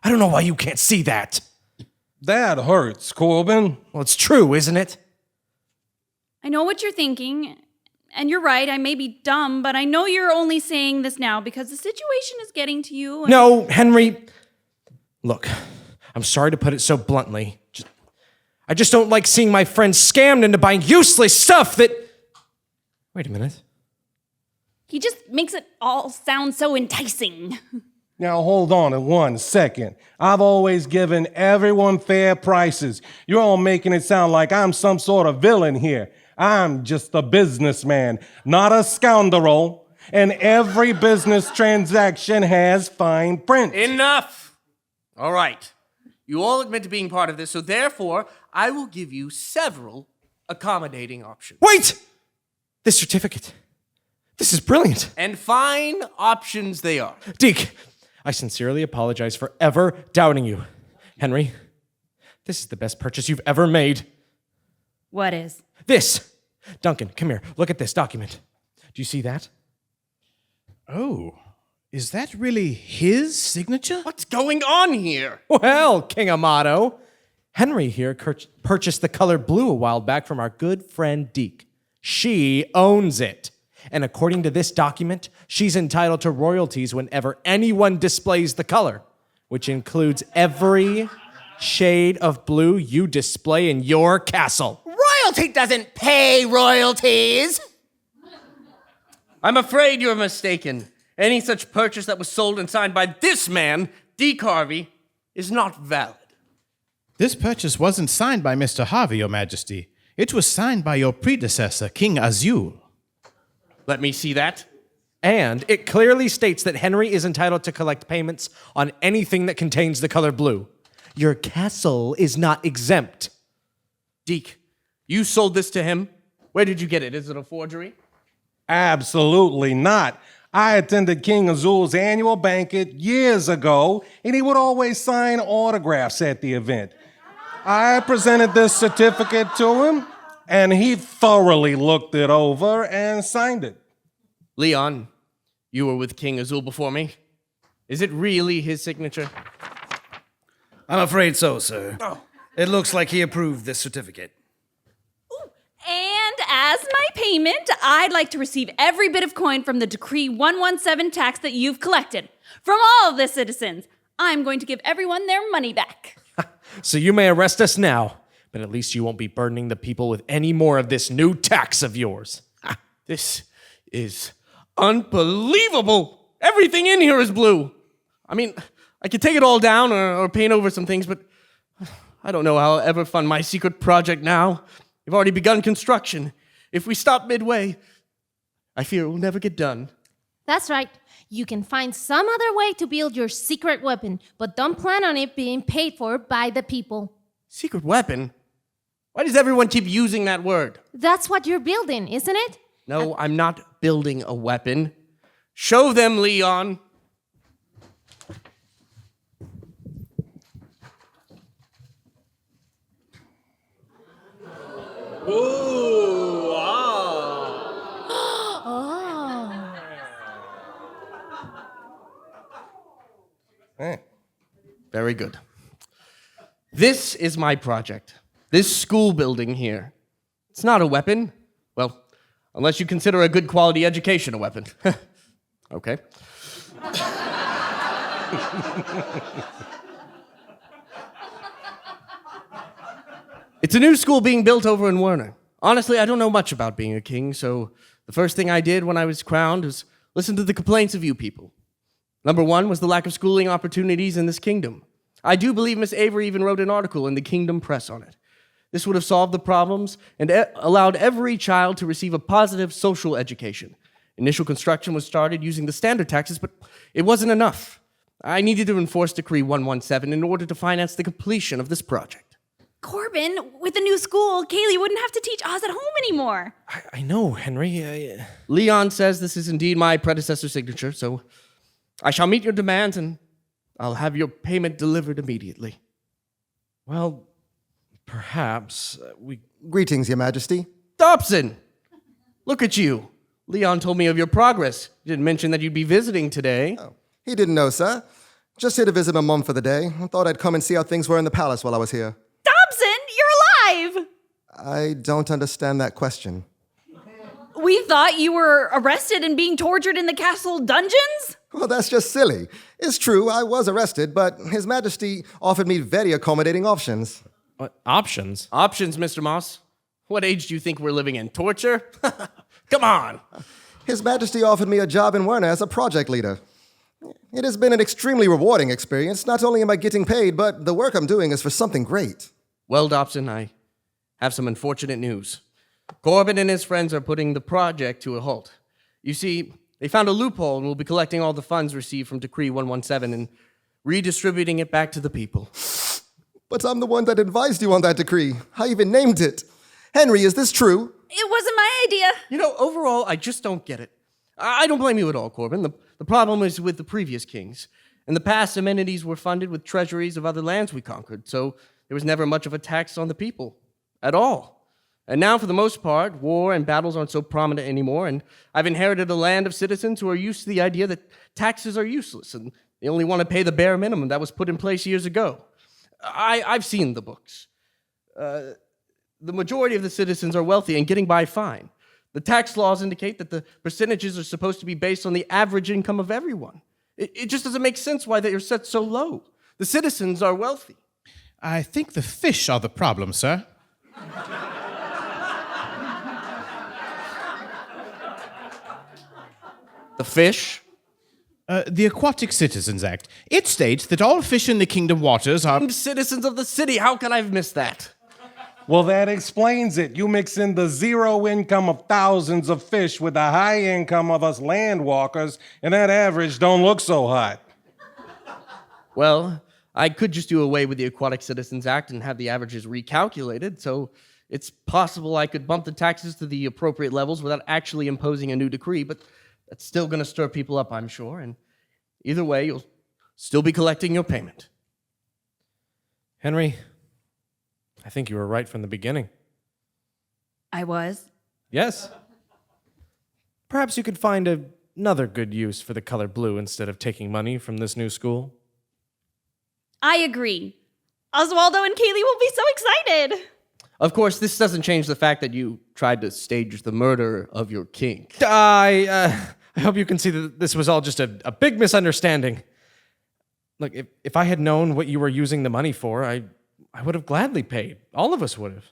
I don't know why you can't see that. That hurts, Corbin. Well, it's true, isn't it? I know what you're thinking, and you're right, I may be dumb, but I know you're only saying this now because the situation is getting to you. No, Henry. Look, I'm sorry to put it so bluntly. I just don't like seeing my friends scammed into buying useless stuff that... Wait a minute. He just makes it all sound so enticing. Now, hold on 1 second. I've always given everyone fair prices. You're all making it sound like I'm some sort of villain here. I'm just a businessman, not a scoundrel. And every business transaction has fine print. Enough! All right. You all admit to being part of this, so therefore, I will give you several accommodating options. Wait! This certificate. This is brilliant. And fine options they are. Deke, I sincerely apologize for ever doubting you. Henry, this is the best purchase you've ever made. What is? This. Duncan, come here. Look at this document. Do you see that? Oh, is that really his signature? What's going on here? Well, King Amato, Henry here purchased the color blue a while back from our good friend Deke. She owns it. And according to this document, she's entitled to royalties whenever anyone displays the color, which includes every shade of blue you display in your castle. Royalty doesn't pay royalties. I'm afraid you're mistaken. Any such purchase that was sold and signed by this man, Deke Harvey, is not valid. This purchase wasn't signed by Mr. Harvey, Your Majesty. It was signed by your predecessor, King Azul. Let me see that. And it clearly states that Henry is entitled to collect payments on anything that contains the color blue. Your castle is not exempt. Deke, you sold this to him? Where did you get it? Is it a forgery? Absolutely not. I attended King Azul's annual banquet years ago, and he would always sign autographs at the event. I presented this certificate to him, and he thoroughly looked it over and signed it. Leon, you were with King Azul before me. Is it really his signature? I'm afraid so, sir. It looks like he approved this certificate. And as my payment, I'd like to receive every bit of coin from the Decree 117 tax that you've collected. From all of the citizens, I'm going to give everyone their money back. So you may arrest us now, but at least you won't be burdening the people with any more of this new tax of yours. This is unbelievable. Everything in here is blue. I mean, I could take it all down or paint over some things, but I don't know how I'll ever fund my secret project now. We've already begun construction. If we stop midway, I fear it will never get done. That's right. You can find some other way to build your secret weapon, but don't plan on it being paid for by the people. Secret weapon? Why does everyone keep using that word? That's what you're building, isn't it? No, I'm not building a weapon. Show them, Leon. Oh. Very good. This is my project. This school building here. It's not a weapon. Well, unless you consider a good quality education a weapon. Okay. It's a new school being built over in Werner. Honestly, I don't know much about being a king, so the first thing I did when I was crowned was listen to the complaints of you people. Number one was the lack of schooling opportunities in this kingdom. I do believe Miss Avery even wrote an article in the Kingdom Press on it. This would have solved the problems and allowed every child to receive a positive social education. Initial construction was started using the standard taxes, but it wasn't enough. I needed to enforce Decree 117 in order to finance the completion of this project. Corbin, with the new school, Cayly wouldn't have to teach us at home anymore. I know, Henry. Leon says this is indeed my predecessor's signature, so I shall meet your demands and I'll have your payment delivered immediately. Well, perhaps we... Greetings, Your Majesty. Dobson! Look at you. Leon told me of your progress. He didn't mention that you'd be visiting today. Oh, he didn't know, sir. Just here to visit my mom for the day. I thought I'd come and see how things were in the palace while I was here. Dobson, you're alive! I don't understand that question. We thought you were arrested and being tortured in the castle dungeons? Well, that's just silly. It's true, I was arrested, but His Majesty offered me very accommodating options. What options? Options, Mr. Moss. What age do you think we're living in? Torture? Come on. His Majesty offered me a job in Werner as a project leader. It has been an extremely rewarding experience. Not only am I getting paid, but the work I'm doing is for something great. Well, Dobson, I have some unfortunate news. Corbin and his friends are putting the project to a halt. You see, they found a loophole and will be collecting all the funds received from Decree 117 and redistributing it back to the people. But I'm the one that advised you on that decree. I even named it. Henry, is this true? It wasn't my idea. You know, overall, I just don't get it. I don't blame you at all, Corbin. The problem is with the previous kings. In the past, amenities were funded with treasuries of other lands we conquered, so there was never much of a tax on the people. At all. And now, for the most part, war and battles aren't so prominent anymore, and I've inherited a land of citizens who are used to the idea that taxes are useless, and they only want to pay the bare minimum that was put in place years ago. I've seen the books. The majority of the citizens are wealthy and getting by fine. The tax laws indicate that the percentages are supposed to be based on the average income of everyone. It just doesn't make sense why they are set so low. The citizens are wealthy. I think the fish are the problem, sir. The fish? The Aquatic Citizens Act. It states that all fish in the kingdom waters are... Citizens of the city. How could I have missed that? Well, that explains it. You mix in the zero income of thousands of fish with the high income of us land walkers, and that average don't look so hot. Well, I could just do away with the Aquatic Citizens Act and have the averages recalculated, so it's possible I could bump the taxes to the appropriate levels without actually imposing a new decree, but that's still going to stir people up, I'm sure, and either way, you'll still be collecting your payment. Henry, I think you were right from the beginning. I was. Yes. Perhaps you could find another good use for the color blue instead of taking money from this new school. I agree. Oswaldo and Cayly will be so excited. Of course, this doesn't change the fact that you tried to stage the murder of your king. I hope you can see that this was all just a big misunderstanding. Look, if I had known what you were using the money for, I would have gladly paid. All of us would have.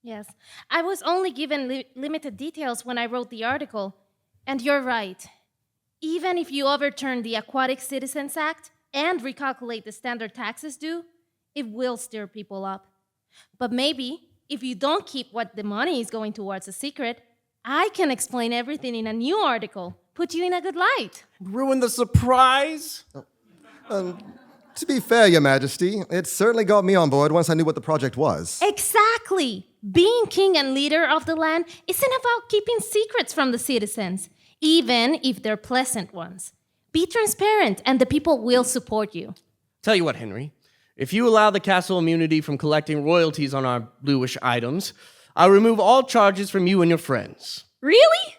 Yes, I was only given limited details when I wrote the article. And you're right. Even if you overturn the Aquatic Citizens Act and recalculate the standard taxes due, it will stir people up. But maybe, if you don't keep what the money is going towards a secret, I can explain everything in a new article, put you in a good light. Ruin the surprise? To be fair, Your Majesty, it certainly got me on board once I knew what the project was. Exactly! Being king and leader of the land isn't about keeping secrets from the citizens, even if they're pleasant ones. Be transparent, and the people will support you. Tell you what, Henry. If you allow the castle immunity from collecting royalties on our bluish items, I'll remove all charges from you and your friends. Really?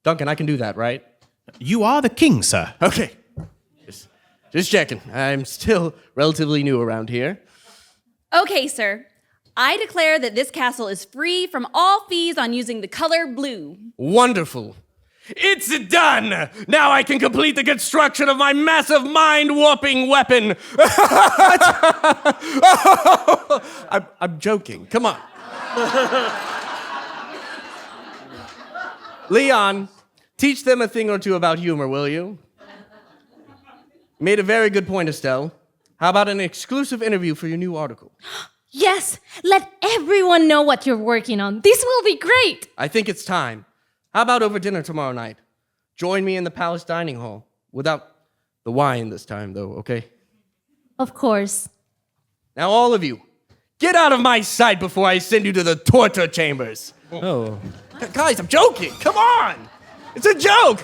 Duncan, I can do that, right? You are the king, sir. Okay. Just checking. I'm still relatively new around here. Okay, sir. I declare that this castle is free from all fees on using the color blue. Wonderful. It's done! Now I can complete the construction of my massive mind-warping weapon! I'm joking. Come on. Leon, teach them a thing or two about humor, will you? Made a very good point, Estelle. How about an exclusive interview for your new article? Yes, let everyone know what you're working on. This will be great. I think it's time. How about over dinner tomorrow night? Join me in the palace dining hall. Without the wine this time, though, okay? Of course. Now, all of you, get out of my sight before I send you to the torture chambers. Oh. Guys, I'm joking. Come on. It's a joke.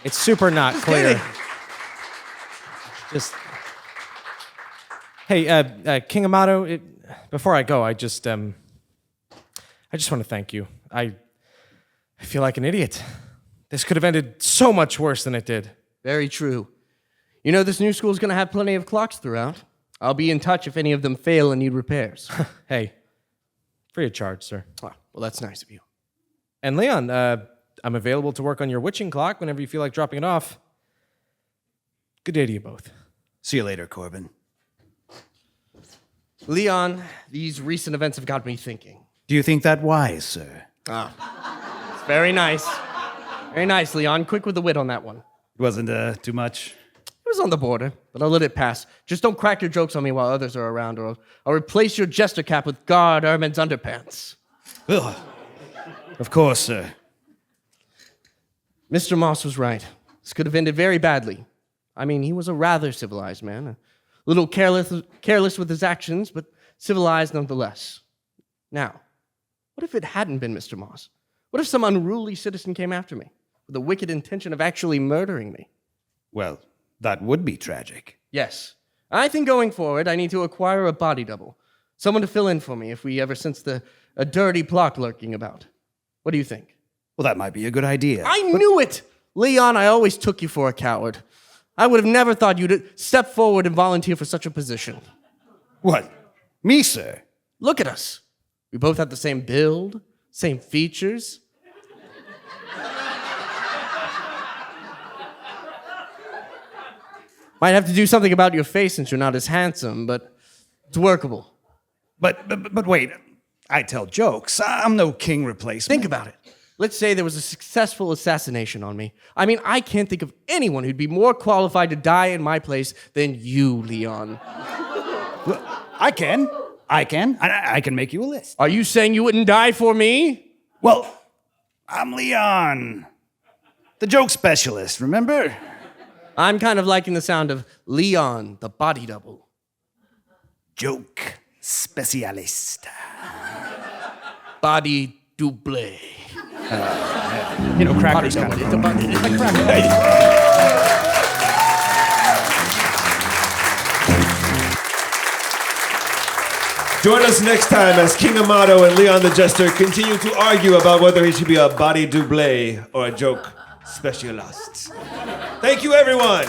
It's super not clear. Kidding. Just... Hey, King Amato, before I go, I just want to thank you. I feel like an idiot. This could have ended so much worse than it did. Very true. You know this new school's gonna have plenty of clocks throughout. I'll be in touch if any of them fail and need repairs. Hey, free of charge, sir. Oh, well, that's nice of you. And Leon, I'm available to work on your witching clock whenever you feel like dropping it off. Good day to you both. See you later, Corbin. Leon, these recent events have got me thinking. Do you think that wise, sir? It's very nice. Very nice, Leon. Quick with the wit on that one. It wasn't too much. It was on the border, but I'll let it pass. Just don't crack your jokes on me while others are around, or I'll replace your jester cap with guard Ermin's underpants. Ugh. Of course, sir. Mr. Moss was right. This could have ended very badly. I mean, he was a rather civilized man. A little careless with his actions, but civilized nonetheless. Now, what if it hadn't been Mr. Moss? What if some unruly citizen came after me with the wicked intention of actually murdering me? Well, that would be tragic. Yes. I think going forward, I need to acquire a body double. Someone to fill in for me if we ever sense a dirty plot lurking about. What do you think? Well, that might be a good idea. I knew it! Leon, I always took you for a coward. I would have never thought you'd step forward and volunteer for such a position. What? Me, sir? Look at us. We both have the same build, same features. Might have to do something about your face since you're not as handsome, but it's workable. But wait, I tell jokes. I'm no king replacement. Think about it. Let's say there was a successful assassination on me. I mean, I can't think of anyone who'd be more qualified to die in my place than you, Leon. Well, I can. I can make you a list. Are you saying you wouldn't die for me? Well, I'm Leon, the joke specialist, remember? I'm kind of liking the sound of Leon, the body double. Joke specialist. Body double. Crackers kind of. It's like crackers. Join us next time as King Amato and Leon the Jester continue to argue about whether he should be a body double or a joke specialist. Thank you, everyone.